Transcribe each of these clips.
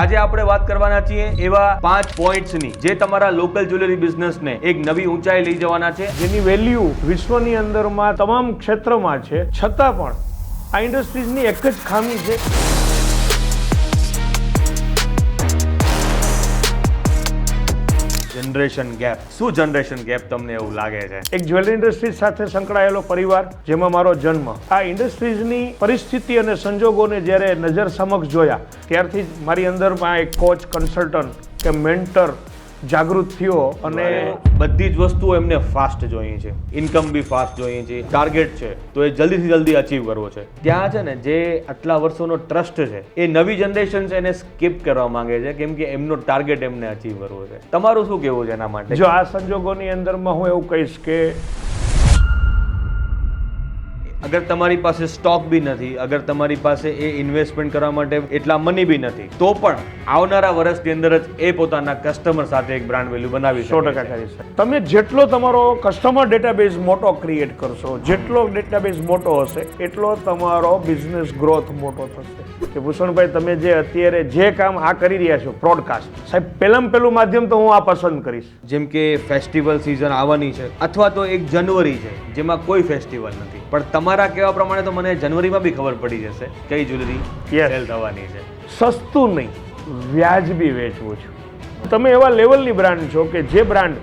આજે આપણે વાત કરવાના છીએ એવા 5 પોઈન્ટ્સની જે તમારા લોકલ જ્વેલરી બિઝનેસને એક નવી ઊંચાઈ લઈ જવાના છે, જેની વેલ્યુ વિશ્વની અંદરમાં તમામ ક્ષેત્રમાં છે, છતાં પણ આ ઇન્ડસ્ટ્રીઝની એક જ ખામી છે. Generation gap. શું જનરેશન ગેપ તમને એવું લાગે છે? એક જ્વેલરી ઇન્ડસ્ટ્રીઝ સાથે સંકળાયેલો પરિવાર, જેમાં મારો જન્મ, આ ઇન્ડસ્ટ્રીઝની પરિસ્થિતિ અને સંજોગોને જ્યારે નજર સમક્ષ જોયા ત્યારથી જ મારી અંદરમાં એક કોચ, કન્સલ્ટન્ટ કે મેન્ટર જાગૃત થયો અને બધી જ વસ્તુઓ એમને ફાસ્ટ જોઈએ છે, ઇન્કમ બી ફાસ્ટ જોઈએ છે, ટાર્ગેટ છે તો એ જલ્દીથી જલ્દી અચીવ કરવો છે. ત્યાં છે ને જે આટલા વર્ષોનો ટ્રસ્ટ છે એ નવી જનરેશન છે એને સ્કીપ કરવા માંગે છે, કેમ કે એમનો ટાર્ગેટ એમને અચીવ કરવો છે. તમારું શું કહેવું છે એના માટે? જો આ સંજોગોની અંદરમાં હું એવું કહીશ કે અગર તમારી પાસે સ્ટોક બી નથી, અગર તમારી પાસે એ ઇન્વેસ્ટમેન્ટ કરવા માટે એટલા મની બી નથી, તો પણ આવનારા વર્ષની અંદર જ એ પોતાના કસ્ટમર સાથે એક બ્રાન્ડ વેલ્યુ બનાવી 100% કરી શકે. તમે જેટલો તમારો કસ્ટમર ડેટાબેઝ મોટો ક્રિએટ કરશો, જેટલો ડેટાબેઝ મોટો હશે એટલો તમારો બિઝનેસ ગ્રોથ મોટો થશે. કે ભૂષણભાઈ, તમે જે અત્યારે જે કામ આ કરી રહ્યા છો, પ્રોડકાસ્ટ, સાહેબ, પહેલું માધ્યમ તો હું આ પસંદ કરીશ. જેમ કે ફેસ્ટિવલ સિઝન આવવાની છે, અથવા તો એક જનવરી છે જેમાં કોઈ ફેસ્ટિવલ નથી, પણ તમારા કહેવા પ્રમાણે તો મને જનવરીમાં બી ખબર પડી જશે કઈ જ્વેલરી સેલ થવાની છે. સસ્તું નહીં, વ્યાજબી વેચવું છું. તમે એવા લેવલની બ્રાન્ડ છો કે જે બ્રાન્ડ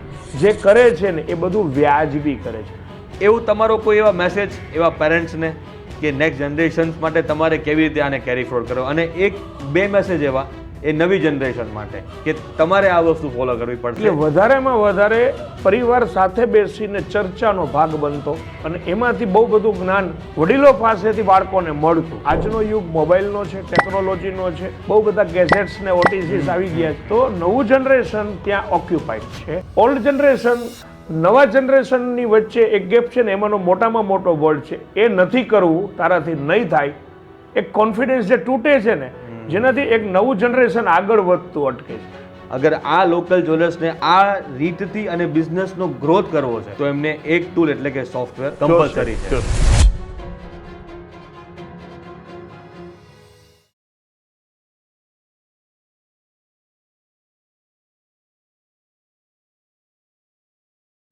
જે કરે છે ને એ બધું વ્યાજબી કરે છે. એવું તમારો કોઈ એવા મેસેજ એવા પેરેન્ટ્સને કે નેક્સ્ટ જનરેશન માટે તમારે કેવી રીતે આને કેરી ફોરવર્ડ કરો, અને 1-2 મેસેજ એવા એ નવી જનરેશન માટે કે તમારે આ વસ્તુ ફોલો કરવી પડશે? એટલે વધારેમાં વધારે પરિવાર સાથે બેસીને ચર્ચાનો ભાગ બનતો અને એમાંથી બહુ બધું જ્ઞાન વડીલો પાસેથી બાળકોને મળતું. આજનો યુગ મોબાઈલનો છે, ટેકનોલોજીનો છે, બહુ બધા ગેજેટ્સ ને ઓટીસીસ આવી ગયા છે, તો નવું જનરેશન ત્યાં ઓક્યુપાઈડ છે. ઓલ્ડ જનરેશન નવા જનરેશનની વચ્ચે એક ગેપ છે ને, એમાંનો મોટામાં મોટો વર્ડ છે એ નથી કરવું, તારાથી નહીં થાય. એક કોન્ફિડન્સ જે તૂટે છે ને, જેનાથી એક નવું જનરેશન આગળ વધતું અટકે છે. અગર આ લોકલ જ્વેલર્સને આ રીતથી અને બિઝનેસનો ગ્રોથ કરવો છે તો એમને એક ટૂલ એટલે કે સોફ્ટવેર કમ્પલસરી છે.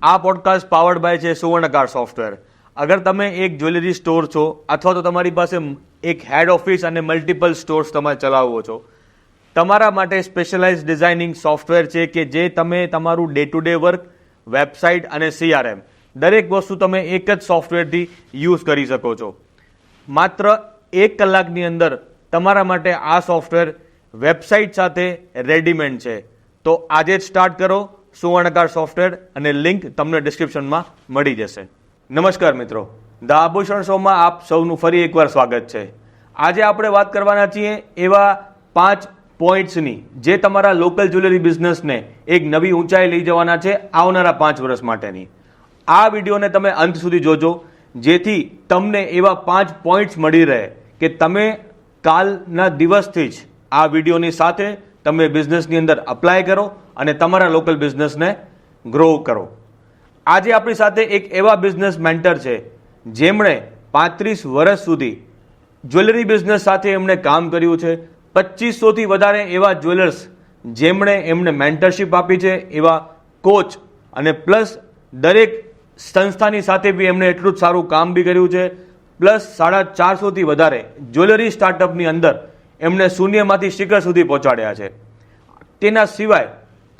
આ પોડકાસ્ટ પાવર્ડ બાય છે સુવર્ણકાર સોફ્ટવેર. અગર તમે એક જ્વેલરી સ્ટોર છો, અથવા તો તમારી પાસે એક હેડ ઓફિસ અને મલ્ટિપલ સ્ટોર્સ તમે ચલાવો છો, તમારા માટે સ્પેશિયલાઇઝ ડિઝાઇનિંગ સોફ્ટવેર છે કે જે તમે તમારું day to day work, website અને CRM દરેક વસ્તુ તમે એક જ સોફ્ટવેરથી યુઝ કરી શકો છો. માત્ર 1 કલાકની અંદર તમારા માટે આ સોફ્ટવેર વેબસાઇટ સાથે રેડીમેડ છે. તો આજે જ સ્ટાર્ટ કરો સુવર્ણકાર સોફ્ટવેર, અને લિંક તમને ડિસ્ક્રિપ્શનમાં મળી જશે. નમસ્કાર મિત્રો, ધ આભૂષણ શોમાં આપ સૌનું ફરી એકવાર સ્વાગત છે. આજે આપણે વાત કરવાના છીએ એવા 5 પોઈન્ટ્સની જે તમારા લોકલ જ્વેલરી બિઝનેસને એક નવી ઊંચાઈ લઈ જવાના છે આવનારા 5 વર્ષ માટેની. આ વિડીયોને તમે અંત સુધી જોજો, જેથી તમને એવા 5 પોઈન્ટ્સ મળી રહે કે તમે કાલના દિવસથી જ આ વિડીયોની સાથે તમે બિઝનેસની અંદર અપ્લાય કરો અને તમારા લોકલ બિઝનેસને ગ્રો કરો. આજે આપણી સાથે એક એવા બિઝનેસ મેન્ટર છે જેમણે 35 વર્ષ સુધી જ્વેલરી બિઝનેસ સાથે એમણે કામ કર્યું છે. 2500થી વધારે એવા જ્વેલર્સ જેમણે એમને મેન્ટરશિપ આપી છે, એવા કોચ, અને પ્લસ દરેક સંસ્થાની સાથે બી એમણે એટલું જ સારું કામ બી કર્યું છે. પ્લસ 450થી વધારે જ્વેલરી સ્ટાર્ટઅપની અંદર એમણે શૂન્યમાંથી શિખર સુધી પહોંચાડ્યા છે. તેના સિવાય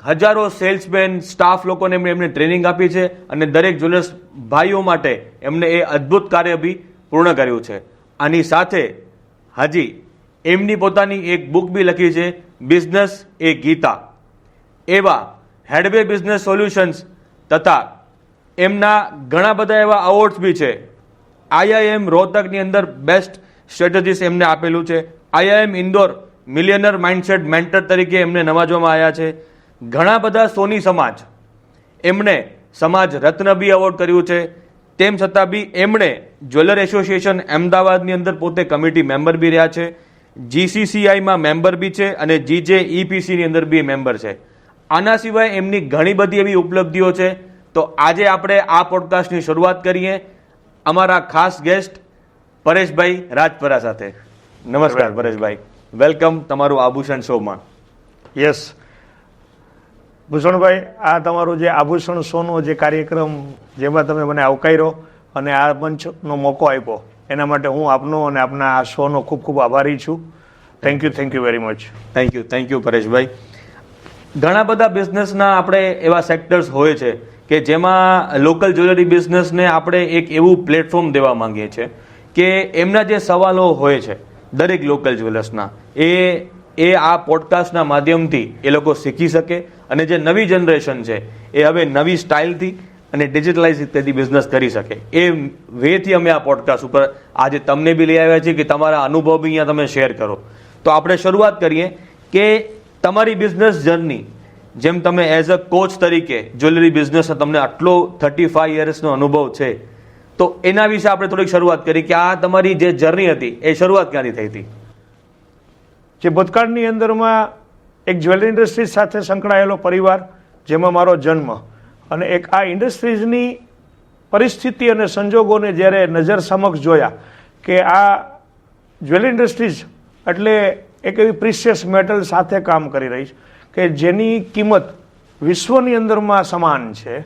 હજારો સેલ્સમેન, સ્ટાફ લોકોને એમને ટ્રેનિંગ આપી છે, અને દરેક જ્વેલર્સ ભાઈઓ માટે એમને એ અદ્ભુત કાર્ય બી પૂર્ણ કર્યું છે. આની સાથે હજી એમની પોતાની એક બુક બી લખી છે, બિઝનેસ એ ગીતા. એવા હેડવે બિઝનેસ સોલ્યુશન્સ તથા એમના ઘણા બધા એવા અવોર્ડ્સ બી છે. IIM રોહતકની અંદર બેસ્ટ સ્ટ્રેટેજીસ એમને આપેલું છે. IIM Indore millionaire mindset mentor તરીકે એમને નવાજવામાં આવ્યા છે. ઘણા બધા સોની સમાજ એમણે સમાજ રત્ન બી એવોર્ડ કર્યું છે. તેમ છતાં બી એમણે જ્વેલર એસોસિએશન અમદાવાદની અંદર પોતે કમિટી મેમ્બર બી રહ્યા છે. GCCIમાં મેમ્બર બી છે અને GJEPCની અંદર બી મેમ્બર છે. આના સિવાય એમની ઘણી બધી એવી ઉપલબ્ધિઓ છે. તો આજે આપણે આ પોડકાસ્ટની શરૂઆત કરીએ અમારા ખાસ ગેસ્ટ પરેશભાઈ રાજપરા સાથે. નમસ્કાર પરેશભાઈ. વેલકમ તમારું આભૂષણ શોમાં. યસ ભૂષણભાઈ, આ તમારું જે આભૂષણ શોનો જે કાર્યક્રમ જેમાં તમે મને આવકાર્યો અને આ મંચનો મોકો આપ્યો એના માટે હું આપનો અને આપના આ શોનો ખૂબ ખૂબ આભારી છું. Thank you very much. Thank you Pareshbhai. ઘણા બધા બિઝનેસના આપણે એવા સેક્ટર્સ હોય છે કે જેમાં લોકલ જ્વેલરી બિઝનેસને આપણે એક એવું પ્લેટફોર્મ દેવા માંગીએ છીએ કે એમના જે સવાલો હોય છે દરેક લોકલ જ્વેલર્સના એ આ પોડકાસ્ટના માધ્યમથી એ લોકો શીખી શકે અને જે નવી જનરેશન છે એ હવે નવી સ્ટાઇલથી અને ડિજિટલાઇઝ રીતેથી બિઝનેસ કરી શકે એ વેથી અમે આ પોડકાસ્ટ ઉપર આજે તમને બી લઈ આવ્યા છીએ કે તમારા અનુભવ બી અહીંયા તમે શેર કરો. તો આપણે શરૂઆત કરીએ કે તમારી બિઝનેસ જર્ની, જેમ તમે એઝ અ કોચ તરીકે જ્વેલરી બિઝનેસ તમને આટલો 35 યર્સનો અનુભવ છે, તો એના વિશે આપણે થોડીક શરૂઆત કરી કે આ તમારી જે જર્ની હતી એ શરૂઆત ક્યાંથી થઈ હતી? જે ભૂતકાળની અંદરમાં એક જ્વેલરી ઇન્ડસ્ટ્રીઝ સાથે સંકળાયેલો પરિવાર જેમાં મારો જન્મ અને એક આ ઇન્ડસ્ટ્રીઝની પરિસ્થિતિ અને સંજોગોને જ્યારે નજર સમક્ષ જોયા કે આ જ્વેલરી ઇન્ડસ્ટ્રીઝ એટલે એક એવી પ્રિશિયસ મેટલ સાથે કામ કરી રહી છે કે જેની કિંમત વિશ્વની અંદરમાં સમાન છે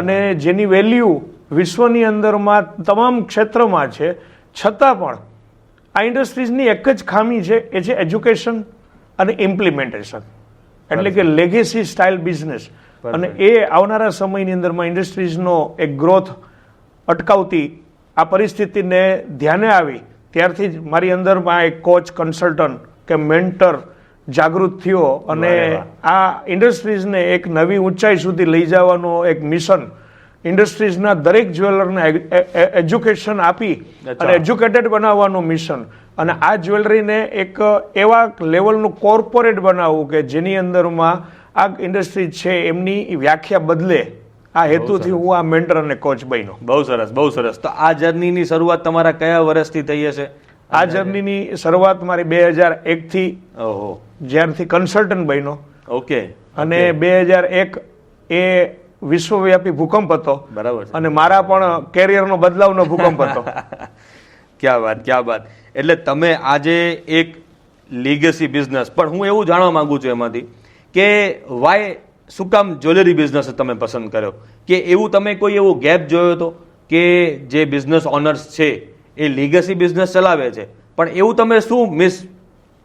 અને જેની વેલ્યુ વિશ્વની અંદરમાં તમામ ક્ષેત્રમાં છે, છતાં પણ આ ઇન્ડસ્ટ્રીઝની એક જ ખામી છે, એ છે એજ્યુકેશન અને ઇમ્પ્લિમેન્ટેશન, એટલે કે લેગેસી સ્ટાઇલ બિઝનેસ. અને એ આવનારા સમયની અંદરમાં ઇન્ડસ્ટ્રીઝનો એક ગ્રોથ અટકાવતી આ પરિસ્થિતિને ધ્યાને આવી ત્યારથી જ મારી અંદરમાં એક કોચ, કન્સલ્ટન્ટ કે મેન્ટર જાગૃત થયો અને આ ઇન્ડસ્ટ્રીઝને એક નવી ઊંચાઈ સુધી લઈ જવાનો એક મિશન, ઇન્ડસ્ટ્રીઝના દરેક જ્વેલરને એજ્યુકેશન આપી અને એજ્યુકેટેડ બનાવવાનું મિશન અને આ જ્વેલરીને એક એવા લેવલનું કોર્પોરેટ બનાવવું કે જેની અંદરમાં આ ઇન્ડસ્ટ્રી છે એમની વ્યાખ્યા બદલે. આ હેતુથી હું આ મેન્ટર અને કોચ બન્યો. બહુ સરસ, બહુ સરસ. તો આ જર્નીની શરૂઆત તમારા કયા વર્ષથી થઈ હશે? આ જર્નીની શરૂઆત મારી 2001 થી જ્યારથી કન્સલ્ટન્ટ બન્યો. ઓકે. અને 2001 એ વિશ્વવ્યાપી ભૂકંપ હતો. બરાબર. અને મારા પણ કેરિયરનો બદલાવનો ભૂકંપ હતો. ક્યાં વાત, ક્યાં વાત. એટલે તમે આજે એક લીગેસી બિઝનેસ, પણ હું એવું જાણવા માંગુ છું એમાંથી કે વાય શું કામ જ્વેલરી બિઝનેસ તમે પસંદ કર્યો, કે એવું તમે કોઈ એવો ગેપ જોયો હતો કે જે બિઝનેસ ઓનર્સ છે એ લીગેસી બિઝનેસ ચલાવે છે, પણ એવું તમે શું મિસ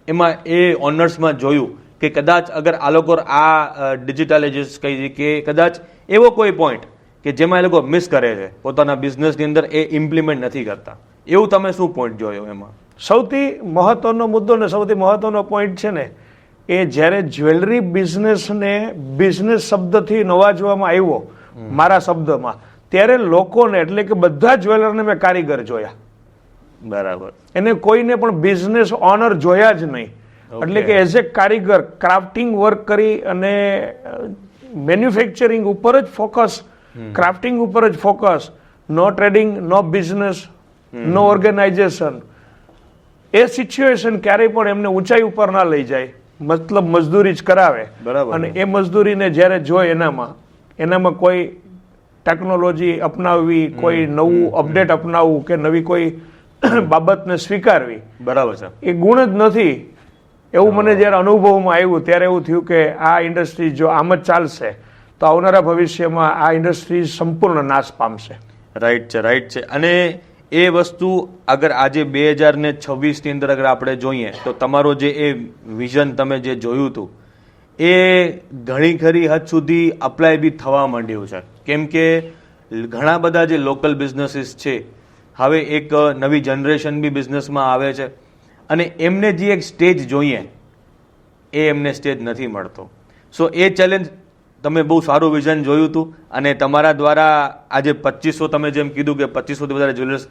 એમાં એ ઓનર્સમાં જોયું કે કદાચ અગર આ લોકો આ ડિજિટાલાઇઝેશન કહી કે કદાચ એવો કોઈ પોઈન્ટ કે જેમાં એ લોકો મિસ કરે છે પોતાના બિઝનેસની અંદર, એ ઇમ્પ્લિમેન્ટ નથી કરતા, એવું તમે શું પોઈન્ટ જોયો એમાં? સૌથી મહત્વનો મુદ્દો ને સૌથી મહત્વનો પોઈન્ટ છે ને એ જ્યારે જ્વેલરી બિઝનેસને બિઝનેસ શબ્દથી નવાજવામાં આવ્યો મારા શબ્દમાં, ત્યારે લોકોને એટલે કે બધા જ્વેલરને મેં કારીગર જોયા. બરાબર. એને કોઈને પણ બિઝનેસ ઓનર જોયા જ નહીં. એટલે કે એઝ એ કારીગર ક્રાફ્ટિંગ વર્ક કરી અને મેન્યુફેક્ચરિંગ ઉપર જ ફોકસ, ક્રાફ્ટિંગ ઉપર જ ફોકસ, નો ટ્રેડિંગ, નો બિઝનેસ, નો ઓર્ગેનાઇઝેશન. એ સિચ્યુએશન ક્યારેય પણ એમને ઊંચાઈ ઉપર ના લઈ જાય, મતલબ મજદૂરી જ કરાવે. અને એ મજદૂરીને જ્યારે જોઈ એનામાં કોઈ ટેકનોલોજી અપનાવવી, કોઈ નવું અપડેટ અપનાવવું કે નવી કોઈ બાબતને સ્વીકારવી, બરાબર છે, એ ગુણ જ નથી. એવું મને જ્યારે અનુભવમાં આવ્યું ત્યારે એવું થયું કે આ ઇન્ડસ્ટ્રી જો આમ જ ચાલશે તો આવનારા ભવિષ્યમાં આ ઇન્ડસ્ટ્રી સંપૂર્ણ નાશ પામશે. રાઈટ છે, રાઈટ છે. અને એ વસ્તુ અગર આજે 2026ની અંદર અગર આપણે જોઈએ તો તમારો જે એ વિઝન તમે જે જોયું હતું એ ઘણી ખરી હદ સુધી અપ્લાય બી થવા માંડ્યું છે, કેમ કે ઘણા બધા જે લોકલ બિઝનેસીસ છે હવે એક નવી જનરેશન બી બિઝનેસમાં આવે છે અને એમને જે એક સ્ટેજ જોઈએ એ એમને સ્ટેજ નથી મળતો. સો એ ચેલેન્જ તમે બહુ સારું વિઝન જોયું હતું અને તમારા દ્વારા આજે 2500, તમે જેમ કીધું કે 2500થી વધારે જ્વેલર્સ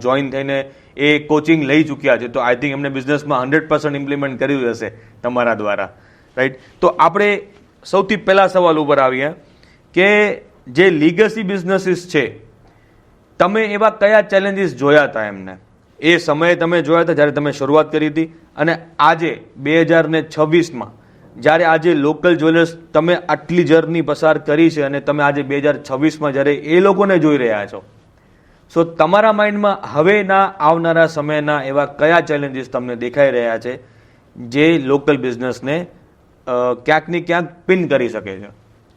જોઈન થઈને એ કોચિંગ લઈ ચૂક્યા છે, તો આઈ થિંક એમને બિઝનેસમાં 100% ઇમ્પ્લિમેન્ટ કર્યું હશે તમારા દ્વારા, રાઈટ? તો આપણે સૌથી પહેલા સવાલ ઉપર આવીએ કે જે લીગેસી બિઝનેસીસ છે, તમે એવા કયા ચેલેન્જીસ જોયા હતા એમને એ સમયે તમે જોયા હતા જ્યારે તમે શરૂઆત કરી હતી, અને આજે 2026માં જ્યારે આજે લોકલ જ્વેલર્સ તમે આટલી જર્ની પસાર કરી છે અને તમે આજે 2026માં જ્યારે એ લોકોને જોઈ રહ્યા છો, સો તમારા માઇન્ડમાં હવેના આવનારા સમયના એવા કયા ચેલેન્જીસ તમને દેખાઈ રહ્યા છે જે લોકલ બિઝનેસને ક્યાંક ને ક્યાંક પિન કરી શકે છે?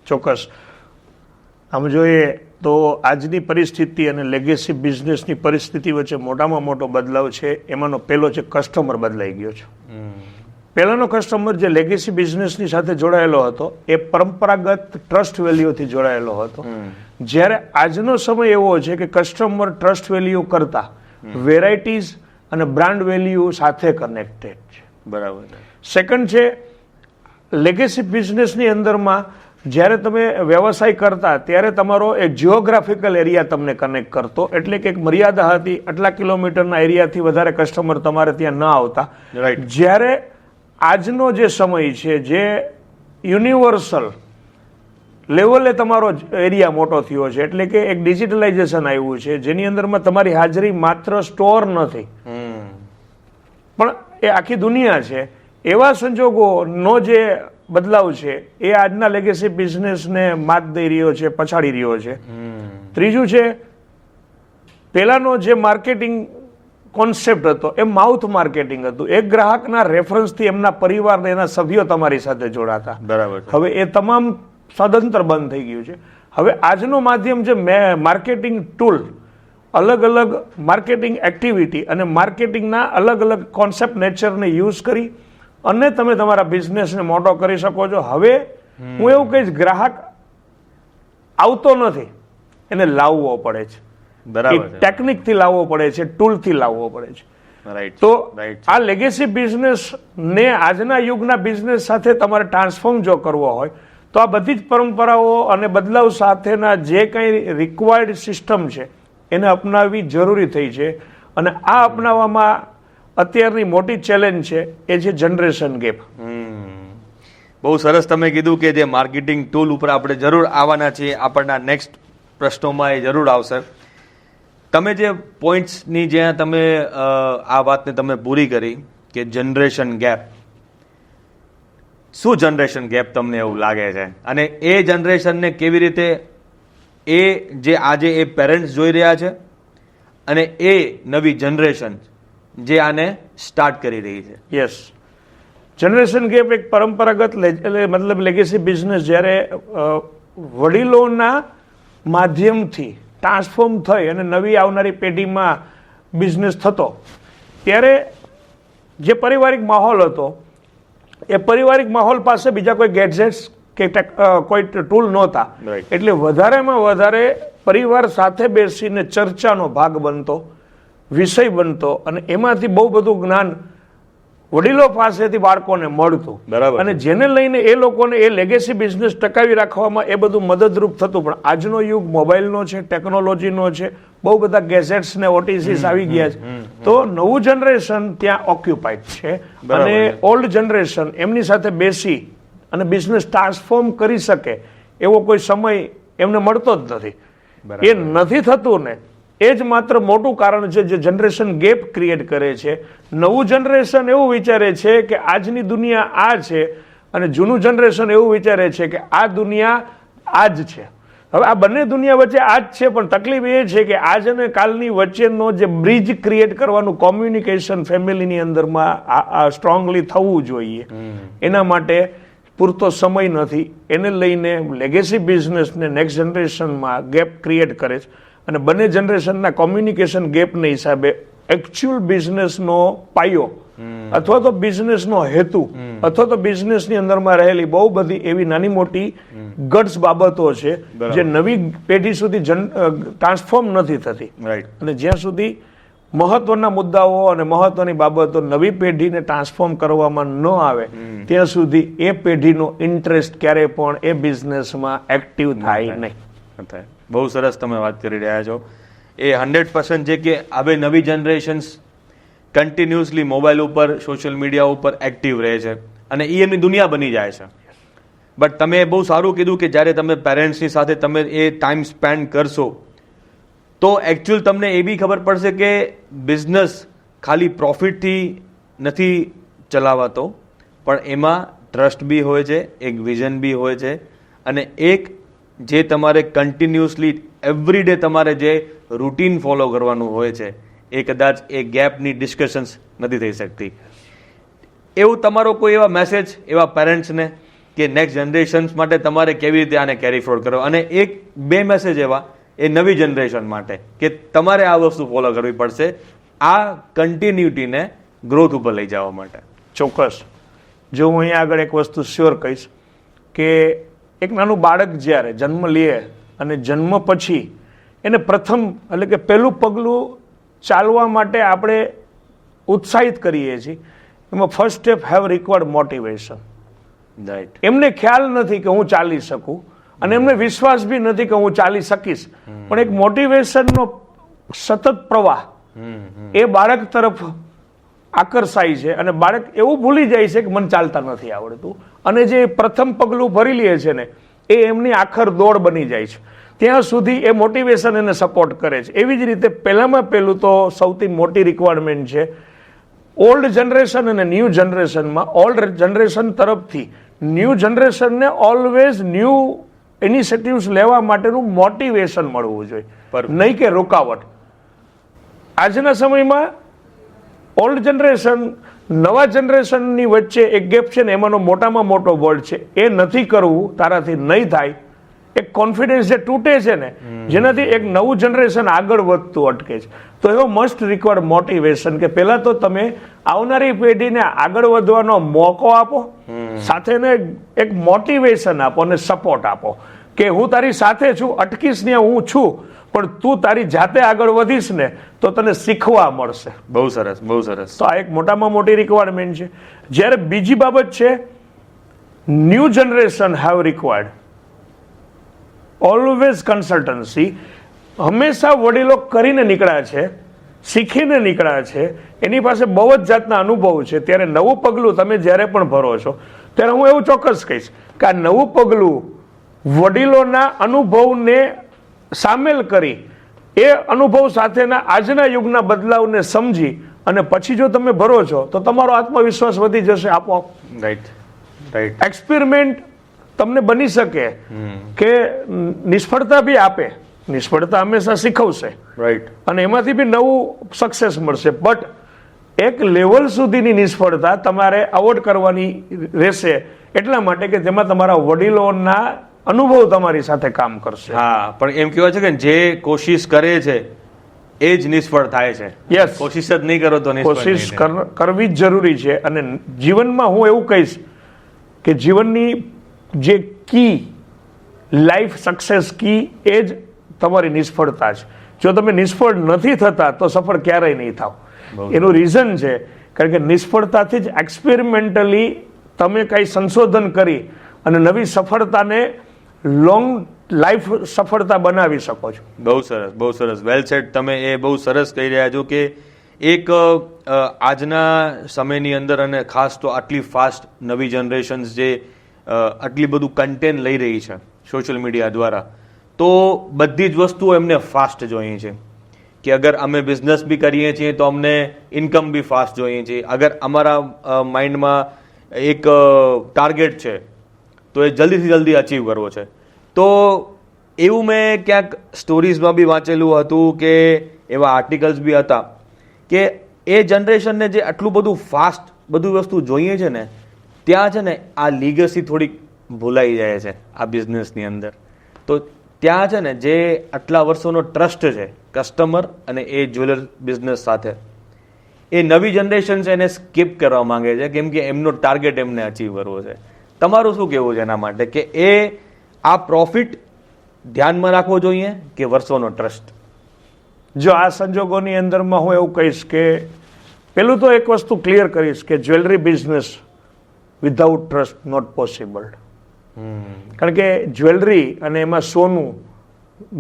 ચોક્કસ. આમ જોઈએ તો આજની પરિસ્થિતિ અને લેગેસી બિઝનેસની પરિસ્થિતિ વચ્ચે મોટામાં મોટો બદલાવ છે. એમાંનો પહેલો છે કસ્ટમર બદલાઈ ગયો છે. પહેલાનો કસ્ટમર જે લેગેસી બિઝનેસની સાથે જોડાયેલો હતો એ પરંપરાગત ટ્રસ્ટ વેલ્યુથી જોડાયેલો હતો. જ્યારે આજનો સમય એવો છે કે કસ્ટમર ટ્રસ્ટ વેલ્યુ કરતા વેરાયટીઝ અને બ્રાન્ડ વેલ્યુ સાથે કનેક્ટેડ છે. બરાબર. સેકન્ડ છે લેગેસી બિઝનેસની અંદરમાં જ્યારે તમે વ્યવસાય કરતા ત્યારે તમારો એક જિયોગ્રાફિકલ એરિયા તમને કનેક્ટ કરતો, એટલે કે એક મર્યાદા હતી, આટલા કિલોમીટરના એરિયાથી વધારે કસ્ટમર તમારે ત્યાં ન આવતા. રાઈટ. જ્યારે આજનો જે સમય છે જે યુનિવર્સલ લેવલે તમારો એરિયા મોટો થયો છે, એટલે કે એક ડિજિટલાઇઝેશન આવ્યું છે જેની અંદરમાં તમારી હાજરી માત્ર સ્ટોર નથી પણ એ આખી દુનિયા છે. એવા સંજોગોનો જે બદલાવ છે એ આજના લેગેસી બિઝનેસને માત દઈ રહ્યો છે, પછાડી રહ્યો છે. ત્રીજું છે પહેલાનો જે માર્કેટિંગ કોન્સેપ્ટ હતો એ માઉથ માર્કેટિંગ હતું. એક ગ્રાહકના રેફરન્સથી એમના પરિવારને એના સભ્યો તમારી સાથે જોડાતા. બરાબર. હવે એ તમામ સદંતર બંધ થઈ ગયું છે. હવે આજનો માધ્યમ છે માર્કેટિંગ ટૂલ, અલગ અલગ માર્કેટિંગ એક્ટિવિટી અને માર્કેટિંગના અલગ અલગ કોન્સેપ્ટ નેચરને યુઝ કરી અને તમે તમારા બિઝનેસને મોટો કરી શકો છો. હવે હું એવું કહીશ, ગ્રાહક આવતો નથી, એને લાવવો પડે છે. બરાબર. ટેકનિકથી લાવવો પડે છે, ટૂલથી લાવવો પડે છે. રાઈટ. તો રાઈટ. આ લેગેસી બિઝનેસ ને આજના યુગના બિઝનેસ સાથે તમારે ટ્રાન્સફોર્મ જો કરવો હોય તો આ બધી જ પરંપરાઓ અને બદલાવ સાથેના જે કંઈ રિક્વાયર્ડ સિસ્ટમ છે એને અપનાવવી જરૂરી થઈ છે. અને આ અપનાવવામાં અત્યારની મોટી ચેલેન્જ છે એ છે જનરેશન ગેપ. બહુ સરસ તમે કીધું કે જે માર્કેટિંગ ટૂલ ઉપર આપણે જરૂર આવવાના છીએ, આપણના નેક્સ્ટ પ્રશ્નોમાં એ જરૂર આવશે. તમે જે પોઈન્ટ્સની જ્યાં તમે આ વાતને તમે પૂરી કરી કે જનરેશન ગેપ, શું જનરેશન ગેપ તમને એવું લાગે છે? અને એ જનરેશનને કેવી રીતે એ જે આજે એ પેરેન્ટ્સ જોઈ રહ્યા છે અને એ નવી જનરેશન જે આને સ્ટાર્ટ કરી રહી છે? યસ, જનરેશન ગેપ એક પરંપરાગત મતલબ લેગેસી બિઝનેસ જ્યારે વડીલોના માધ્યમથી ટ્રાન્સફોર્મ થઈ અને નવી આવનારી પેઢીમાં બિઝનેસ થતો, ત્યારે જે પારિવારિક માહોલ હતો એ પારિવારિક માહોલ પાસે બીજા કોઈ ગેડજેટ્સ કે કોઈ ટૂલ નહોતા. એટલે વધારેમાં વધારે પરિવાર સાથે બેસીને ચર્ચાનો ભાગ બનતો, વિષય બનતો અને એમાંથી બહુ બધું જ્ઞાન વડીલો પાસેથી બાળકોને મળતું. બરાબર. અને જેને લઈને એ લોકોને એ લેગેસી બિઝનેસ ટકાવી રાખવામાં એ બધું મદદરૂપ થતું. પણ આજનો યુગ મોબાઈલનો છે, ટેકનોલોજીનો છે, બહુ બધા ગેઝેટ્સ ને ઓટીસીસ આવી ગયા છે. તો નવું જનરેશન ત્યાં ઓક્યુપાઈડ છે અને ઓલ્ડ જનરેશન એમની સાથે બેસી અને બિઝનેસ ટ્રાન્સફોર્મ કરી શકે એવો કોઈ સમય એમને મળતો જ નથી. એ નથી થતું ને એ જ માત્ર મોટું કારણ છે જે જનરેશન ગેપ ક્રિએટ કરે છે. નવું જનરેશન એવું વિચારે છે કે આજની દુનિયા આ છે અને જૂનું જનરેશન એવું વિચારે છે કે આ દુનિયા આ જ છે. હવે આ બંને દુનિયા વચ્ચે આ જ છે, પણ તકલીફ એ છે કે આજ અને કાલની વચ્ચેનો જે બ્રિજ ક્રિએટ કરવાનું કોમ્યુનિકેશન ફેમિલીની અંદરમાં સ્ટ્રોંગલી થવું જોઈએ. એના માટે પૂરતો સમય નથી. એને લઈને લેગેસી બિઝનેસને નેક્સ્ટ જનરેશનમાં ગેપ ક્રિએટ કરે છે. અને બંને જનરેશનના કોમ્યુનિકેશન ગેપને હિસાબે એકચ્યુઅલ બિઝનેસનો પાયો અથવા તો બિઝનેસનો હેતુ અથવા તો બિઝનેસની અંદરમાં રહેલી બહુ બધી એવી નાની મોટી ગટ્સ બાબતો છે જે નવી પેઢી સુધી ટ્રાન્સફોર્મ નથી થતી. અને જ્યાં સુધી મહત્વના મુદ્દાઓ અને મહત્વની બાબતો નવી પેઢીને ટ્રાન્સફોર્મ કરવામાં ન આવે ત્યાં સુધી એ પેઢીનો ઇન્ટરેસ્ટ ક્યારે પણ એ બિઝનેસમાં એક્ટિવ થાય નહીં. બહુ સરસ તમે વાત કરી રહ્યા છો. એ 100% છે કે હવે નવી જનરેશન્સ કન્ટિન્યુઅસલી મોબાઈલ ઉપર, સોશિયલ મીડિયા ઉપર એક્ટિવ રહે છે અને એ એમની દુનિયા બની જાય છે. બટ તમે બહુ સારું કીધું કે જ્યારે તમે પેરેન્ટ્સની સાથે તમે એ ટાઈમ સ્પેન્ડ કરશો તો એકચ્યુઅલ તમને એ બી ખબર પડશે કે બિઝનેસ ખાલી પ્રોફિટથી નથી ચલાવાતો, પણ એમાં ટ્રસ્ટ બી હોય છે, એક વિઝન બી હોય છે અને એક જે તમારે કન્ટિન્યુઅસલી એવરી ડે તમારે જે રૂટીન ફોલો કરવાનું હોય છે એ કદાચ એ ગેપની ડિસ્કશન્સ નથી થઈ શકતી. એવું તમારો કોઈ એવા મેસેજ એવા પેરેન્ટ્સને કે નેક્સ્ટ જનરેશન્સ માટે તમારે કેવી રીતે આને કેરી ફોરવર્ડ કરો, અને એક બે મેસેજ એવા એ નવી જનરેશન માટે કે તમારે આ વસ્તુ ફોલો કરવી પડશે આ કન્ટિન્યુટીને ગ્રોથ ઉપર લઈ જવા માટે? ચોક્કસ. જો હું અહીંયા આગળ એક વસ્તુ શ્યોર કહીશ કે એક નાનું બાળક જ્યારે જન્મ લે અને જન્મ પછી એને પ્રથમ એટલે કે પહેલું પગલું ચાલવા માટે આપણે ઉત્સાહિત કરીએ છીએ, એમાં first step have required motivation. Right. એમને ખ્યાલ નથી કે હું ચાલી શકું અને એમને વિશ્વાસ બી નથી કે હું ચાલી શકીશ, પણ એક મોટિવેશનનો સતત પ્રવાહ એ બાળક તરફ આકર્ષાય છે અને બાળક એવું ભૂલી જાય છે કે મને ચાલતા નથી આવડતું, અને જે પ્રથમ પગલું ભરી લે છે ને એ એમની આખર દોડ બની જાય છે. ત્યાં સુધી એ મોટિવેશન એને સપોર્ટ કરે છે. એવી જ રીતે પહેલામાં પહેલું તો સૌથી મોટી રિક્વાયરમેન્ટ છે ઓલ્ડ જનરેશન અને ન્યૂ જનરેશનમાં. ઓલ્ડ જનરેશન તરફથી ન્યૂ જનરેશનને ઓલવેઝ ન્યૂ ઇનિશિયેટિવ્સ લેવા માટેનું મોટિવેશન મળવું જોઈએ, નહીં કે રોકાવટ. આજના સમયમાં ઓલ્ડ જનરેશન નવા જનરેશનની વચ્ચે એક ગેપ છે ને, એમાંનો મોટામાં મોટો વર્ડ છે એ નથી કરવું, તારાથી નહીં થાય. એક કોન્ફિડન્સ જે તૂટે છે ને, જેનાથી એક નવું જનરેશન આગળ વધતું અટકે છે. તો એવો મસ્ટ રિક્વાયર્ડ મોટિવેશન કે પહેલા તો તમે આવનારી પેઢીને આગળ વધવાનો મોકો આપો, સાથે એક મોટિવેશન આપો અને સપોર્ટ આપો કે હું તારી સાથે છું, અટકીશ ને હું છું, પણ તું તારી જાતે આગળ વધીશ ને તો તને શીખવા મળશે. બહુ સરસ, બહુ સરસ. તો આ એક મોટામાં મોટી રિક્વાયરમેન્ટ છે. જ્યારે બીજી બાબત છે new generation have required always consultancy. હંમેશા વડીલો કરીને નીકળ્યા છે, શીખીને નીકળ્યા છે, એની પાસે બહુ જ જાતના અનુભવ છે. ત્યારે નવું પગલું તમે જ્યારે પણ ભરો છો ત્યારે હું એવું ચોક્કસ કહીશ કે આ નવું પગલું વડીલોના અનુભવને સામેલ કરી એ અનુભવ સાથેના આજના યુગના બદલાવને સમજી અને પછી જો તમે ભરો છો તો તમારો આત્મવિશ્વાસ વધી જશે આપોઆપ. Right, right. એક્સપેરિમેન્ટ તમને બની શકે કે નિષ્ફળતા બી આપે, નિષ્ફળતા હંમેશા શીખવશે, રાઈટ, અને એમાંથી બી નવું સક્સેસ મળશે. બટ એક લેવલ સુધીની નિષ્ફળતા તમારે અવોઇડ કરવાની રહેશે, એટલા માટે કે જેમાં તમારા વડીલોના અનુભવ તમારી સાથે કામ કરશે. હા, પણ એમ કહેવાય છે કે જે કોશિશ કરે છે એ જ નિષ્ફળ થાય છે. યસ, કોશિશ જ નહીં કરો તો કોશિશ કરવી જ જરૂરી છે. અને જીવનમાં હું એવું કહીશ કે જીવનની જે કી લાઈફ સક્સેસ કી એ જ તમારી નિષ્ફળતા છે. જો તમે નિષ્ફળ નથી થતા તો સફળ ક્યારેય નહીં થાવ. એનું રીઝન છે કારણ કે નિષ્ફળતાથી જ એક્સપેરિમેન્ટલી તમે કંઈ સંશોધન કરી અને નવી સફળતાને લોંગ લાઈફ સફળતા બનાવી શકો છો. બહુ સરસ, બહુ સરસ. Well said. તમે એ બહુ સરસ કહી રહ્યા છો કે એક આજના સમયની અંદર અને ખાસ તો આટલી ફાસ્ટ નવી જનરેશન્સ જે આટલી બધું કન્ટેન્ટ લઈ રહી છે સોશિયલ મીડિયા દ્વારા, તો બધી જ વસ્તુઓ એમને ફાસ્ટ જોઈએ છે કે અગર અમે બિઝનેસ બી કરીએ છીએ તો અમને ઇન્કમ બી ફાસ્ટ જોઈએ છે. અગર અમારા માઇન્ડમાં એક ટાર્ગેટ છે તો એ જલ્દીથી જલ્દી અચીવ કરવો છે. તો એવું મેં ક્યાંક સ્ટોરીઝમાં બી વાંચેલું હતું કે એવા આર્ટિકલ્સ બી હતા કે એ જનરેશનને જે આટલું બધું ફાસ્ટ બધું વસ્તુ જોઈએ છે ને, ત્યાં છે ને આ લીગસી થોડીક ભૂલાઈ જાય છે આ બિઝનેસની અંદર. તો ત્યાં છે ને જે આટલા વર્ષોનો ટ્રસ્ટ છે કસ્ટમર અને એ જ્વેલર બિઝનેસ સાથે, એ નવી જનરેશન છે એને સ્કીપ કરવા માંગે છે કેમ કે એમનો ટાર્ગેટ એમને અચીવ કરવો છે. તમારું શું કહેવું છે એના માટે કે એ આ પ્રોફિટ ધ્યાનમાં રાખવો જોઈએ કે વર્ષોનો ટ્રસ્ટ? જો આ સંજોગોની અંદરમાં હું એવું કહીશ કે પેલું તો એક વસ્તુ ક્લિયર કરીશ કે jewellery business without trust not possible. કારણ કે જ્વેલરી અને એમાં સોનું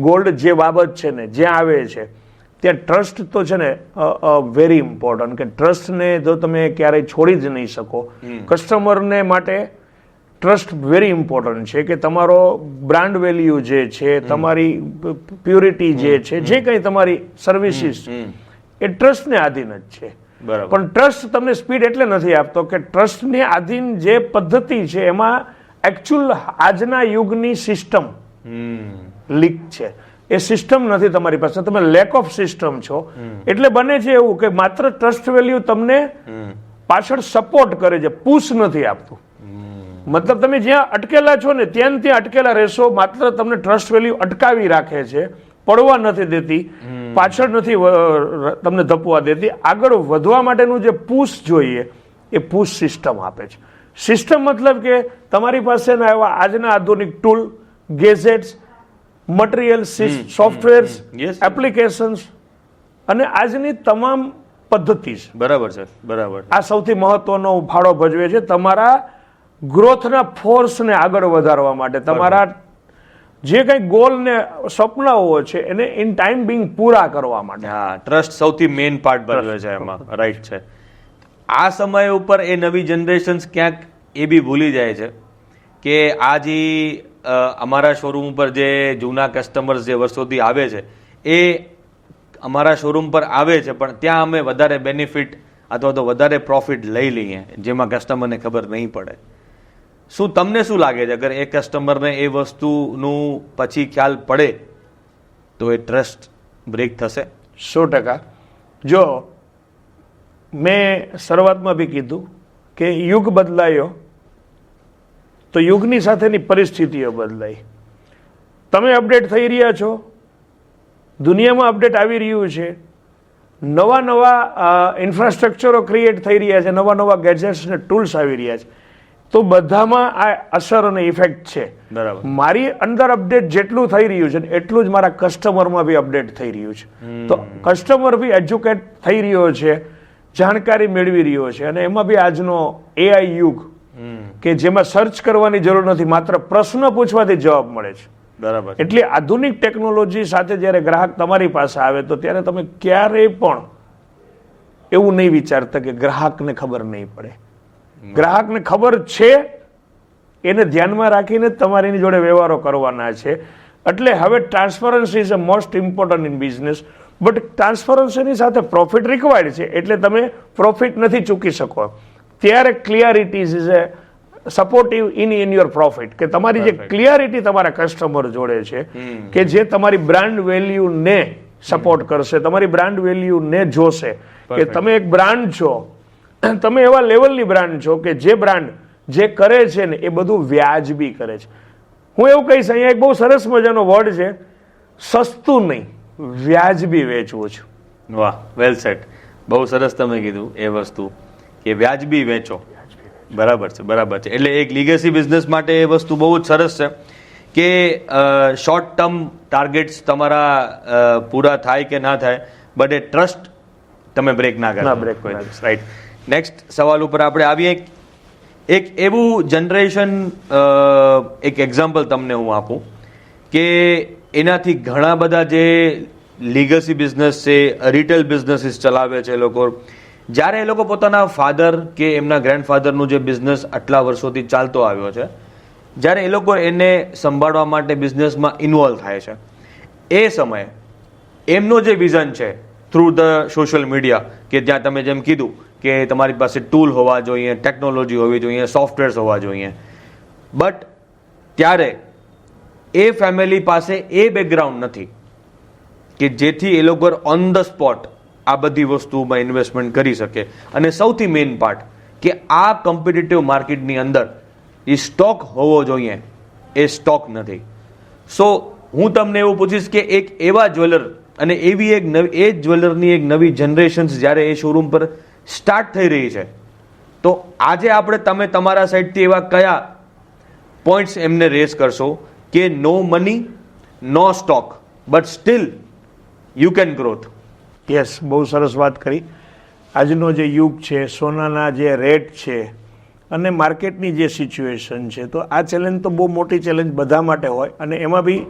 ગોલ્ડ જે બાબત છે ને જ્યાં આવે છે ત્યાં ટ્રસ્ટ તો છે ને વેરી ઇમ્પોર્ટન્ટ. કે ટ્રસ્ટને જો તમે ક્યારેય છોડી જ નહીં શકો. કસ્ટમરને માટે ટ્રસ્ટ વેરી ઇમ્પોર્ટન્ટ છે કે તમારો બ્રાન્ડ વેલ્યુ જે છે, તમારી પ્યોરિટી જે છે, જે કંઈ તમારી સર્વિસીસ એ ટ્રસ્ટને આધીન જ છે. પણ ટ્રસ્ટ તમને સ્પીડ એટલે નથી આપતો કે ટ્રસ્ટને આધીન જે પદ્ધતિ છે એમાં એકચ્યુઅલ આજના યુગની સિસ્ટમ લીક છે. એ સિસ્ટમ નથી તમારી પાસે, તમે લેક ઓફ સિસ્ટમ છો. એટલે બને છે એવું કે માત્ર ટ્રસ્ટ વેલ્યુ તમને પાછળ સપોર્ટ કરે છે, પુશ નથી આપતું. મતલબ તમે જ્યાં અટકેલા છો ને ત્યાં અટકેલા રહેશો. માત્ર તમને ટ્રસ્ટ વેલ્યુ અટકાવી રાખે છે, પડવા નથી દેતી, પાછળ નથી તમને ધપવા દેતી. આગળ વધવા માટેનું જે પુશ જોઈએ એ પુશ સિસ્ટમ આપે છે. સિસ્ટમ મતલબ કે તમારી પાસેના એવા આજના આધુનિક tool, gadgets, material, softwares, applications અને આજની તમામ પદ્ધતિ છે. બરાબર છે, બરાબર. આ સૌથી મહત્વનો ફાળો ભજવે છે તમારા ગ્રોથના ફોર્સને આગળ વધારવા માટે, તમારા જે કંઈ ગોલ ને સપનાઓ છે એને ઇન ટાઈમ બિંગ પૂરા કરવા માટે. હા, ટ્રસ્ટ સૌથી મેઇન પાર્ટ ભજવે છે એમાં. રાઈટ છે. આ સમય ઉપર એ નવી જનરેશન્સ ક્યાંક એ બી ભૂલી જાય છે કે આ જે અમારા શોરૂમ ઉપર જે જૂના કસ્ટમર્સ જે વર્ષોથી આવે છે એ અમારા શોરૂમ પર આવે છે, પણ ત્યાં અમે વધારે બેનિફિટ અથવા તો વધારે પ્રોફિટ લઈ લઈએ જેમાં કસ્ટમરને ખબર નહીં પડે. શું તમને શું લાગે છે, અગર એ કસ્ટમરને એ વસ્તુનું પછી ખ્યાલ પડે તો એ ટ્રસ્ટ બ્રેક થશે? 100%. જો મેં શરૂઆતમાં બી કીધું કે યુગ બદલાયો તો યુગની સાથેની પરિસ્થિતિઓ બદલાઈ. તમે અપડેટ થઈ રહ્યા છો, દુનિયામાં અપડેટ આવી રહ્યું છે, નવા નવા ઇન્ફ્રાસ્ટ્રક્ચરો ક્રિએટ થઈ રહ્યા છે, નવા નવા ગેજેટ્સ ને ટૂલ્સ આવી રહ્યા છે. તો બધામાં આ અસર અને ઇફેક્ટ છે. બરાબર. મારી અંદર અપડેટ જેટલું થઈ રહ્યું છે એટલું જ મારા કસ્ટમરમાં બી અપડેટ થઈ રહ્યું છે. તો કસ્ટમર બી એજ્યુકેટ થઈ રહ્યો છે, જાણકારી મેળવી રહ્યો છે. અને એમાં બી આજનો એઆઈ યુગ કે જેમાં સર્ચ કરવાની જરૂર નથી, માત્ર પ્રશ્ન પૂછવાથી જવાબ મળે છે. બરાબર. એટલે આધુનિક ટેકનોલોજી સાથે જ્યારે ગ્રાહક તમારી પાસે આવે તો ત્યારે તમે ક્યારેય પણ એવું નહીં વિચારતા કે ગ્રાહકને ખબર નહીં પડે. ગ્રાહકને ખબર છે, એને ધ્યાનમાં રાખીને તમારી જોડે વ્યવહારો કરવાના છે. એટલે હવે transparency is a most important in business. But ટ્રાન્સપરન્સીની સાથે પ્રોફિટ રિક્વાયર્ડ છે, એટલે તમે પ્રોફિટ નથી ચૂકી શકો. ત્યારે clarity is A supportive in your profit, કે તમારી જે ક્લિયરિટી તમારા કસ્ટમર જોડે છે કે જે તમારી બ્રાન્ડ વેલ્યુને સપોર્ટ કરશે, તમારી બ્રાન્ડ વેલ્યુને જોશે કે તમે એક બ્રાન્ડ છો, તમે એવા લેવલની બ્રાન્ડ છો કે જે બ્રાન્ડ જે કરે છે ને એ બધું વ્યાજબી કરે છે. હું એવું કહીશ, અહીંયા એક બહુ સરસ મજાનો વર્ડ છે, સસ્તું નહીં વ્યાજબી વેચવું છું. વાહ, વેલ સેટ. બહુ સરસ તમે કીધું એ વસ્તુ કે વ્યાજબી વેચો. બરાબર છે, બરાબર છે. એટલે એક લીગેસી બિઝનેસ માટે એ વસ્તુ બહુ જ સરસ છે કે શોર્ટ ટર્મ ટાર્ગેટ્સ તમારા પૂરા થાય કે ના થાય, બટ એ ટ્રસ્ટ તમે બ્રેક ના કરો. રાઈટ. નેક્સ્ટ સવાલ ઉપર આપણે આવીએ. એક એવું જનરેશન, એક એક્ઝામ્પલ તમને હું આપું કે એનાથી ઘણા બધા જે લીગસી બિઝનેસ છે, રિટેલ બિઝનેસીસ ચલાવે છે લોકો, જ્યારે એ લોકો પોતાના ફાધર કે એમના ગ્રેન્ડફાધરનું જે બિઝનેસ આટલા વર્ષોથી ચાલતો આવ્યો છે, જ્યારે એ લોકો એને સંભાળવા માટે બિઝનેસમાં ઇન્વોલ્વ થાય છે, એ સમયે એમનો જે વિઝન છે થ્રુ ધ સોશિયલ મીડિયા, કે જ્યાં તમે જેમ કીધું કે તમારી પાસે ટૂલ હોવા જોઈએ, ટેકનોલોજી હોવી જોઈએ, સોફ્ટવેર્સ હોવા જોઈએ, બટ ત્યારે એ ફેમિલી પાસે એ બેકગ્રાઉન્ડ નથી કે જેથી એ લોકો ઓન ધ સ્પોટ આ બધી વસ્તુમાં ઇન્વેસ્ટમેન્ટ કરી શકે. અને સૌથી મેઇન પાર્ટ કે આ કોમ્પિટિટિવ માર્કેટની અંદર એ સ્ટોક હોવો જોઈએ, એ સ્ટોક નથી. સો હું તમને એવું પૂછીશ કે એક એવા જ્વેલર અને એવી એક નવી, એ જ્વેલરની એક નવી જનરેશન્સ જ્યારે એ શોરૂમ પર સ્ટાર્ટ થઈ રહી છે, તો આજે આપણે તમે તમારા સાઈડથી એવા કયા પોઈન્ટ્સ એમને રેઝ કરશો કે no money, no stock, but still you can growth? Yes, બહુ સરસ વાત કરી. આજનો જે યુગ છે, સોનાના જે રેટ છે અને માર્કેટની જે સિચ્યુએશન છે, તો આ ચેલેન્જ તો બહુ મોટી ચેલેન્જ બધા માટે હોય. અને એમાં બી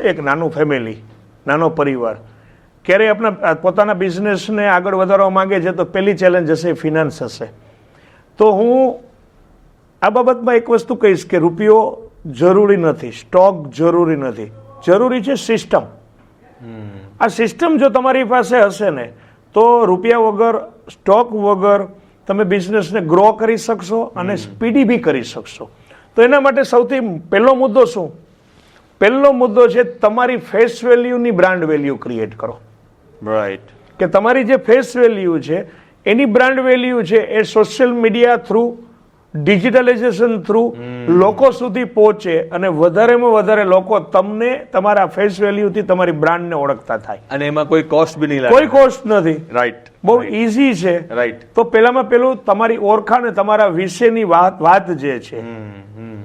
એક નાનું ફેમિલી, નાનો પરિવાર ક્યારે આપણા પોતાના બિઝનેસને આગળ વધારવા માંગે છે તો પહેલી ચેલેન્જ હશે ફિનાન્સ હશે. તો હું આ બાબતમાં એક વસ્તુ કહીશ કે રૂપિયો જરૂરી નથી, સ્ટોક જરૂરી નથી, જરૂરી છે સિસ્ટમ. આ સિસ્ટમ જો તમારી પાસે હશે ને તો રૂપિયા વગર, સ્ટોક વગર તમે બિઝનેસને ગ્રો કરી શકશો અને સ્પીડી બી કરી શકશો. તો એના માટે સૌથી પહેલો મુદ્દો શું? પહેલો મુદ્દો છે તમારી ફેસ વેલ્યુની બ્રાન્ડ વેલ્યુ ક્રિએટ કરો. રાઈટ. કે તમારી જે ફેસ વેલ્યુ છે એની બ્રાન્ડ વેલ્યુ છે એ social media through, digitalisation through લોકો સુધી પહોંચે અને વધારેમાં વધારે લોકો તમને તમારા ફેસ વેલ્યુથી તમારી બ્રાન્ડને ઓળખતા થાય. અને એમાં કોઈ કોસ્ટ બી નહીં લાગે. કોઈ કોસ્ટ નથી. રાઈટ. બહુ ઈઝી છે. રાઈટ. તો પેલામાં પેલું તમારી ઓળખાણ, તમારા વિશેની વાત જે છે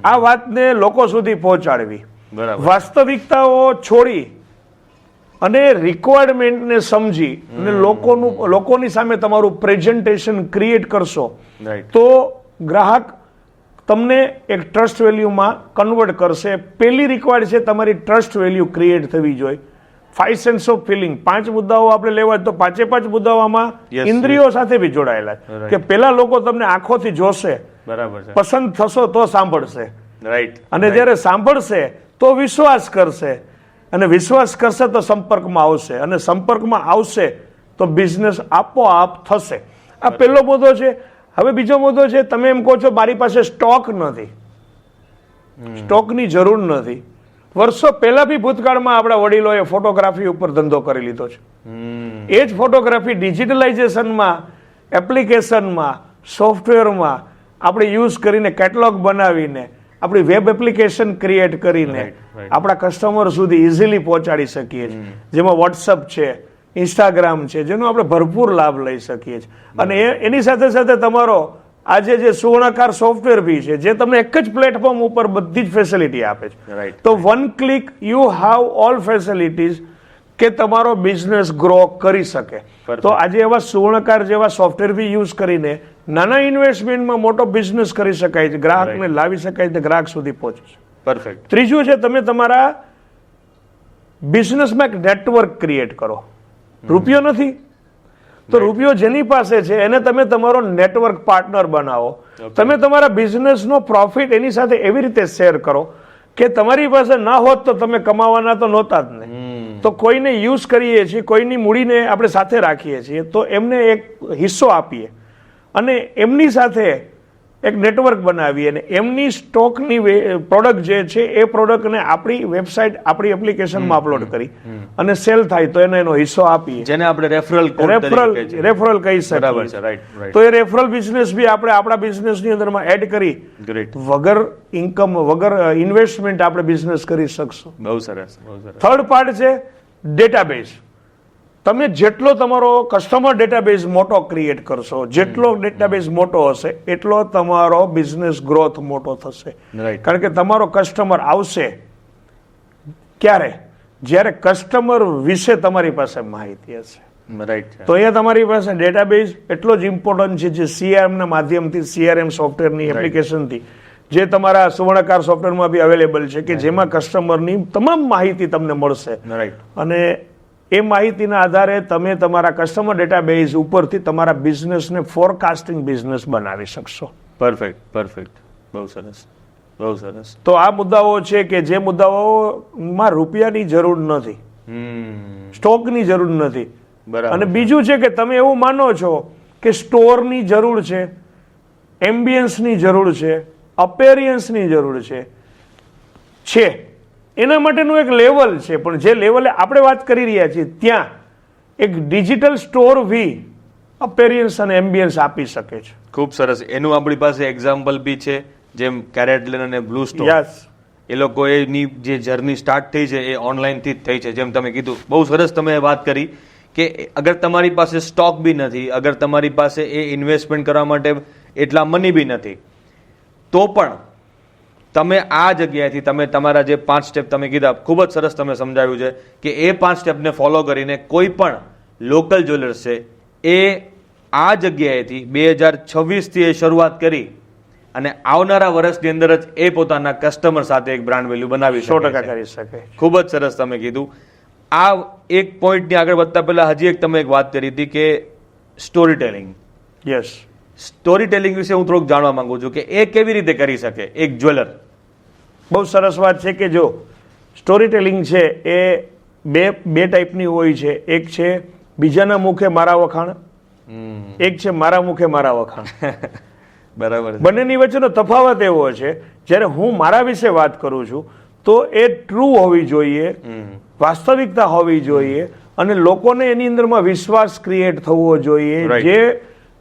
આ વાતને લોકો સુધી પહોંચાડવી. બરાબર. વાસ્તવિકતાઓ છોડી અને રિક્વાયરમેન્ટને સમજી અને લોકોની સામે તમારું પ્રેઝન્ટેશન ક્રિએટ કરશો રાઈટ. તો ગ્રાહક તમને એક ટ્રસ્ટ વેલ્યુમાં કન્વર્ટ કરશે. પહેલી રિક્વાયર્ડ છે તમારી ટ્રસ્ટ વેલ્યુ ક્રિએટ થવી જોઈએ. 5 સેન્સ ઓફ ફિલિંગ, 5 મુદ્દાઓ આપણે લેવા તો 5 મુદ્દાઓમાં Yes, ઇન્દ્રિયો સાથે બી જોડાયેલા છે. Right. કે પેલા લોકો તમને આંખોથી જોશે, બરાબર છે. પસંદ થશો તો સાંભળશે, રાઈટ. અને જ્યારે સાંભળશે તો વિશ્વાસ કરશે, અને વિશ્વાસ કરશે તો સંપર્કમાં આવશે, અને સંપર્કમાં આવશે તો બિઝનેસ આપોઆપ થશે. આ પહેલો મુદ્દો છે. હવે બીજો મુદ્દો છે, તમે એમ કહો છો મારી પાસે સ્ટોક નથી. સ્ટોકની જરૂર નથી. વર્ષો પહેલા બી ભૂતકાળમાં આપણા વડીલોએ ફોટોગ્રાફી ઉપર ધંધો કરી લીધો છે. એ જ ફોટોગ્રાફી ડિજિટલાઇઝેશનમાં, એપ્લિકેશનમાં, સોફ્ટવેરમાં આપણે યુઝ કરીને, કેટલોગ બનાવીને, આપણી વેબ એપ્લિકેશન ક્રિએટ કરીને આપણા કસ્ટમર સુધી ઇઝીલી પહોંચાડી શકીએ છીએ. જેમાં વોટ્સઅપ છે, ઇન્સ્ટાગ્રામ છે, જેનો આપણે ભરપૂર લાભ લઈ શકીએ છીએ. અને એની સાથે સાથે તમારો આજે જે સુવર્ણકાર સોફ્ટવેર બી છે, જે તમને એક જ પ્લેટફોર્મ ઉપર બધી જ ફેસિલિટી આપે છે. રાઈટ. તો one click you have all facilities કે તમારો બિઝનેસ ગ્રો કરી શકે. તો આજે એવા સુવર્ણકાર જેવા સોફ્ટવેર બી યુઝ કરીને નાના ઇન્વેસ્ટમેન્ટમાં મોટો બિઝનેસ કરી શકાય છે, ગ્રાહકને લાવી શકાય છે, ગ્રાહક સુધી પહોંચે છે. પરફેક્ટ. ત્રીજું છે, તમે તમારા બિઝનેસમાં એક નેટવર્ક ક્રિએટ કરો. રૂપિયો નથી તો રૂપિયો જેની પાસે છે એને તમે તમારો નેટવર્ક પાર્ટનર બનાવો. તમે તમારા બિઝનેસનો પ્રોફિટ એની સાથે એવી રીતે શેર કરો કે તમારી પાસે ના હોત તો તમે કમાવાના તો નહોતા જ ને. તો કોઈને યુઝ કરીએ છીએ, કોઈની મૂડીને આપણે સાથે રાખીએ છીએ, તો એમને એક હિસ્સો આપીએ અને એમની સાથે એક નેટવર્ક બનાવીએ અને એમની સ્ટોકની પ્રોડક્ટ જે છે એ પ્રોડક્ટને આપણી વેબસાઇટ, આપણી એપ્લિકેશનમાં અપલોડ કરી અને સેલ થાય તો એનો હિસ્સો આપીએ, જેને આપણે રેફરલ રેફરલ કહી બરાબર છે. શકીએ. રાઈટ. રાઈટ. તો એ રેફરલ બિઝનેસ બી આપણે આપણા બિઝનેસની અંદરમાં એડ કરી ગ્રેટ. વગર ઇન્કમ, વગર ઇન્વેસ્ટમેન્ટ આપણે બિઝનેસ કરી શકશું. બહુ સરસ. બહુ સરસ. થર્ડ પાર્ટ છે ડેટાબેઝ. તમે જેટલો તમારો કસ્ટમર ડેટાબેઝ મોટો ક્રિએટ કરશો, જેટલો ડેટાબેઝ મોટો હશે એટલો તમારો બિઝનેસ ગ્રોથ મોટો થશે. રાઈટ. કારણ કે તમારો કસ્ટમર આવશે ક્યારે? જ્યારે કસ્ટમર વિશે તમારી પાસે માહિતી હશે. રાઈટ. તો અહીંયા તમારી પાસે ડેટાબેઝ એટલો જ ઇમ્પોર્ટન્ટ છે, જે CRM ના માધ્યમથી, CRM સોફ્ટવેરની એપ્લિકેશનથી, જે તમારા સુવર્ણકાર સોફ્ટવેરમાં બી અવેલેબલ છે, કે જેમાં કસ્ટમરની તમામ માહિતી તમને મળશે. રાઈટ. અને એ માહિતીના આધારે તમે તમારા કસ્ટમર ડેટાબેઝ ઉપરથી તમારા બિઝનેસને ફોરકાસ્ટિંગ બિઝનેસ બનાવી શકશો. પરફેક્ટ. પરફેક્ટ. બહુ સરસ. બહુ સરસ. તો આ મુદ્દાઓ છે કે જે મુદ્દાઓમાં રૂપિયાની જરૂર નથી, સ્ટોકની જરૂર નથી. બરાબર. અને બીજું છે કે તમે એવું માનો છો કે સ્ટોરની જરૂર છે, એમ્બિયન્સની જરૂર છે, અપેરિયન્સની જરૂર છે, એના માટેનું એક લેવલ છે, પણ જે લેવલે આપણે વાત કરી રહ્યા છીએ ત્યાં એક ડિજિટલ સ્ટોર બી અપેરિયન્સ અને એમ્બિયન્સ આપી શકે છે. ખૂબ સરસ. એનું આપણી પાસે એક્ઝામ્પલ બી છે, જેમ કેરેટલેન અને બ્લુ સ્ટોર. યસ. એ લોકો એની જે જર્ની સ્ટાર્ટ થઈ છે એ ઓનલાઈનથી જ થઈ છે. જેમ તમે કીધું, બહુ સરસ તમે વાત કરી કે અગર તમારી પાસે સ્ટોક બી નથી, અગર તમારી પાસે એ ઇન્વેસ્ટમેન્ટ કરવા માટે એટલા મની બી નથી, તો પણ તમે આ જગ્યાએથી તમે તમારા જે 5 સ્ટેપ તમે કીધા, ખૂબ જ સરસ તમે સમજાવ્યું છે કે એ 5 સ્ટેપને ફોલો કરીને કોઈ પણ લોકલ જ્વેલર્સ છે એ આ જગ્યાએથી 2026થી એ શરૂઆત કરી અને આવનારા વર્ષની અંદર જ એ પોતાના કસ્ટમર સાથે એક બ્રાન્ડ વેલ્યુ બનાવી 100% કરી શકે. ખૂબ જ સરસ તમે કીધું. આ એક પોઈન્ટની આગળ વધતા પહેલા હજી એક તમે એક વાત કરી હતી કે story telling. Yes. Story telling વિશે હું થોડુંક જાણવા માંગુ છું કે એ કેવી રીતે કરી શકે એક જ્વેલર? બહુ સરસ વાત છે કે જો સ્ટોરી ટેલિંગ છે એ બે ટાઈપની હોય છે. એક છે બીજાના મુખે મારા વખાણ, એક છે મારા મુખે મારા વખાણ. બરાબર. બંનેની વચ્ચેનો તફાવત એવો છે, જ્યારે હું મારા વિશે વાત કરું છું તો એ ટ્રુ હોવી જોઈએ, વાસ્તવિકતા હોવી જોઈએ અને લોકોને એની અંદરમાં વિશ્વાસ ક્રિએટ થવો જોઈએ. Right. જે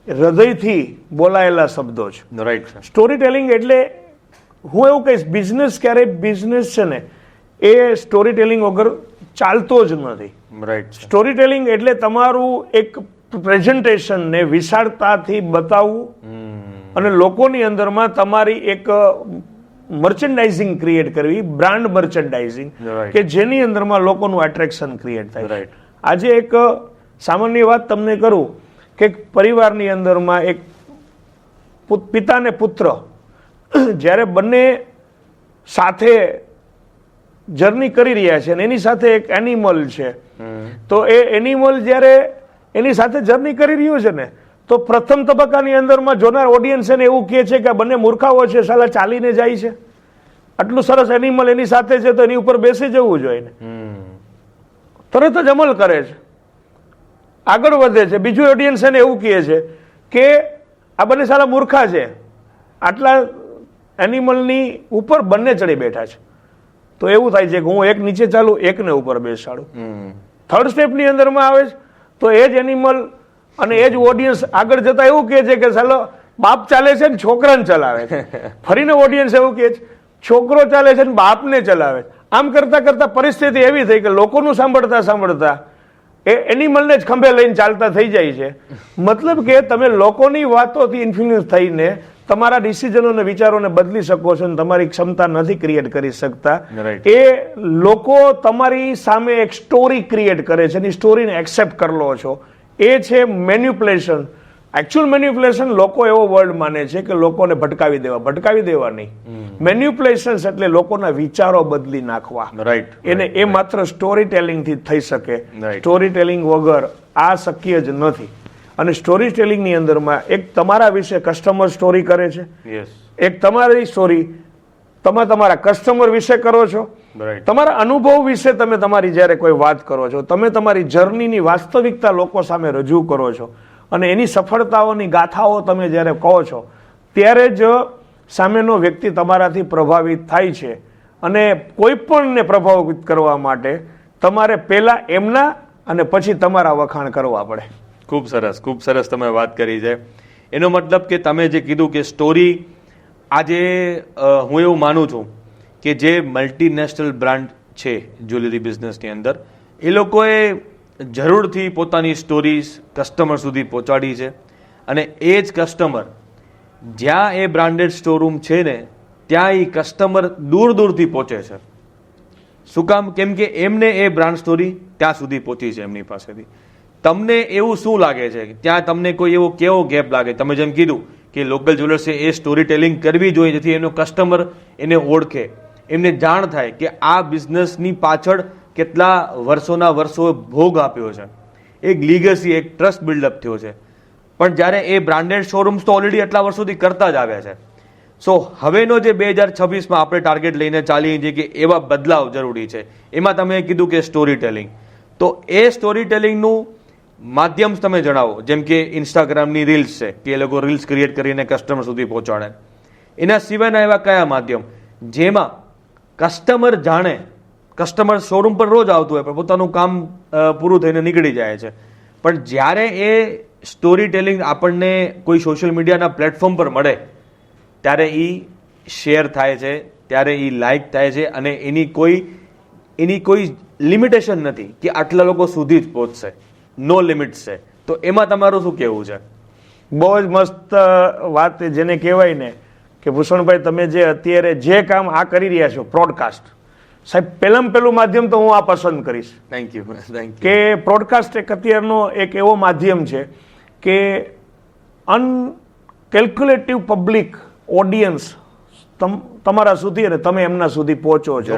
હૃદયથી બોલાયેલા શબ્દો છે. રાઈટ છે. સ્ટોરી ટેલિંગ એટલે હું એવું કહીશ, બિઝનેસ ક્યારેય બિઝનેસ છે ને એ સ્ટોરી ટેલિંગ વગર ચાલતો જ નથી. રાઈટ છે. સ્ટોરી ટેલિંગ એટલે તમારું એક પ્રેઝન્ટેશનને વિશાળતાથી બતાવવું અને લોકોની અંદરમાં તમારી એક મર્ચેન્ડાઇઝિંગ ક્રિએટ કરવી, બ્રાન્ડ મર્ચેન્ડાઇઝિંગ, Right. કે જેની અંદરમાં લોકોનું એટ્રેક્શન ક્રિએટ થાય. Right. આજે એક સામાન્ય વાત તમને કરું કે પરિવારની અંદરમાં એક પિતા ને પુત્ર જ્યારે બંને સાથે જર્ની કરી રહ્યા છે અને એની સાથે એક એનિમલ છે, તો એ એનિમલ જ્યારે એની સાથે જર્ની કરી રહ્યું છે ને, તો પ્રથમ તબક્કાની અંદરમાં જોનાર ઓડિયન્સ એને એવું કહે છે કે આ બંને મૂર્ખાઓ છે, સાલા ચાલીને જાય છે, આટલું સરસ એનિમલ એની સાથે છે તો એની ઉપર બેસી જવું જોઈએ ને. તરત જ અમલ કરે છે, આગળ વધે છે. બીજું ઓડિયન્સ એને એવું કહે છે કે આ બંને સાલા મૂર્ખા છે, આટલા એનિમલની ઉપર બંને ચડી બેઠા છે. તો એવું થાય છે કે હું એક નીચે ચાલું, એકને ઉપર બેસાડું. થર્ડ સ્ટેપની અંદરમાં આવે છે તો એ જ એનિમલ અને એ જ ઓડિયન્સ આગળ જતા એવું કહે છે કે ચાલો બાપ ચાલે છે ને છોકરાને ચલાવે છે. ફરીને ઓડિયન્સ એવું કહે છે છોકરો ચાલે છે ને બાપને ચલાવે છે. આમ કરતા કરતા પરિસ્થિતિ એવી થઈ કે લોકોનું સાંભળતા સાંભળતા એ એનિમલને જ ખંભે લઈને ચાલતા થઈ જાય છે. મતલબ કે તમે લોકોની વાતોથી ઇન્ફ્લુઅન્સ થઈને તમારા ડિસિઝનો અને વિચારોને બદલી શકો છો અને તમારી ક્ષમતા નથી ક્રિએટ કરી શકતા. Right. એ લોકો તમારી સામે એક સ્ટોરી ક્રિએટ કરે છે, એની સ્ટોરીને એક્સેપ્ટ કરી લો છો. એ છે મેન્યુપ્યુલેશન. એકચ્યુઅલ મેન્યુપ્યુલેશન લોકો એવો વર્ડ માને છે કે લોકોને ભટકાવી દેવા નહીં. મેન્યુપ્યુલેશન એટલે લોકોના વિચારો બદલી નાખવા. રાઈટ. એને એ માત્ર સ્ટોરી ટેલિંગથી થઈ શકે. Right. સ્ટોરી ટેલિંગ વગર આ શક્ય જ નથી. અને સ્ટોરી ટેલિંગની અંદરમાં એક તમારા વિશે કસ્ટમર સ્ટોરી કરે છે, યસ. એક તમારી સ્ટોરી તમે તમારા કસ્ટમર વિશે કરો છો, રાઈટ. તમારા અનુભવ વિશે તમે તમારી જ્યારે કોઈ વાત કરો છો, તમે તમારી જર્નીની વાસ્તવિકતા લોકો સામે રજૂ કરો છો અને એની સફળતાઓની ગાથાઓ તમે જ્યારે કહો છો ત્યારે જ સામેનો વ્યક્તિ તમારાથી પ્રભાવિત થાય છે. અને કોઈ પણને પ્રભાવિત કરવા માટે તમારે પહેલા એમના અને પછી તમારા વખાણ કરવા પડે. ખૂબ સરસ તમે વાત કરી છે. એનો મતલબ કે તમે જે કીધું કે સ્ટોરી, આજે હું એવું માનું છું કે જે મલ્ટીનેશનલ બ્રાન્ડ છે જ્વેલરી બિઝનેસની અંદર, એ લોકોએ જરૂરથી પોતાની સ્ટોરીઝ કસ્ટમર સુધી પહોંચાડી છે. અને એ જ કસ્ટમર જ્યાં એ બ્રાન્ડેડ સ્ટોરૂમ છે ને ત્યાં એ કસ્ટમર દૂર દૂરથી પહોંચે છે. શું કામ? કેમ કે એમને એ બ્રાન્ડ સ્ટોરી ત્યાં સુધી પહોંચી છે એમની પાસેથી. તમને એવું શું લાગે છે કે ત્યાં તમને કોઈ એવો કેવો ગેપ લાગે? તમે જેમ કીધું કે લોકલ જ્વેલર્સે એ સ્ટોરી ટેલિંગ કરવી જોઈએ જેથી એનો કસ્ટમર એને ઓળખે, એમને જાણ થાય કે આ બિઝનેસની પાછળ કેટલા વર્ષોના વર્ષો ભોગ આપ્યો છે, એક લીગસી, એક ટ્રસ્ટ બિલ્ડઅપ થયો છે. પણ જ્યારે એ બ્રાન્ડેડ શોરૂમ્સ તો ઓલરેડી એટલા વર્ષોથી કરતા જ આવ્યા છે. સો હવેનો જે 2026માં આપણે ટાર્ગેટ લઈને ચાલીએ છીએ કે એવા બદલાવ જરૂરી છે. એમાં તમે કીધું કે સ્ટોરી ટેલિંગ, તો એ સ્ટોરી ટેલિંગનું માધ્યમ તમે જણાવો. જેમ કે ઇન્સ્ટાગ્રામની રીલ્સ છે કે એ લોકો રીલ્સ ક્રિએટ કરીને કસ્ટમર સુધી પહોંચાડે. એના સિવાયના એવા કયા માધ્યમ જેમાં કસ્ટમર જાણે, કસ્ટમર શોરૂમ પર રોજ આવતું હોય પણ પોતાનું કામ પૂરું થઈને નીકળી જાય છે, પણ જ્યારે એ સ્ટોરી ટેલિંગ આપણને કોઈ સોશિયલ મીડિયાના પ્લેટફોર્મ પર મળે ત્યારે એ શેર થાય છે, ત્યારે એ લાઇક થાય છે અને એની કોઈ લિમિટેશન નથી કે આટલા લોકો સુધી જ પહોંચશે, નો લિમિટ્સ છે. તો એમાં તમારું શું કહેવું છે? બહુ જ મસ્ત વાત જેને કહેવાય ને કે ભૂષણભાઈ, તમે જે અત્યારે જે કામ આ કરી રહ્યા છો પ્રોડકાસ્ટ, સાહેબ પહેલું માધ્યમ તો હું આ પસંદ કરીશ. Thank you. કે પ્રોડકાસ્ટ એક અત્યારનો એક એવો માધ્યમ છે કે અનકેલ્ક્યુલેટિવ પબ્લિક ઓડિયન્સ તમારા સુધી અને તમે એમના સુધી પહોંચો છો.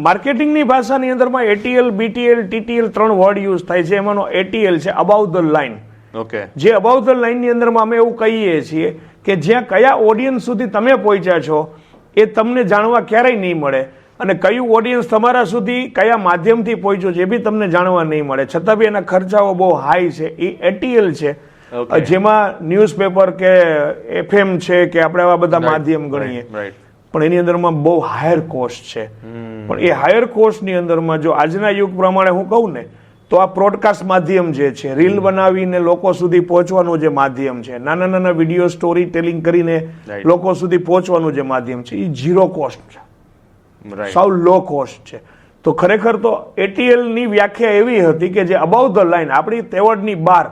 માર્કેટિંગની ભાષાની અંદરમાં ATL, BTL, TTL 3 word use થાય છે. એમાંનો ATL છે અબાઉ ધ લાઇન. ઓકે. જે અબાઉ ધ લાઇનની અંદરમાં અમે એવું કહીએ છીએ કે જ્યાં કયા ઓડિયન્સ સુધી તમે પહોંચ્યા છો એ તમને જાણવા ક્યારેય નહીં મળે, અને કયું ઓડિયન્સ તમારા સુધી કયા માધ્યમથી પહોંચ્યો છે એ બી તમને જાણવા નહીં મળે, છતાં બી એના ખર્ચાઓ બહુ હાઈ છે. એ ATL છે. જેમાં ન્યૂઝપેપર કે FM છે કે આપણે આવા બધા માધ્યમ ગણીએ, પણ એની અંદરમાં બહુ હાયર કોસ્ટ છે. પણ એ હાયર કોસ્ટની અંદરમાં જો આજના યુગ પ્રમાણે હું કહું ને તો આ પ્રોડકાસ્ટ માધ્યમ જે છે, રીલ બનાવીને લોકો સુધી પહોંચવાનું જે માધ્યમ છે, નાના નાના વિડીયો સ્ટોરી ટેલિંગ કરીને લોકો સુધી પહોંચવાનું જે માધ્યમ છે, એ 0 કોસ્ટ છે, સાવ લો કોસ્ટ છે. તો ખરેખર તો ATL ની વ્યાખ્યા એવી હતી કે જે અબાઉ ધ લાઈન, આપણી તેવડની બહાર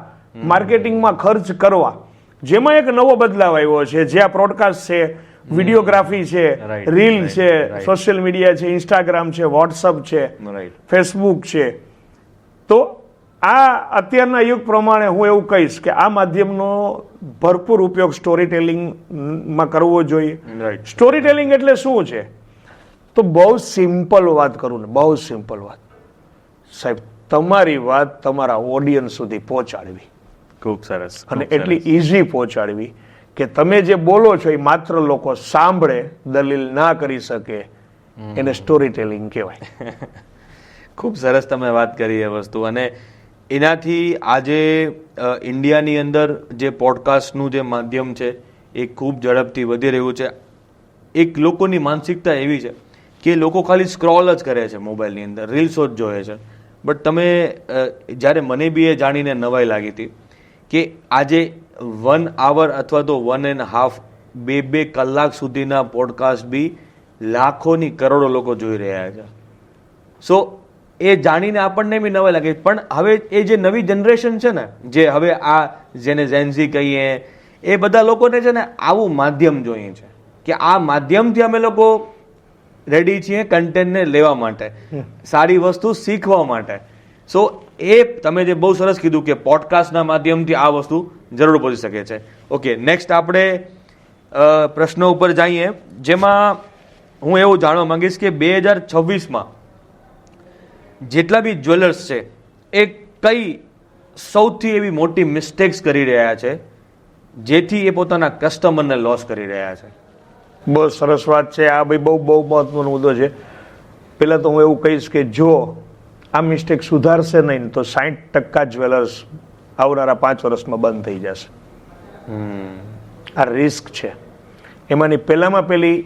માર્કેટિંગમાં ખર્ચ કરવા, જેમાં એક નવો બદલાવ આવ્યો છે, જે આ પ્રોડકાસ્ટ છે, વિડીયોગ્રાફી છે, રીલ છે, સોશિયલ મીડિયા છે, ઇન્સ્ટાગ્રામ છે, વોટ્સઅપ છે, ફેસબુક છે. તો આ અત્યારના યુગ પ્રમાણે હું એવું કહીશ કે આ માધ્યમનો ભરપૂર ઉપયોગ સ્ટોરી ટેલિંગમાં કરવો જોઈએ. સ્ટોરી ટેલિંગ એટલે શું છે? તો બહુ સિમ્પલ વાત કરું ને, બહુ સિમ્પલ વાત સાહેબ, તમારી વાત તમારા ઓડિયન્સ સુધી પહોંચાડવી. ખૂબ સરસ. અને એટલી ઈઝી પહોંચાડવી કે તમે જે બોલો છો એ માત્ર લોકો સાંભળે, દલીલ ના કરી શકે, એને સ્ટોરી ટેલિંગ કહેવાય. ખૂબ સરસ તમે વાત કરી એ વસ્તુ. અને એનાથી આજે ઇન્ડિયાની અંદર જે પોડકાસ્ટનું જે માધ્યમ છે એ ખૂબ ઝડપથી વધી રહ્યું છે. એક લોકોની માનસિકતા એવી છે કે લોકો ખાલી સ્ક્રોલ જ કરે છે મોબાઈલની અંદર, રીલ્સો જ જોવે છે. બટ તમે જ્યારે મને બી એ જાણીને નવાઈ લાગી હતી કે આજે 1 hour અથવા તો 1.5 2 કલાક સુધીના પોડકાસ્ટ બી લાખોની કરોડો લોકો જોઈ રહ્યા છે. સો એ જાણીને આપણને બી નવાઈ લાગે. પણ હવે એ જે નવી જનરેશન છે ને, જે હવે આ જેને જેનઝી કહીએ, એ બધા લોકોને છે ને આવું માધ્યમ જોઈએ છે કે આ માધ્યમથી અમે લોકો રેડી છીએ કન્ટેન્ટને લેવા માટે, સારી વસ્તુ શીખવા માટે. સો એ તમે જે બહુ સરસ કીધું કે પોડકાસ્ટના માધ્યમથી આ વસ્તુ જરૂર પહોંચી શકે છે. ઓકે, નેક્સ્ટ આપણે પ્રશ્નો ઉપર જઈએ, જેમાં હું એવું જાણવા માંગીશ કે 2026માં જેટલા બી જ્વેલર્સ છે એ કઈ સૌથી એવી મોટી મિસ્ટેક્સ કરી રહ્યા છે જેથી એ પોતાના કસ્ટમરને લોસ કરી રહ્યા છે? બહુ સરસ વાત છે આ ભાઈ, બહુ બહુ મહત્વનો મુદ્દો છે. પહેલાં તો હું એવું કહીશ કે જો આ મિસ્ટેક સુધારશે નહીં તો 60% જ્વેલર્સ આવનારા 5 વર્ષમાં બંધ થઈ જશે. આ રિસ્ક છે. એમાંની પહેલામાં પહેલી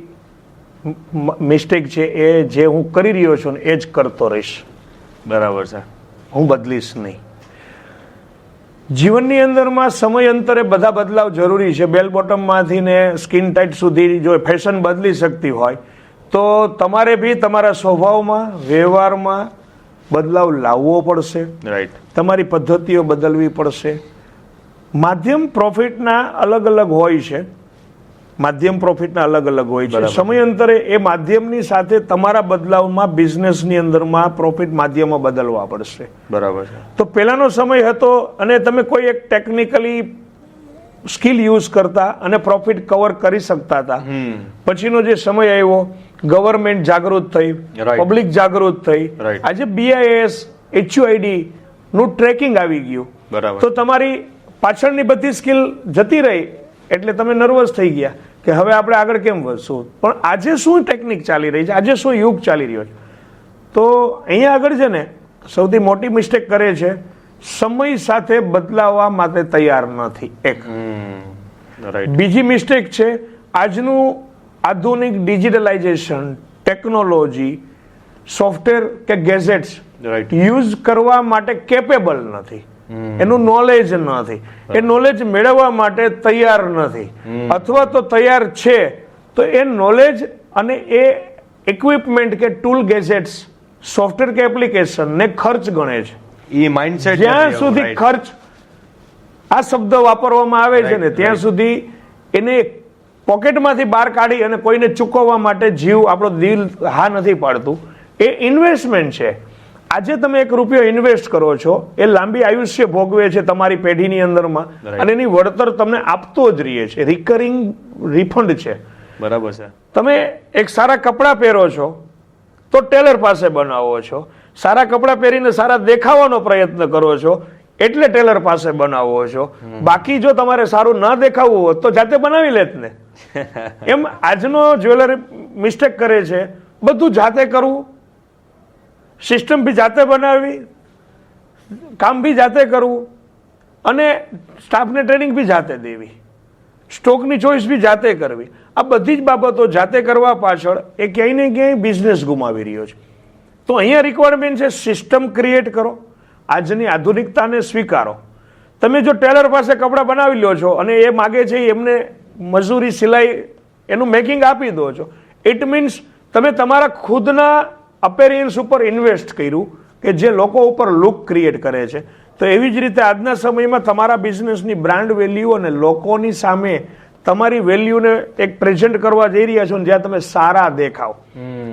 મિસ્ટેક છે એ જે હું કરી રહ્યો છું ને એ જ કરતો રહીશ. બરાબર છે. હું બદલીશ નહીં. જીવનની અંદરમાં સમયાંતરે બધા બદલાવ જરૂરી છે. બેલ બોટમમાંથી ને સ્કિન ટાઈટ સુધી જો ફેશન બદલી શકતી હોય તો તમારે બી તમારા સ્વભાવમાં, વ્યવહારમાં બદલાવ લાવવો પડશે. રાઈટ. તમારી પદ્ધતિઓ બદલવી પડશે. માધ્યમ પ્રોફિટના અલગ અલગ હોય છે. માધ્યમ પ્રોફિટના અલગ અલગ હોય છે. સમયાંતરે એ માધ્યમની સાથે તમારા બદલાવમાં, બિઝનેસની અંદરમાં પ્રોફિટ માધ્યમમાં બદલવા પડશે. બરાબર છે. તો પહેલાનો સમય હતો અને તમે કોઈ એક ટેકનિકલી સ્કિલ યુઝ કરતા અને પ્રોફિટ કવર કરી શકતા હતા. પછીનો જે સમય આવ્યો, ગવર્મેન્ટ જાગૃત થઈ, પબ્લિક જાગૃત થઈ, આજે BIS HUID નું ટ્રેકિંગ આવી ગયું. બરાબર. તો તમારી પાછળની બધી સ્કિલ જતી રહી એટલે તમે નર્વસ થઈ ગયા કે હવે આપણે આગળ કેમ વધશું. પણ આજે શું ટેકનિક ચાલી રહી છે, આજે શું યુગ ચાલી રહ્યો છે, તો અહીંયા આગળ છે ને સૌથી મોટી મિસ્ટેક કરે છે સમય સાથે બદલાવા માટે તૈયાર નથી. એક બીજી મિસ્ટેક છે આજનું આધુનિક ડિજિટલાઇઝેશન, ટેકનોલોજી, સોફ્ટવેર કે ગેજેટ્સ યુઝ કરવા માટે કેપેબલ નથી. એનું નોલેજ નથી. એ નોલેજ મેળવવા માટે તૈયાર નથી. અથવા તો તૈયાર છે તો એ નોલેજ અને એ ઇક્વિપમેન્ટ કે ટૂલ, ગેજેટ્સ, સોફ્ટવેર કે એપ્લિકેશન ને ખર્ચ ગણે છે. એ માઇન્ડસેટ જ્યાં સુધી ખર્ચ આ શબ્દ વાપરવામાં આવે છે ને ત્યાં સુધી એને પોકેટમાંથી બહાર કાઢી અને કોઈને ચૂકવવા માટે જીવ, આપણો દિલ હા નથી પાડતું. એ ઇન્વેસ્ટમેન્ટ છે. આજે તમે 1 રૂપિયો ઇન્વેસ્ટ કરો છો, એ લાંબી આયુષ્ય ભોગવે છે તમારી પેઢીની અંદરમાં અને એની વળતર તમને આપતો જ રહે છે. રિકરિંગ રિફંડ છે. બરાબર છે. તમે એક સારા કપડાં પહેરો છો તો ટેલર પાસે બનાવો છો. સારા કપડાં પહેરીને સારા દેખાવાનો પ્રયત્ન કરો છો એટલે ટેલર પાસે બનાવો છો. બાકી જો તમારે સારું ન દેખાવું હોત તો જાતે બનાવી લેત ને. એમ આજનો જ્વેલર મિસ્ટેક કરે છે, બધું જાતે કરવું, સિસ્ટમ બી જાતે બનાવવી, કામ બી જાતે કરવું અને સ્ટાફને ટ્રેનિંગ બી જાતે દેવી, સ્ટોકની ચોઈસ બી જાતે કરવી. આ બધી જ બાબતો જાતે કરવા પાછળ એ ક્યાંય ને ક્યાંય બિઝનેસ ગુમાવી રહ્યો છે. તો અહીંયા રિક્વાયરમેન્ટ છે સિસ્ટમ ક્રિએટ કરો આજની આધુનિકતાને સ્વીકારો. તમે જો ટેલર પાસે કપડાં બનાવી લો છો અને એ માગે છે એમને મજૂરી સિલાઈ એનું મેકિંગ આપી દો છો, ઇટ મીન્સ તમે તમારા ખુદના અપેરિયન્સ ઉપર ઇન્વેસ્ટ કર્યું કે જે લોકો ઉપર લુક ક્રિએટ કરે છે. તો એવી જ રીતે આજના સમયમાં તમારા બિઝનેસની બ્રાન્ડ વેલ્યુ અને લોકોની સામે તમારી વેલ્યુને એક પ્રેઝન્ટ કરવા જઈ રહ્યા છો, જ્યાં તમે સારા દેખાવ,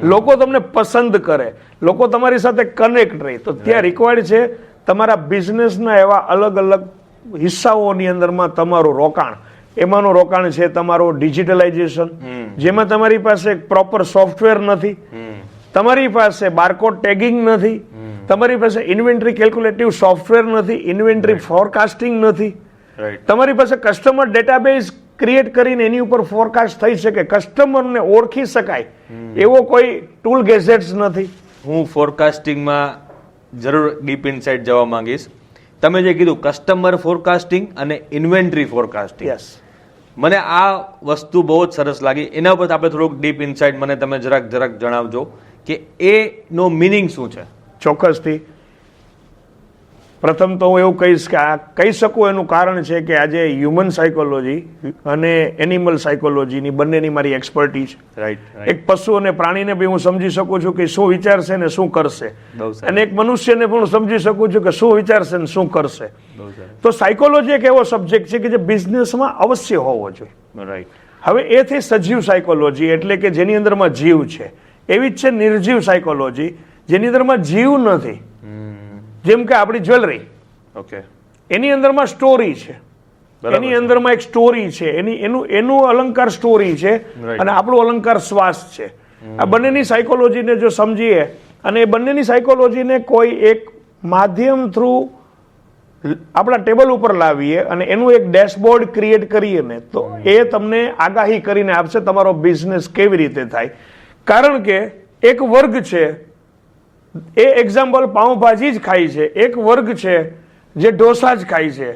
લોકો તમને પસંદ કરે, લોકો તમારી સાથે કનેક્ટ રહે, તો ત્યાં રિક્વાયર્ડ છે તમારા બિઝનેસના એવા અલગ અલગ હિસ્સાઓની અંદરમાં તમારું રોકાણ. એમાંનું રોકાણ છે તમારું ડિજિટલાઇઝેશન, જેમાં તમારી પાસે પ્રોપર સોફ્ટવેર નથી, તમારી પાસે બારકોડ ટેગિંગ નથી, તમારી પાસે ઇન્વેન્ટરી કેલ્ક્યુલેટિવ સોફ્ટવેર નથી, ઇન્વેન્ટરી ફોરકાસ્ટિંગ નથી, તમારી પાસે કસ્ટમર ડેટાબેઝ ક્રિએટ કરીને એની ઉપર ફોરકાસ્ટ થઈ શકે, કસ્ટમરને ઓળખી શકાય એવો કોઈ ટૂલ ગેજેટ્સ નથી. હું ફોરકાસ્ટિંગમાં જરૂર ડીપ ઇનસાઇટ જવા માંગીશ. તમે જે કીધું કસ્ટમર ફોરકાસ્ટિંગ અને ઇન્વેન્ટરી ફોરકાસ્ટિંગ, યસ, મને આ વસ્તુ બહુ જ સરસ લાગી. એના ઉપર આપણે થોડુંક ડીપ ઇનસાઇટ મને તમે જરાક જણાવજો કે એનો મિનિંગ શું છે. ચોક્કસથી. પ્રથમ તો હું એવું કહીશ કે આ કહી શકું એનું કારણ છે કે આજે હ્યુમન સાયકોલોજી અને એનિમલ સાયકોલોજીની બંનેની મારી એક્સપર્ટીઝ. રાઈટ. એક પશુ અને પ્રાણીને બી હું સમજી શકું છું કે શું વિચારશે ને શું કરશે, અને એક મનુષ્યને પણ સમજી શકું છું કે શું વિચારશે ને શું કરશે. તો સાયકોલોજી એક એવો સબ્જેક્ટ છે કે જે બિઝનેસમાં અવશ્ય હોવો જોઈએ. રાઈટ. હવે એ થઈ સજીવ સાયકોલોજી, એટલે કે જેની અંદરમાં જીવ છે. એવી જ છે નિર્જીવ સાયકોલોજી, જેની અંદરમાં જીવ નથી. જેમ કે આપણી જ્વેલરી, ઓકે, એની અંદરમાં સ્ટોરી છે, એની અંદરમાં એક સ્ટોરી છે, એનું અલંકાર સ્ટોરી છે, અને આપણું અલંકાર શ્વાસ છે. આ બંનેની સાયકોલોજીને જો સમજીએ અને એ બંનેની સાયકોલોજીને કોઈ એક માધ્યમ થ્રુ આપણા ટેબલ ઉપર લાવીએ અને એનું એક ડેશબોર્ડ ક્રિએટ કરીએ ને, તો એ તમને આગાહી કરીને આપશે તમારો બિઝનેસ કેવી રીતે થાય. કારણ કે એક વર્ગ છે એ એક્ઝામ્પલ પાઉંભાજી જ ખાય છે, એક વર્ગ છે જે ઢોસા જ ખાય છે.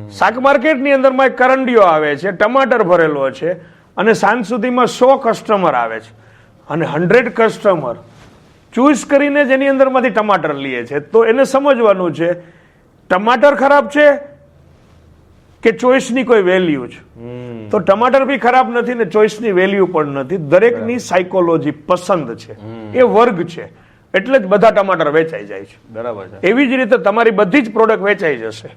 શાક માર્કેટની અંદરમાં એક કરંડિયો આવે છે, ટમાટર ભરેલો છે, અને સાંજ સુધીમાં 100 કસ્ટમર આવે છે, અને 100 કસ્ટમર ચૂઝ કરીને જેની અંદરમાંથી ટમાટર લે છે. તો એને સમજવાનું છે ટમાટર ખરાબ છે કે ચોઈસની કોઈ વેલ્યુ છે. તો ટમાટર બી ખરાબ નથી ને ચોઈસની વેલ્યુ પણ નથી. દરેકની સાયકોલોજી પસંદ છે, એ વર્ગ છે, એટલે જ બધા ટમાટર વેચાઈ જાય છે. બરાબર છે. એવી જ રીતે તમારી બધી જ પ્રોડક્ટ વેચાઈ જશે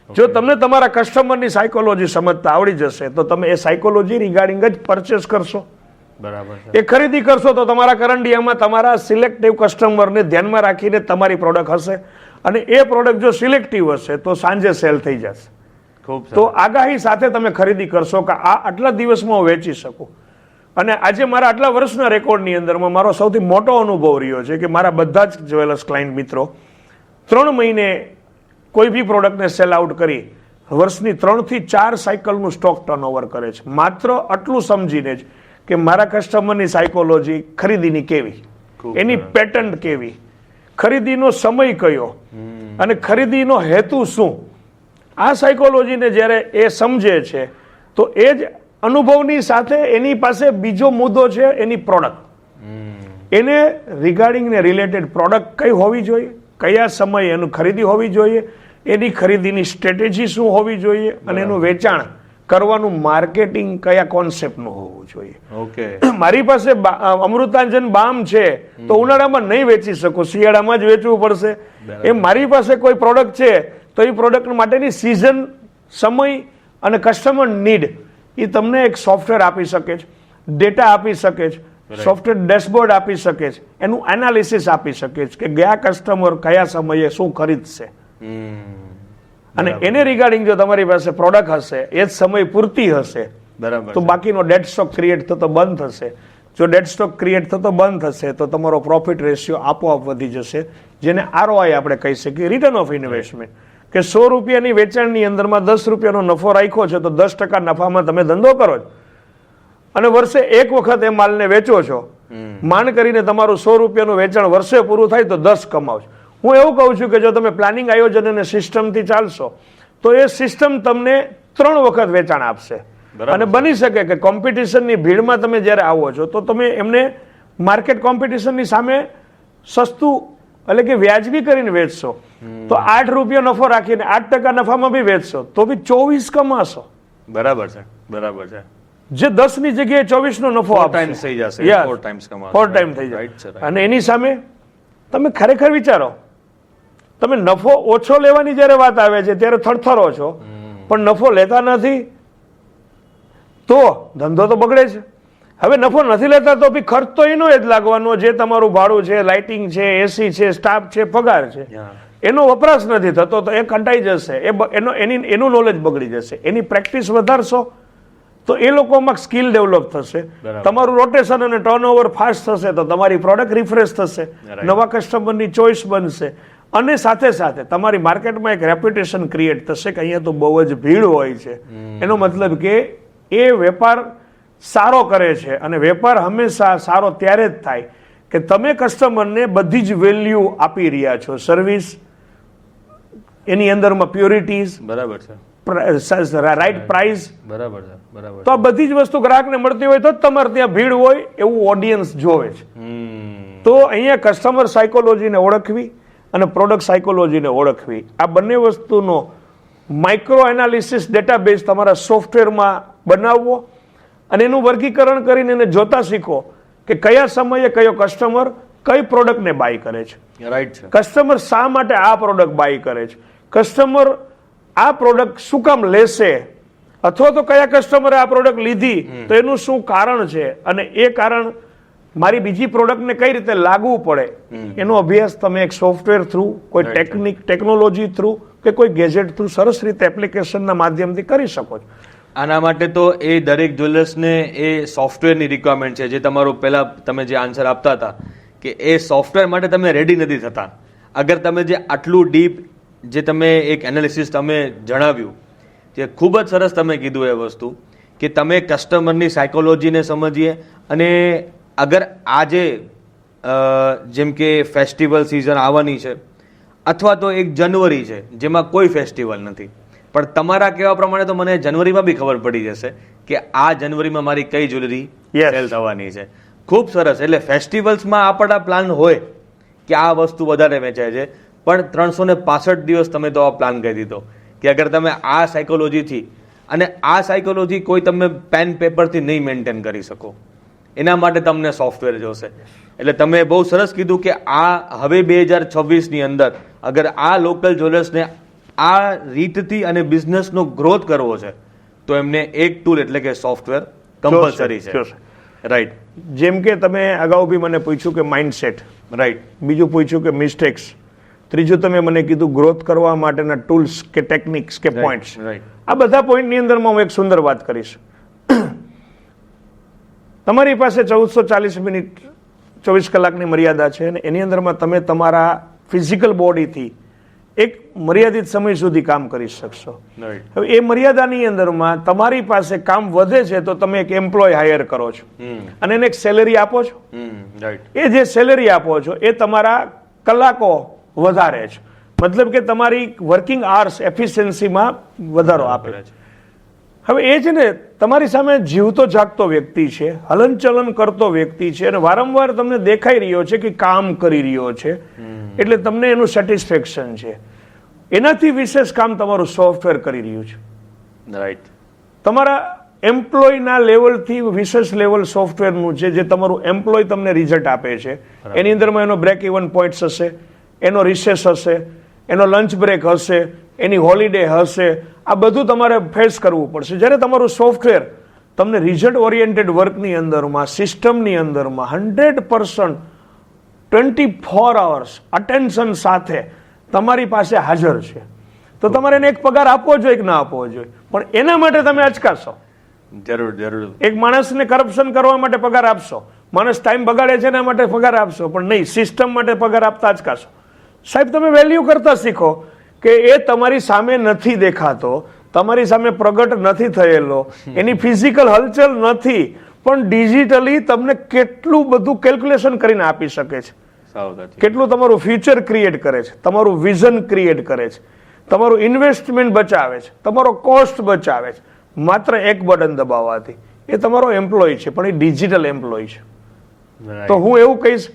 જો તમને તમારા કસ્ટમરની સાયકોલોજી સમજતા આવડી જશે. તો તમે એ સાયકોલોજી રિગાર્ડિંગ જ પરચેસ કરશો, બરાબર છે, એ ખરીદી કરશો, તો તમારા કરંડિયામાં તમારા સિલેક્ટિવ કસ્ટમરને ધ્યાનમાં રાખીને તમારી પ્રોડક્ટ હશે, અને એ પ્રોડક્ટ જો સિલેક્ટિવ હશે તો સાંજે સેલ થઈ જશે. ખૂબ તો આગાહી સાથે તમે ખરીદી કરશો કે આ આટલા દિવસમાં હું વેચી શકું. અને આજે મારા આટલા વર્ષના રેકોર્ડની અંદરમાં મારો સૌથી મોટો અનુભવ રહ્યો છે કે મારા બધા જ જ્વેલર્સ ક્લાયન્ટ મિત્રો 3 મહિને કોઈ બી પ્રોડક્ટને સેલ આઉટ કરી વર્ષની 3 થી 4 સાયકલનું સ્ટોક ટર્નઓવર કરે છે, માત્ર આટલું સમજીને જ કે મારા કસ્ટમરની સાયકોલોજી ખરીદીની કેવી, એની પેટર્ન કેવી, ખરીદીનો સમય કયો, અને ખરીદીનો હેતુ શું. આ સાયકોલોજીને જ્યારે એ સમજે છે તો એ જ અનુભવની સાથે એની પાસે બીજો મુદ્દો છે એની પ્રોડક્ટ. એને રિગાર્ડિંગ ને રિલેટેડ પ્રોડક્ટ કઈ હોવી જોઈએ, કયા સમયે એનું ખરીદી હોવી જોઈએ, એની ખરીદીની સ્ટ્રેટેજી શું હોવી જોઈએ, અને એનું વેચાણ કરવાનું માર્કેટિંગ કયા કોન્સેપ્ટનું હોવું જોઈએ. ઓકે, મારી પાસે અમૃતાંજન બામ છે તો ઉનાળામાં નહીં વેચી શકું, શિયાળામાં જ વેચવું પડશે. એમ મારી પાસે કોઈ પ્રોડક્ટ છે તો એ પ્રોડક્ટ માટેની સિઝન, સમય અને કસ્ટમર નીડ એ તમને એક સોફ્ટવેર આપી શકે છે, ડેટા આપી શકે છે, સોફ્ટવેર ડેશબોર્ડ આપી શકે છે, એનું એનાલિસિસ આપી શકે છે કે ગયા કસ્ટમર કયા સમયે શું ખરીદશે. અને એને રિગાર્ડિંગ જો તમારી પાસે પ્રોડક્ટ હશે, એ જ સમય પૂરતી હશે, બરાબર, તો બાકીનો ડેડ સ્ટોક ક્રિએટ થતો બંધ થશે. જો ડેડ સ્ટોક ક્રિએટ થતો બંધ થશે તો તમારો પ્રોફિટ રેશિયો આપોઆપ વધી જશે, જેને ROI આપણે કહી શકીએ, રિટર્ન ઓફ ઇન્વેસ્ટમેન્ટ. કે 100 રૂપિયાની વેચાણની અંદરમાં 10 રૂપિયાનો નફો રાખ્યો છે તો 10% નફામાં તમે ધંધો કરો છો, અને વર્ષે એક વખત એ માલને વેચો છો. માંડ કરીને તમારું 100 રૂપિયાનું વેચાણ વર્ષે પૂરું થાય તો 10 કમાવશો. હું એવું કહું છું કે જો તમે પ્લાનિંગ, આયોજન અને સિસ્ટમથી ચાલશો તો એ સિસ્ટમ તમને 3 વખત વેચાણ આપશે. અને બની શકે કે કોમ્પિટિશનની ભીડમાં તમે જ્યારે આવો છો તો તમે એમને માર્કેટ કોમ્પિટિશનની સામે સસ્તું એટલે કે વ્યાજબી કરીને વેચશો તો 8 રૂપિયા નફો રાખીને 8% નફામાં બી વેચશો તો બી 24 કમાશો. બરાબર છે, બરાબર છે. જે 10 ની જગ્યાએ 24 નો નફો Four times થઈ જશે, Yes. 4 times કમાશો. 4 ટાઈમ થઈ Right છે, જાય. right. અને એની સામે તમે ખરેખર વિચારો, તમે નફો ઓછો લેવાની જ્યારે વાત આવે છે ત્યારે થરથરો છો, પણ નફો લેતા નથી તો ધંધો તો બગડે છે. હવે નફો નથી લેતા તો બી ખર્ચ તો એનો જ લાગવાનો, જે તમારું ભાડું છે, લાઇટિંગ છે, એસી છે, સ્ટાફ છે, પગાર છે, Yeah. એનો વપરાશ નથી થતો તો એ કંટાઈ જશે, એનું નોલેજ બગડી જશે. એની પ્રેક્ટિસ વધારશો તો એ લોકોમાં સ્કિલ ડેવલપ થશે, બરાબર. તમારું રોટેશન અને ટર્નઓવર ફાસ્ટ થશે તો તમારી પ્રોડક્ટ રિફ્રેશ થશે, Right. નવા કસ્ટમરની ચોઇસ બનશે, અને સાથે સાથે તમારી માર્કેટમાં એક રેપ્યુટેશન ક્રિએટ થશે કે અહીંયા તો બહુ જ ભીડ હોય છે. એનો મતલબ કે એ વેપાર સારો કરે છે, અને વેપાર હંમેશા સારો ત્યારે જ થાય કે તમે કસ્ટમરને બધી જ વેલ્યુ આપી રહ્યા છો. સર્વિસ, એની અંદરમાં પ્યોરિટીઝ, બરાબર છે, રાઈટ પ્રાઇસ, બરાબર છે, બરાબર તો આ બધી જ વસ્તુ ગ્રાહકને મળતી હોય તો જ તમારે ત્યાં ભીડ હોય એવું ઓડિયન્સ જોવે છે. તો અહીંયા કસ્ટમર સાયકોલોજીને ઓળખવી અને પ્રોડક્ટ સાયકોલોજીને ઓળખવી, આ બંને વસ્તુનો માઇક્રો એનાલિસિસ ડેટાબેઝ તમારા સોફ્ટવેરમાં બનાવવો અને એનું વર્ગીકરણ કરીને એને જોતા શીખો કે કયા સમયે કયો કસ્ટમર કઈ પ્રોડક્ટને બાય કરે છે, રાઈટ છે. કસ્ટમર શા માટે આ પ્રોડક્ટ બાય કરે છે, કસ્ટમર આ પ્રોડક્ટ શું કામ લેશે, અથવા તો કયા કસ્ટમરે આ પ્રોડક્ટ લીધી તો એનું શું કારણ છે, અને એ કારણ મારી બીજી પ્રોડક્ટને કઈ રીતે લાગવું પડે, એનો અભ્યાસ તમે એક સોફ્ટવેર થ્રુ, કોઈ ટેકનોલોજી થ્રુ કે કોઈ ગેજેટ થ્રુ સરસ રીતે એપ્લિકેશનના માધ્યમથી કરી શકો છો. આના માટે તો એ દરેક જ્વેલર્સને એ સોફ્ટવેરની રિક્વાયરમેન્ટ છે, જે તમારું પહેલા તમે જે આન્સર આપતા હતા કે એ સોફ્ટવેર માટે તમે રેડી નથી થતા. અગર તમે જે આટલું ડીપ જે તમે એક એનાલિસિસ તમે જણાવ્યું, જે ખૂબ જ સરસ તમે કીધું એ વસ્તુ કે તમે કસ્ટમરની સાયકોલોજીને સમજીએ, અને અગર આજે જેમ કે ફેસ્ટિવલ સિઝન આવવાની છે અથવા તો એક જનવરી છે જેમાં કોઈ ફેસ્ટિવલ નથી, પણ તમારા કહેવા પ્રમાણે તો મને જનવરીમાં બી ખબર પડી જશે કે આ જનવરીમાં મારી કઈ જ્વેલરી Yes. સેલ થવાની છે. ખૂબ સરસ. એટલે ફેસ્ટિવલ્સમાં આપણા પ્લાન હોય કે આ વસ્તુ વધારે વેચાય છે, પણ 365 દિવસ તમે તો આ પ્લાન કરી દીધો કે અગર તમે આ સાયકોલોજીથી, અને આ સાયકોલોજી કોઈ તમે પેન પેપરથી નહીં મેન્ટેન કરી શકો, એના માટે તમને સોફ્ટવેર જોશે. એટલે તમે બહુ સરસ કીધું કે આ હવે 2026ની અંદર અગર આ લોકલ જ્વેલર્સને આ રીતથી અને બિઝનેસનો ગ્રોથ કરવો છે તો એમને એક ટૂલ એટલે કે સોફ્ટવેર કમ્પલસરી છે. જોશે. રાઈટ, જેમ કે તમે અગાઉ બી મને પૂછ્યું કે માઇન્ડસેટ, રાઈટ, બીજું પૂછ્યું કે મિસ્ટેક્સ, ત્રીજું તમે મને કીધું ગ્રોથ કરવા માટેના ટૂલ્સ કે ટેકનિક્સ કે પોઈન્ટ્સ. રાઈટ. આ બધા પોઈન્ટની અંદરમાં હું એક સુંદર વાત કરીશ. તમારી પાસે 1440 મિનિટ 24 કલાકની મર્યાદા છે, અને એની અંદરમાં તમે તમારા ફિઝિકલ બોડીથી એક મર્યાદિત સમય સુધી કામ કરી શકશો. રાઈટ. હવે એ મર્યાદાની અંદરમાં તમારી પાસે કામ વધે છે તો તમે એક એમ્પ્લોય હાયર કરો છો અને એને એક સેલેરી આપો છો. રાઈટ. એ જે સેલેરી આપો છો એ તમારા કલાકો વધારે છે, મતલબ કે તમારી વર્કિંગ આર્સ એફિશિયન્સીમાં વધારો આપે છે. હવે એ છે ને તમારી સામે જીવતો જાગતો વ્યક્તિ છે, હલનચલન કરતો વ્યક્તિ છે, અને વારંવાર તમને દેખાઈ રહ્યો છે કે કામ કરી રહ્યો છે, એટલે તમને એનું સેટિસ્ફેક્શન છે. એનાથી વિશેષ કામ તમારું સોફ્ટવેર કરી રહ્યું છે. રાઈટ. તમારા એમ્પ્લોયના લેવલથી વિશેષ લેવલ સોફ્ટવેરનું છે, જે તમારું એમ્પ્લોય તમને રિઝલ્ટ આપે છે. એની અંદરમાં એનો બ્રેક ઇવન પોઈન્ટ્સ હશે, એનો રિસેસ હશે, એનો લંચ બ્રેક હશે, એની હોલિડે હશે. આ બધું તમારે ફેસ કરવું પડશે. જ્યારે તમારું સોફ્ટવેર તમને રિઝલ્ટ ઓરિએન્ટેડ વર્કની અંદરમાં, સિસ્ટમની અંદરમાં 100% 24 અવર્સ અટેન્શન સાથે તમારી પાસે હાજર છે, તો તમારે એને એક પગાર આપવો જોઈએ કે ના આપવો જોઈએ, પણ એના માટે તમે અચકાશો. જરૂર, જરૂર. એક માણસને કરપ્શન કરવા માટે પગાર આપશો, માણસ ટાઈમ બગાડે છે એના માટે પગાર આપશો, પણ નહીં, સિસ્ટમ માટે પગાર આપતા અચકાશો. સાહેબ, તમે વેલ્યુ કરતા શીખો કે એ તમારી સામે નથી દેખાતો, તમારી સામે પ્રગટ નથી થયેલો, એની ફિઝિકલ હલચલ નથી, પણ ડિજિટલી તમને કેટલું બધું કેલ્ક્યુલેશન કરીને આપી શકે છે, કેટલું તમારું ફ્યુચર ક્રિએટ કરે છે, તમારું વિઝન ક્રિએટ કરે છે, તમારું ઇન્વેસ્ટમેન્ટ બચાવે છે, તમારો કોસ્ટ બચાવે છે, માત્ર એક બટન દબાવવાથી. એ તમારો એમ્પ્લોય છે, પણ એ ડિજિટલ એમ્પ્લોય છે. તો હું એવું કહીશ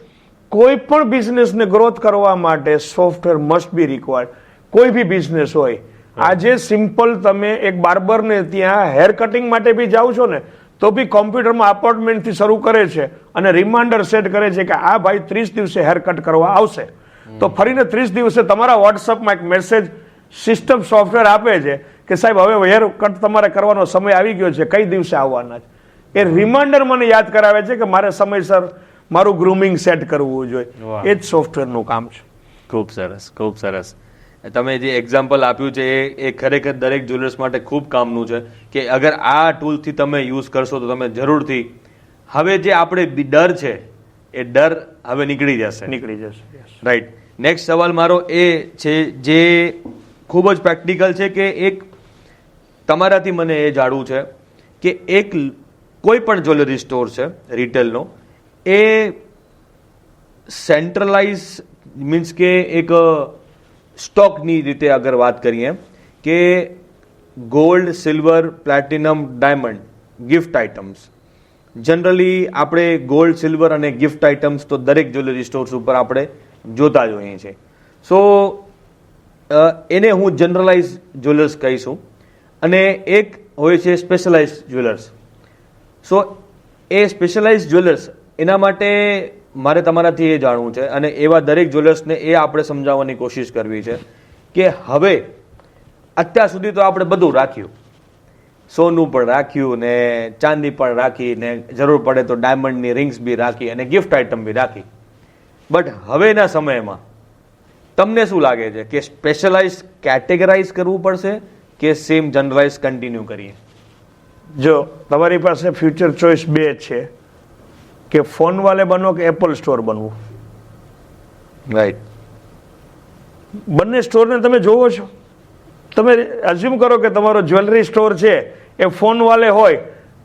કોઈ પણ બિઝનેસને ગ્રોથ કરવા માટે સોફ્ટવેર મસ્ટ બી રિક્વાયર્ડ. કોઈ બી બિઝનેસ હોય, આજે સિમ્પલ તમે એક બાર્બરને ત્યાં હેર કટિંગ માટે બી જાઓ છો ને તો બી કોમ્પ્યુટરમાં અપોઇન્ટમેન્ટથી શરૂ કરે છે અને રિમાઇન્ડર સેટ કરે છે કે આ ભાઈ 30 દિવસે હેર કટ કરવા આવશે. તો ફરીને 30 દિવસે તમારા વોટ્સઅપમાં એક મેસેજ સિસ્ટમ સોફ્ટવેર આપે છે કે સાહેબ હવે હેર કટ તમારે કરવાનો સમય આવી ગયો છે, કઈ દિવસે આવવાના છે. એ રિમાઇન્ડર મને યાદ કરાવે છે કે મારે સમયસર મારું ગ્રુમિંગ સેટ કરવું જોઈએ. એ જ સોફ્ટવેરનું કામ છે. ખૂબ સરસ, ખૂબ સરસ. તમે જે એક્ઝામ્પલ આપ્યું છે એ ખરેખર દરેક જ્વેલર્સ માટે ખૂબ કામનું છે કે અગર આ ટૂલથી તમે યુઝ કરશો તો તમે જરૂરથી હવે જે આપણે ડર છે એ ડર હવે નીકળી જશે. રાઈટ. નેક્સ્ટ સવાલ મારો એ છે જે ખૂબ જ પ્રેક્ટિકલ છે કે એક તમારાથી મને એ જાણવું છે કે એક કોઈ પણ જ્વેલરી સ્ટોર છે રિટેલનો, એ સેન્ટ્રલાઇઝ મીન્સ કે એક સ્ટોકની રીતે અગર વાત કરીએ કે gold, silver, platinum, diamond, gift items, generally આપણે ગોલ્ડ, સિલ્વર અને ગિફ્ટ આઇટમ્સ તો દરેક જ્વેલરી સ્ટોર્સ ઉપર આપણે જોતા જ હોઈએ છીએ. સો એને હું જનરલાઇઝ જ્વેલર્સ કહીશું અને એક હોય છે સ્પેશિયલાઇઝ જ્વેલર્સ. સો એ સ્પેશિયલાઇઝ જ્વેલર્સ એના માટે મારે તમારાથી એ જાણવું છે અને એવા દરેક જ્વેલર્સને એ આપણે સમજાવવાની કોશિશ કરવી છે કે હવે અત્યાર સુધી તો આપણે બધું રાખ્યું, સોનું પણ રાખ્યું ને ચાંદી પણ રાખી ને જરૂર પડે તો ડાયમંડની રિંગ્સ બી રાખી અને ગિફ્ટ આઇટમ બી રાખી, બટ હવેના સમયમાં તમને શું લાગે છે કે સ્પેશિયલાઇઝ કેટેગરાઇઝ કરવું પડશે કે સેમ જનરલાઇઝ કન્ટિન્યુ કરીએ? જો તમારી પાસે ફ્યુચર ચોઇસ બે છે કે ફોન વાલે બનો કે એપલ સ્ટોર બનવું. રાઈટ. બંને સ્ટોરને તમે જોવો છો. તમે અઝ્યુમ કરો કે તમારો જ્વેલરી સ્ટોર છે એ ફોન વાલે હોય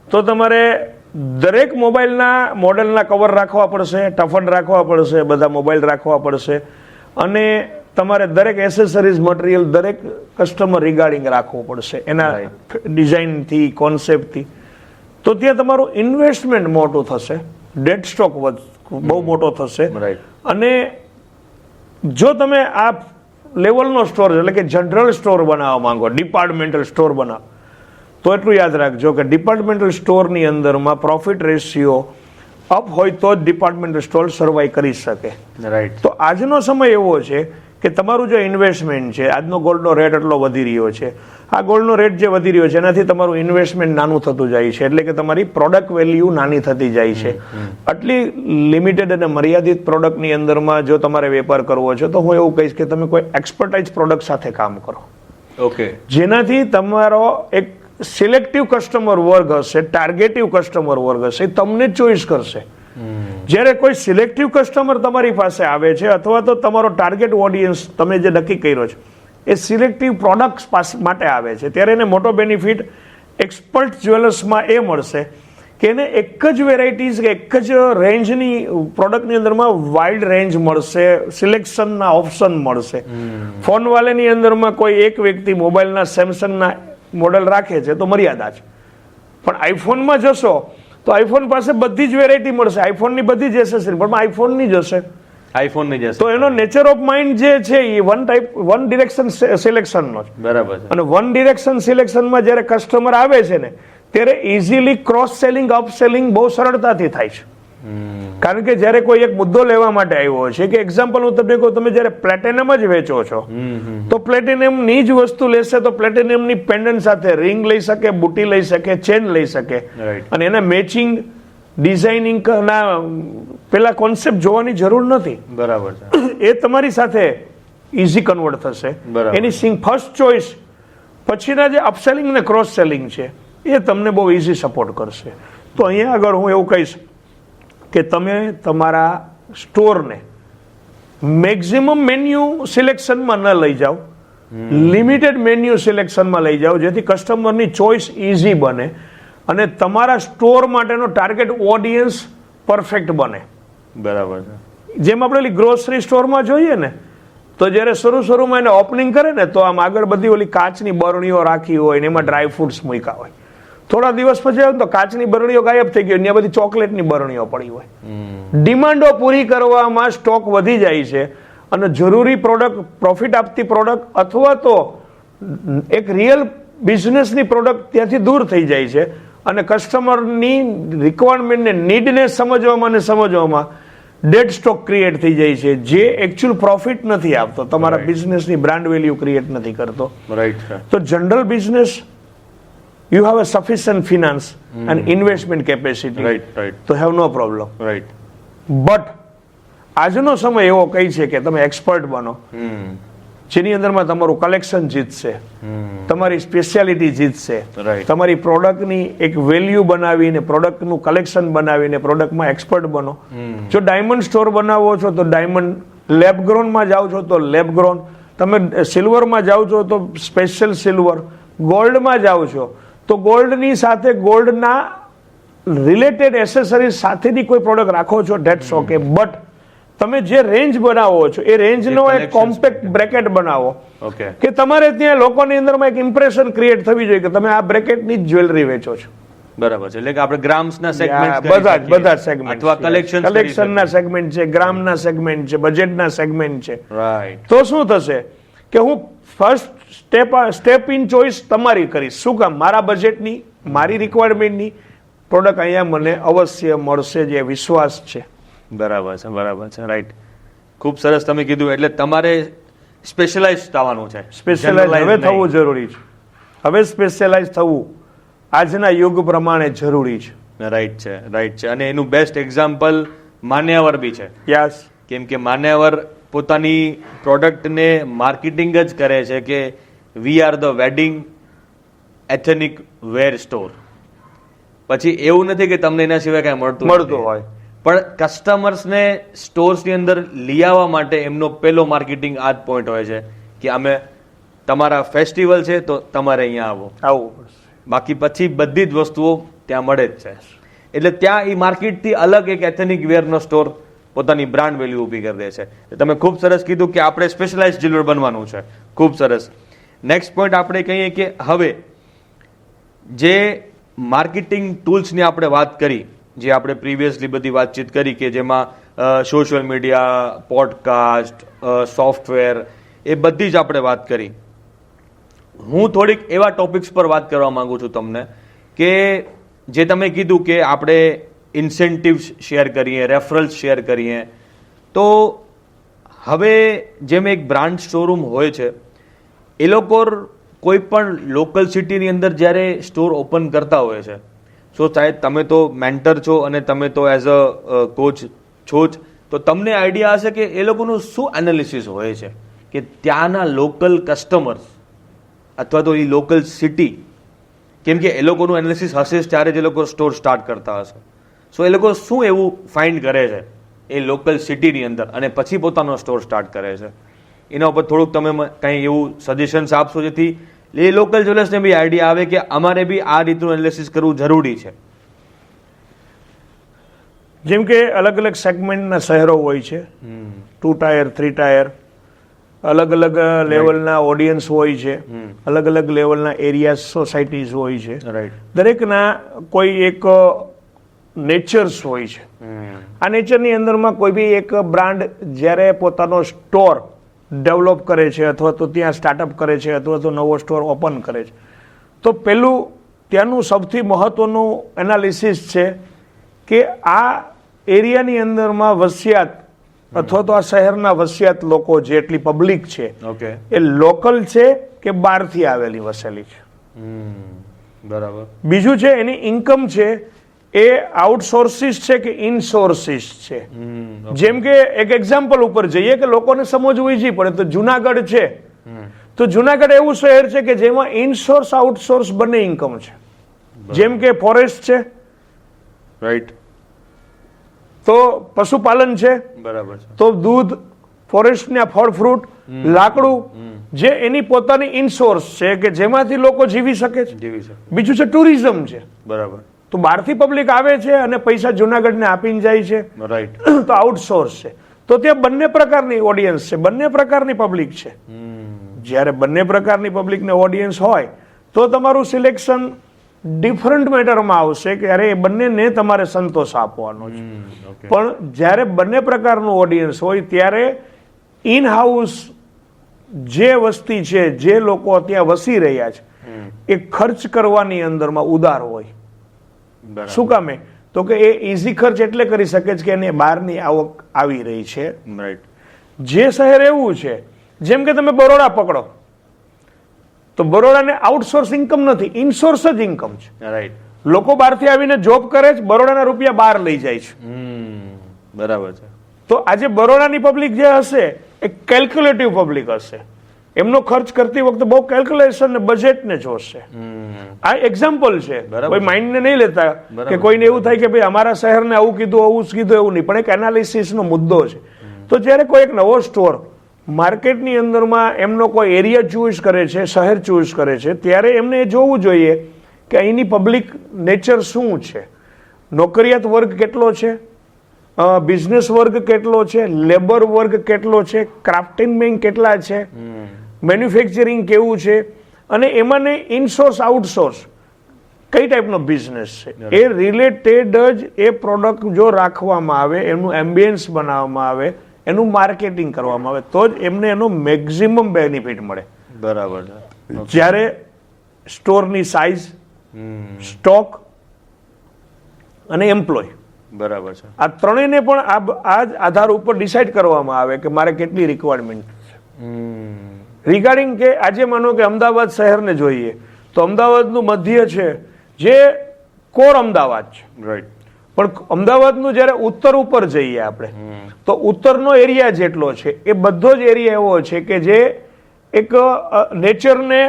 તો તમારે દરેક મોબાઈલના મોડેલના કવર રાખવા પડશે, ટફન રાખવા પડશે, બધા મોબાઈલ રાખવા પડશે અને તમારે દરેક એસેસરીઝ મટીરિયલ દરેક કસ્ટમર રિગાર્ડિંગ રાખવું પડશે એના ડિઝાઇનથી, કોન્સેપ્ટથી. તો ત્યાં તમારું ઇન્વેસ્ટમેન્ટ મોટું થશે, ડેડ સ્ટોક બહુ મોટો થશે. અને જો તમે આ લેવલનો સ્ટોર એટલે કે જનરલ સ્ટોર બનાવવા માંગો, ડિપાર્ટમેન્ટલ સ્ટોર બનાવો, તો એટલું યાદ રાખજો કે ડિપાર્ટમેન્ટલ સ્ટોરની અંદરમાં પ્રોફિટ રેશિયો અપ હોય તો જ ડિપાર્ટમેન્ટલ સ્ટોર સર્વાઈવ કરી શકે. રાઈટ. તો આજનો સમય એવો છે કે તમારું જે ઇન્વેસ્ટમેન્ટ છે, આજનો ગોલ્ડનો રેટ એટલો વધી રહ્યો છે, આ ગોલ્ડનો રેટ જે વધી રહ્યો છે એનાથી તમારું ઇન્વેસ્ટમેન્ટ નાનું થતું જાય છે, એટલે કે તમારી પ્રોડક્ટ વેલ્યુ નાની થતી જાય છે. આટલી લિમિટેડ અને મર્યાદિત પ્રોડક્ટની અંદરમાં જો તમારે વેપાર કરવો છે તો હું એવું કહીશ કે તમે કોઈ એક્સપર્ટાઇઝ પ્રોડક્ટ સાથે કામ કરો. ઓકે. જેનાથી તમારો એક સિલેક્ટિવ કસ્ટમર વર્ગ હશે, ટાર્ગેટિવ કસ્ટમર વર્ગ હશે, તમને ચોઇસ કરશે. જ્યારે કોઈ સિલેક્ટિવ કસ્ટમર તમારી પાસે આવે છે અથવા તો તમારો ટાર્ગેટ ઓડિયન્સ તમે જે નક્કી કર્યો છે એ સિલેક્ટિવ પ્રોડક્ટ્સ માટે આવે છે, ત્યારે એને મોટો બેનિફિટ એક્સપર્ટ જ્વેલર્સમાં એ મળશે કે એને એક જ વેરાયટીઝ કે એક જ રેન્જની પ્રોડક્ટની અંદરમાં વાઇડ રેન્જ મળશે, સિલેક્શનના ઓપ્શન મળશે. ફોન વાલેની અંદરમાં કોઈ એક વ્યક્તિ મોબાઈલના સેમસંગના મોડેલ રાખે છે તો મર્યાદા છે, પણ આઈફોનમાં જશો તો આઈફોન પાસે બધી જ વેરાયટી મળશે, આઈફોનની બધી જ એસેસરી પણ આઈફોનની જશે, આઈફોનની જશે. તો એનો નેચર ઓફ માઇન્ડ જે છે એ વન ડિરેક્શન સિલેક્શનનો છે. બરાબર છે. અને વન ડિરેક્શન સિલેક્શનમાં જ્યારે કસ્ટમર આવે છે ને ત્યારે easily cross selling, up selling બહુ સરળતાથી થાય છે. કારણ કે જ્યારે કોઈ એક મુદ્દો લેવા માટે આવ્યો છે કે એક્ઝામ્પલ હું તમને કહું, તમે જ્યારે પ્લેટિનમ જ વેચો છો તો પ્લેટિનમની જ વસ્તુ લેશે તો પ્લેટિનમની પેન્ડન્ટ સાથે રિંગ લઈ શકે, બુટી લઈ શકે, ચેન લઈ શકે અને એના મેચિંગ ડિઝાઇનિંગ ના પેલા કોન્સેપ્ટ જોવાની જરૂર નથી. બરાબર છે. એ તમારી સાથે ઇઝી કન્વર્ટ થશે. એની ફર્સ્ટ ચોઇસ પછીના જે અપસેલિંગ ને ક્રોસ સેલિંગ છે એ તમને બહુ ઇઝી સપોર્ટ કરશે. તો અહીંયા આગળ હું એવું કહીશ કે તમે તમારા સ્ટોરને મેક્સિમમ મેન્યુ સિલેક્શનમાં ન લઈ જાઓ, લિમિટેડ મેન્યુ સિલેક્શનમાં લઈ જાઓ, જેથી કસ્ટમરની ચોઇસ ઇઝી બને અને તમારા સ્ટોર માટેનો ટાર્ગેટ ઓડિયન્સ પરફેક્ટ બને. બરાબર છે. જેમ આપણે ગ્રોસરી સ્ટોરમાં જોઈએ ને તો જ્યારે શરૂમાં એને ઓપનિંગ કરે ને તો આમ આગળ બધી ઓલી કાચની બરણીઓ રાખી હોય ને એમાં ડ્રાય ફ્રૂટ્સ મૂક્યા હોય, થોડા દિવસ પછી આવે તો કાચની બરણીઓ ગાયબ થઈ ગઈ, ત્યાં બધી ચોકલેટની બરણીઓ પડી હોય. ડિમાન્ડો પૂરી કરવામાં સ્ટોક વધી જાય છે અને જરૂરી પ્રોડક્ટ, પ્રોફિટ આપતી પ્રોડક્ટ અથવા તો એક રિયલ બિઝનેસની પ્રોડક્ટ ત્યાંથી દૂર થઈ જાય છે અને કસ્ટમરની રિક્વાયરમેન્ટને, નીડને સમજવામાં ડેડ સ્ટોક ક્રિએટ થઈ જાય છે, જે એકચ્યુઅલ પ્રોફિટ નથી આપતો, તમારા બિઝનેસની બ્રાન્ડ વેલ્યુ ક્રિએટ નથી કરતો. રાઈટ. તો general business, you have a sufficient finance and investment capacity Right. to have no problem. Right. But આજનો સમય એવો કહી છે કે તમે એક્સપર્ટ બનો, જેની અંદરમાં તમારું કલેક્શન જીતશે, તમારી સ્પેશિયાલિટી જીતશે, Right. તમારી પ્રોડક્ટની એક વેલ્યુ બનાવીને, પ્રોડક્ટનું કલેક્શન બનાવીને પ્રોડક્ટમાં એક્સપર્ટ બનો. જો ડાયમંડ સ્ટોર બનાવો છો તો ડાયમંડ, લેબ ગ્રોનમાં જાઓ છો તો લેબ ગ્રોન, તમે સિલ્વરમાં જાઓ છો તો સ્પેશિયલ સિલ્વર, ગોલ્ડમાં જાઓ છો તો ગોલ્ડની સાથે ગોલ્ડના રિલેટેડ એસેસરીઝ સાથેની કોઈ પ્રોડક્ટ રાખો છો, ધેટ્સ ઓકે. બટ તમે જે રેન્જ બનાવો છો એ રેન્જનો એક કોમ્પેક્ટ બ્રેકેટ બનાવો ઓકે. કે તમારે ત્યાં લોકોની અંદરમાં એક ઇમ્પ્રેશન ક્રિએટ થવી જોઈએ કે તમે આ બ્રેકેટની જ જ્વેલરી વેચો છો. બરાબર છે. એટલે કે આપણે ગ્રામ્સના સેગમેન્ટ બધા સેગમેન્ટ, અથવા કલેક્શનના સેગમેન્ટ છે, ગ્રામના સેગમેન્ટ છે, બજેટના સેગમેન્ટ છે. રાઈટ. તો શું થશે કે હું ફર્સ્ટ સ્ટેપ ઇન ચોઇસ તમારી કરીશ. શું કામ? મારા બજેટની, મારી રિક્વાયરમેન્ટની પ્રોડક્ટ અહીંયા મને અવશ્ય મળશે, જે વિશ્વાસ છે. બરાબર છે. રાઈટ. ખૂબ સરસ તમે કીધું. એટલે તમારે સ્પેશિયલાઇઝ થવાનું છે. સ્પેશિયલાઇઝ હવે થવું જરૂરી છે. હવે સ્પેશિયલાઇઝ થવું આજના યુગ પ્રમાણે જરૂરી છે. રાઈટ છે. અને એનું બેસ્ટ એક્ઝામ્પલ માન્યાવર બી છે. યસ. કેમ કે માન્યાવર પોતાની પ્રોડક્ટને માર્કેટિંગ જ કરે છે કે we are the wedding ethnic wear store. પછી એવું નથી કે તમને એના સિવાય કાંઈ મળતું હોય, પણ કસ્ટમર્સને સ્ટોર્સની અંદર લઈ આવવા માટે એમનો પહેલો માર્કેટિંગ આ જ પોઈન્ટ હોય છે કે અમે, તમારા ફેસ્ટિવલ છે તો તમારે અહીંયા આવવું પડશે. બાકી પછી બધી જ વસ્તુઓ ત્યાં મળે જ છે. એટલે ત્યાં એ માર્કેટથી અલગ એક એથેનિક વેરનો સ્ટોર પોતાની બ્રાન્ડ વેલ્યુ ઊભી કરી દે છે. તમે ખૂબ સરસ કીધું કે આપણે સ્પેશિયલાઇઝ જ્વેલર બનવાનું છે. ખૂબ સરસ. નેક્સ્ટ પોઈન્ટ આપણે કહીએ કે હવે જે માર્કેટિંગ ટૂલ્સની આપણે વાત કરી, જે આપણે પ્રીવિયસલી બધી વાતચીત કરી કે જેમાં સોશિયલ મીડિયા, પોડકાસ્ટ, સોફ્ટવેર, એ બધી જ આપણે વાત કરી. હું થોડીક એવા ટોપિક્સ પર વાત કરવા માંગુ છું તમને કે જે તમે કીધું કે આપણે ઇન્સેન્ટિવ્સ શેર કરીએ, રેફરલ્સ શેર કરીએ. તો હવે જેમ એક બ્રાન્ડ શોરૂમ હોય છે, એ લોકો કોઈ પણ લોકલ સિટીની અંદર જ્યારે સ્ટોર ઓપન કરતા હોય છે, સો સાહેબ તમે તો મેન્ટર છો અને તમે તો એઝ અ કોચ છો જ, તો તમને આઈડિયા હશે કે એ લોકોનું શું એનાલિસિસ હોય છે કે ત્યાંના લોકલ કસ્ટમર્સ અથવા તો એ લોકલ સિટી, કેમ કે એ લોકોનું એનાલિસિસ હશે જ ત્યારે જ એ લોકો સ્ટોર સ્ટાર્ટ કરતા હશે. સો એ લોકો શું એવું ફાઇન્ડ કરે છે એ લોકલ સિટીની અંદર અને પછી પોતાનો સ્ટોર સ્ટાર્ટ કરે છે? એના ઉપર થોડુંક તમે કંઈ એવું સજેશન્સ આપશો જેથી એ લોકલ જ્વેલર્સને બી આઈડિયા આવે કે અમારે બી આ રીતનું એનાલિસિસ કરવું જરૂરી છે. જેમ કે અલગ અલગ સેગમેન્ટના શહેરો હોય છે, 2 ટાયર 3 ટાયર, અલગ અલગ લેવલના ઓડિયન્સ હોય છે, અલગ અલગ લેવલના એરિયા સોસાયટીઝ હોય છે. રાઈટ. દરેકના કોઈ એક નેચર્સ હોય છે. આ નેચરની અંદરમાં કોઈ બી એક બ્રાન્ડ જ્યારે પોતાનો સ્ટોર ડેવલપ કરે છે અથવા તો ત્યાં સ્ટાર્ટઅપ કરે છે અથવા તો નવો સ્ટોર ઓપન કરે છે, તો પહેલું ત્યાંનું સૌથી મહત્વનું એનાલિસિસ છે કે આ એરિયાની અંદરમાં વસિયાત અથવા તો આ શહેરના વસિયાત લોકો જેટલી પબ્લિક છે ઓકે, એ લોકલ છે કે બહારથી આવેલી વસેલી છે. બરાબર. બીજું છે એની ઇન્કમ છે એ આઉટસોર્સિસ છે કે ઇનસોર્સિસ છે. જેમ કે એક એક્ઝામ્પલ ઉપર જઈએ કે લોકોને સમજવું ઈઝી પડે, તો જુનાગઢ છે, તો જુનાગઢ એવું શહેર છે કે જેમાં ઇનસોર્સ આઉટસોર્સ બંને ઇન્કમ છે. જેમ કે ફોરેસ્ટ છે, રાઈટ, તો પશુપાલન છે, બરાબર છે, તો દૂધ, ફોરેસ્ટના ફળ ફ્રૂટ, લાકડું, જે એની પોતાની ઇનસોર્સ છે કે જેમાંથી લોકો જીવી શકે છે. જીવી શકે. બીજું છે ટુરિઝમ છે, બરાબર. તો બહારથી પબ્લિક આવે છે અને પૈસા જુનાગઢને આપીને જાય છે, રાઈટ. તો આઉટસોર્સ છે. તો ત્યાં બંને પ્રકારની ઓડિયન્સ છે, બંને પ્રકારની પબ્લિક છે. જ્યારે બંને પ્રકારની પબ્લિકને ઓડિયન્સ હોય તો તમારું સિલેક્શન ડિફરન્ટ મેટરમાં આવશે કે અરે એ બંનેને તમારે સંતોષ આપવાનો છે. ઓકે. પણ જ્યારે બંને પ્રકારનું ઓડિયન્સ હોય ત્યારે ઇન હાઉસ જે વસ્તી છે, જે લોકો ત્યાં વસી રહ્યા છે, એ ખર્ચ કરવાની અંદરમાં ઉદાર હોય. બરાબર. શું કામે? તો કે એ ઇઝી ખર્ચ એટલે કરી શકે છે કે એને બહારની આવક આવી રહી છે. રાઈટ. જે શહેર એવું છે, જેમ કે તમે બરોડા પકડો તો બરોડાને આઉટસોર્સ ઇન્કમ નથી, ઇનસોર્સ જ ઇન્કમ છે. રાઈટ. લોકો બહારથી આવીને જોબ કરે છે, બરોડાના રૂપિયા બહાર લઈ જાય છે. બરાબર છે. તો આજે બરોડાની પબ્લિક જે હશે એ કેલ્ક્યુલેટિવ પબ્લિક હશે. એમનો ખર્ચ કરતી વખતે બહુ કેલ્ક્યુલેશન ને બજેટને જોશે. આ એક્ઝામ્પલ છે, બરાબર. કોઈ માઇન્ડને નહીં લેતા બરાબર. કે કોઈને એવું થાય કે ભાઈ અમારા શહેરને આવું કીધું આવું જ કીધું, એવું નહીં, પણ એક એનાલિસિસનો મુદ્દો છે. તો જ્યારે કોઈ એક નવો સ્ટોર માર્કેટની અંદરમાં એમનો કોઈ એરિયા ચૂઝ કરે છે, શહેર ચૂઝ કરે છે, ત્યારે એમને એ જોવું જોઈએ કે અહીંની પબ્લિક નેચર શું છે, નોકરિયાત વર્ગ કેટલો છે, બિઝનેસ વર્ગ કેટલો છે, લેબર વર્ગ કેટલો છે, ક્રાફ્ટિંગમેન કેટલા છે, મેન્યુફેક્ચરિંગ કેવું છે, અને એમાં ઇનસોર્સ આઉટસોર્સ કઈ ટાઈપનો બિઝનેસ છે, એ રિલેટેડ જ એ પ્રોડક્ટ જો રાખવામાં આવે, એનું એમ્બિયન્સ બનાવવામાં આવે, એનું માર્કેટિંગ કરવામાં આવે, તો જ એમને એનો મેક્સિમમ બેનિફિટ મળે. બરાબર છે. જ્યારે સ્ટોરની સાઇઝ, સ્ટોક અને એમ્પ્લોય, બરાબર છે. આ ત્રણેયને પણ આ જ આધાર ઉપર ડિસાઇડ કરવામાં આવે કે મારે કેટલી રિક્વાયરમેન્ટ છે. રિગાર્ડિંગ કે આજે માનો કે અમદાવાદ શહેરને જોઈએ તો અમદાવાદનું મધ્ય છે જે કોર અમદાવાદ છે. રાઈટ. પણ અમદાવાદનું જ્યારે ઉત્તર ઉપર જઈએ આપણે તો ઉત્તરનો એરિયા જેટલો છે એ બધો જ એરિયા એવો છે કે જે એક નેચરને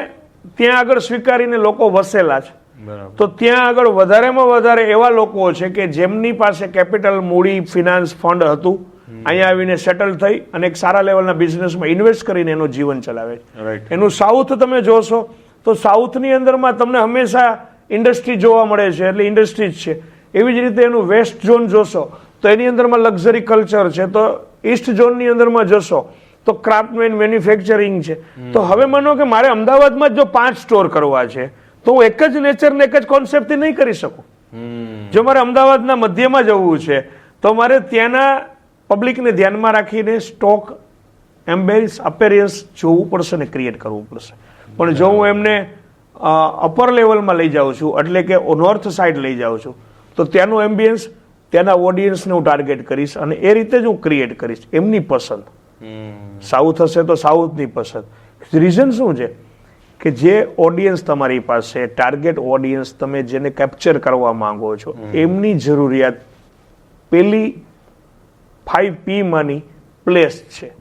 ત્યાં આગળ સ્વીકારીને લોકો વસેલા છે. બરાબર. તો ત્યાં આગળ વધારેમાં વધારે એવા લોકો છે કે જેમની પાસે કેપિટલ, મૂડી, ફિનાન્સ, ફંડ હતું, અહીંયા આવીને સેટલ થઈ અને એક સારા લેવલના બિઝનેસમાં ઇન્વેસ્ટ કરીને એનું જીવન ચલાવે છે. રાઈટ. એનું સાઉથ તમે જોશો તો સાઉથની અંદરમાં તમને હંમેશા ઇન્ડસ્ટ્રી જોવા મળે છે, એટલે ઇન્ડસ્ટ્રી જ છે. એવી જ રીતે એનું વેસ્ટ ઝોન જોશો તો એની અંદરમાં લક્ઝરી કલ્ચર છે. તો ઈસ્ટ ઝોનની અંદરમાં જશો તો ક્રાફ્ટમેન, મેન્યુફેક્ચરિંગ છે. તો હવે માનો કે મારે અમદાવાદમાં જ જો 5 સ્ટોર કરવા છે તો હું એક જ નેચરને એક જ કોન્સેપ્ટથી નહીં કરી શકું. જો મારે અમદાવાદના મધ્યમાં જવું છે તો મારે ત્યાંના પબ્લિકને ધ્યાનમાં રાખીને સ્ટોક, એમ્બિયન્સ, અપેરિયન્સ જોવું પડશે ને ક્રિએટ કરવું પડશે. પણ જો હું એમને અપર લેવલમાં લઈ જાઉં છું, એટલે કે નોર્થ સાઈડ લઈ જાઉં છું, તો ત્યાંનું એમ્બિયન્સ, ત્યાંના ઓડિયન્સને હું ટાર્ગેટ કરીશ અને એ રીતે જ હું ક્રિએટ કરીશ. એમની પસંદ. સાઉથ હશે તો સાઉથની પસંદ. રીઝન શું છે કે જે ઓડિયન્સ તમારી પાસે, ટાર્ગેટ ઓડિયન્સ તમે જેને કેપ્ચર કરવા માંગો છો, એમની જરૂરિયાત પેલી 5P માંની પ્લેસ છે.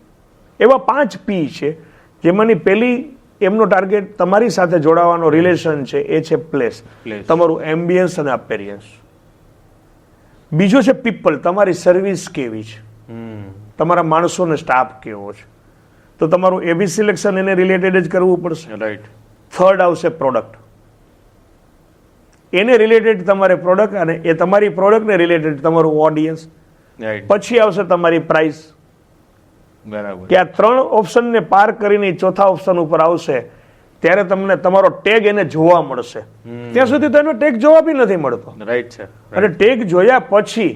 એવા 5P છે જેમાંની પેલી એમનો ટાર્ગેટ તમારી સાથે જોડાવાનો રિલેશન છે એ છે પ્લેસ, તમારું એમ્બિયન્સ અને અપેરિયન્સ. બીજો છે પીપલ, તમારી સર્વિસ કેવી છે, તમારા માણસોને સ્ટાફ કેવો છે, તો તમારું એબી સિલેક્શન એને રિલેટેડ જ કરવું પડશે. રાઈટ. થર્ડ આવશે પ્રોડક્ટ, એને રિલેટેડ તમારે પ્રોડક્ટ, અને એ તમારી પ્રોડક્ટને રિલેટેડ તમારું ઓડિયન્સ. રાઈટ. પછી આવશે તમારી પ્રાઇસ. બરાબર. કે આ 3 ઓપ્શનને પાર કરીને ચોથા ઓપ્શન ઉપર આવશે ત્યારે તમને તમારો ટેગ એને જોવા મળશે. ત્યાં સુધી તો એનો ટેગ જોવા બી નથી મળતો. રાઈટ છે. અને ટેગ જોયા પછી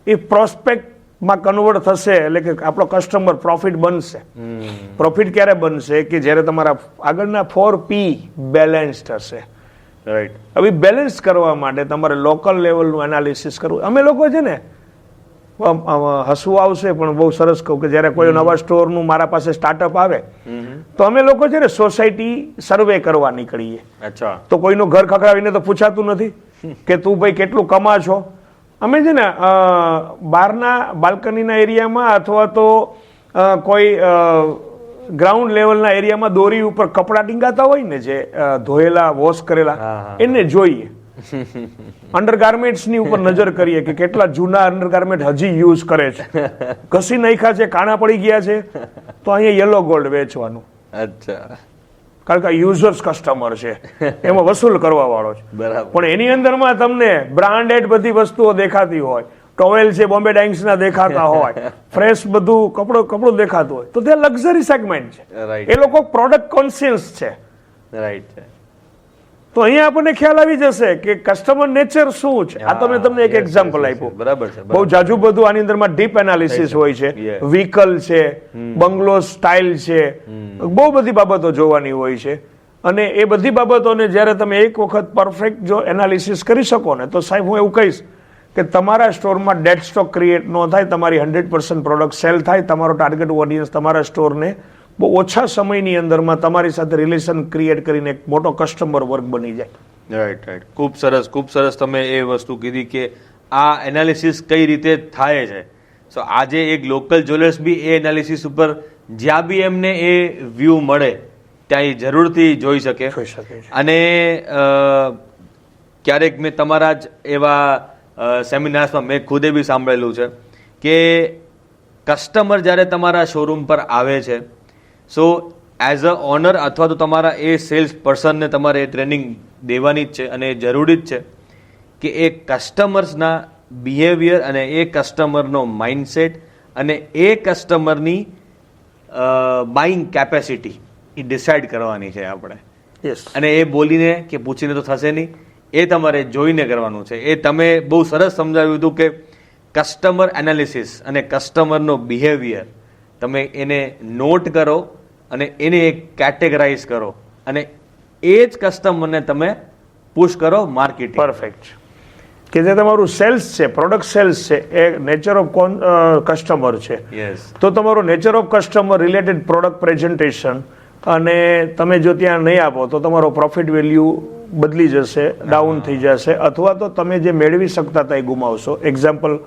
એ પ્રોસ્પેક્ટમાં કન્વર્ટ થશે, એટલે કે આપણો કસ્ટમર પ્રોફિટ બનશે. પ્રોફિટ ક્યારે બનશે કે જ્યારે તમારા આગળના 4P બેલેન્સ્ડ હશે. રાઈટ. હવે બેલેન્સ કરવા માટે તમારે લોકલ લેવલનું એનાલિસિસ કરવું. અમે લોકો છે ને, હસવું આવશે પણ બહુ સરસ કહું કે જ્યારે કોઈ નવા સ્ટોરનું મારા પાસે સ્ટાર્ટઅપ આવે તો અમે લોકો છે ને સોસાયટી સર્વે કરવા નીકળીએ. અચ્છા. તો કોઈનું ઘર ખખડાવીને તો પૂછાતું નથી કે તું ભાઈ કેટલું કમા છો. અમે છે ને બહારના બાલ્કનીના એરિયામાં અથવા તો કોઈ ગ્રાઉન્ડ લેવલના એરિયામાં દોરી ઉપર કપડાં ટીંગાતા હોય ને, જે ધોયેલા, વોશ કરેલા, એને જોઈએ. અંડરગાર્મેન્ટ્સની ઉપર નજર કરીએ કે કેટલા જૂના અંડરગાર્મેન્ટ હજી યુઝ કરે છે, ઘસી નાખ્યા છે, કાણા પડી ગયા છે, તો અહીંયા યલો ગોલ્ડ વેચવાનું. અચ્છા. કારણ કે યુઝર્સ કસ્ટમર છે, એમાં વસૂલ કરવા વાળો છે. બરાબર. પણ એની અંદરમાં તમને બ્રાન્ડેડ બધી વસ્તુઓ દેખાતી હોય, ટોવેલ છે બોમ્બે ડાઇંગ્સના દેખાતા હોય, ફ્રેશ બધું કપડું દેખાતું હોય, તો તે લક્ઝરી સેગમેન્ટ છે. રાઈટ. એ લોકો પ્રોડક્ટ કોન્શિયસ છે. રાઈટ છે. તો અહીંયા આપણને ખ્યાલ આવી જશે કે કસ્ટમર નેચર શું છે. આ તો મેં તમને એક એક્ઝામ્પલ આપ્યું. બરાબર છે. બહુ જાજુ બધું આની અંદરમાં ડીપ એનાલિસિસ હોય છે. Yeah. વ્હીકલ છે, બંગલો સ્ટાઇલ છે, બહુ બધી બાબતો જોવાની હોય છે. અને એ બધી બાબતોને જ્યારે તમે એક વખત પરફેક્ટ જો એનાલિસિસ કરી શકો ને, તો સાહેબ હું એવું કહીશ કે તમારા સ્ટોરમાં ડેડ સ્ટોક ક્રિએટ ન થાય, તમારી 100% પ્રોડક્ટ સેલ થાય, તમારો ટાર્ગેટ ઓડિયન્સ તમારા સ્ટોરને બહુ ઓછા સમયની અંદરમાં તમારી સાથે રિલેશન ક્રિએટ કરીને એક મોટો કસ્ટમર વર્ગ બની જાય. Right right. ખૂબ સરસ, ખૂબ સરસ તમે એ વસ્તુ કીધી કે આ એનાલિસિસ કઈ રીતે થાય છે. સો આજે એક લોકલ જ્વેલર્સ બી એ એનાલિસિસ ઉપર જ્યાં બી એમને એ વ્યૂ મળે ત્યાં એ જરૂરથી જોઈ શકે. જોઈ શકે છે. અને ક્યારેક મેં તમારા જ એવા સેમિનાર્સમાં મેં ખુદે બી સાંભળેલું છે કે કસ્ટમર જ્યારે તમારા શોરૂમ પર આવે છે, સો એઝ અ ઓનર અથવા તો તમારા એ સેલ્સ પર્સનને તમારે એ ટ્રેનિંગ દેવાની જ છે અને એ જરૂરી જ છે કે એ કસ્ટમર્સના બિહેવિયર અને એ કસ્ટમરનો માઇન્ડસેટ અને એ કસ્ટમરની બાઇંગ કેપેસિટી એ ડિસાઇડ કરવાની છે આપણે. યસ. અને એ બોલીને કે પૂછીને તો થશે નહીં, એ તમારે જોઈને કરવાનું છે. એ તમે બહુ સરસ સમજાવ્યું હતું કે કસ્ટમર એનાલિસિસ અને કસ્ટમરનો બિહેવિયર તમે એને નોટ કરો અને એને એક કેટેગરાઇઝ કરો અને એ જ કસ્ટમરને તમે પુશ કરો માર્કેટિંગ. પરફેક્ટ. કે જે તમારું સેલ્સ છે, પ્રોડક્ટ સેલ્સ છે, એ નેચર ઓફ કસ્ટમર છે. યસ. તો તમારું nature of customer related product presentation અને તમે જો ત્યાં નહીં આપો તો તમારો પ્રોફિટ વેલ્યુ બદલી જશે, ડાઉન થઈ જશે, અથવા તો તમે જે મેળવી શકતા હતા એ ગુમાવશો. એક્ઝામ્પલ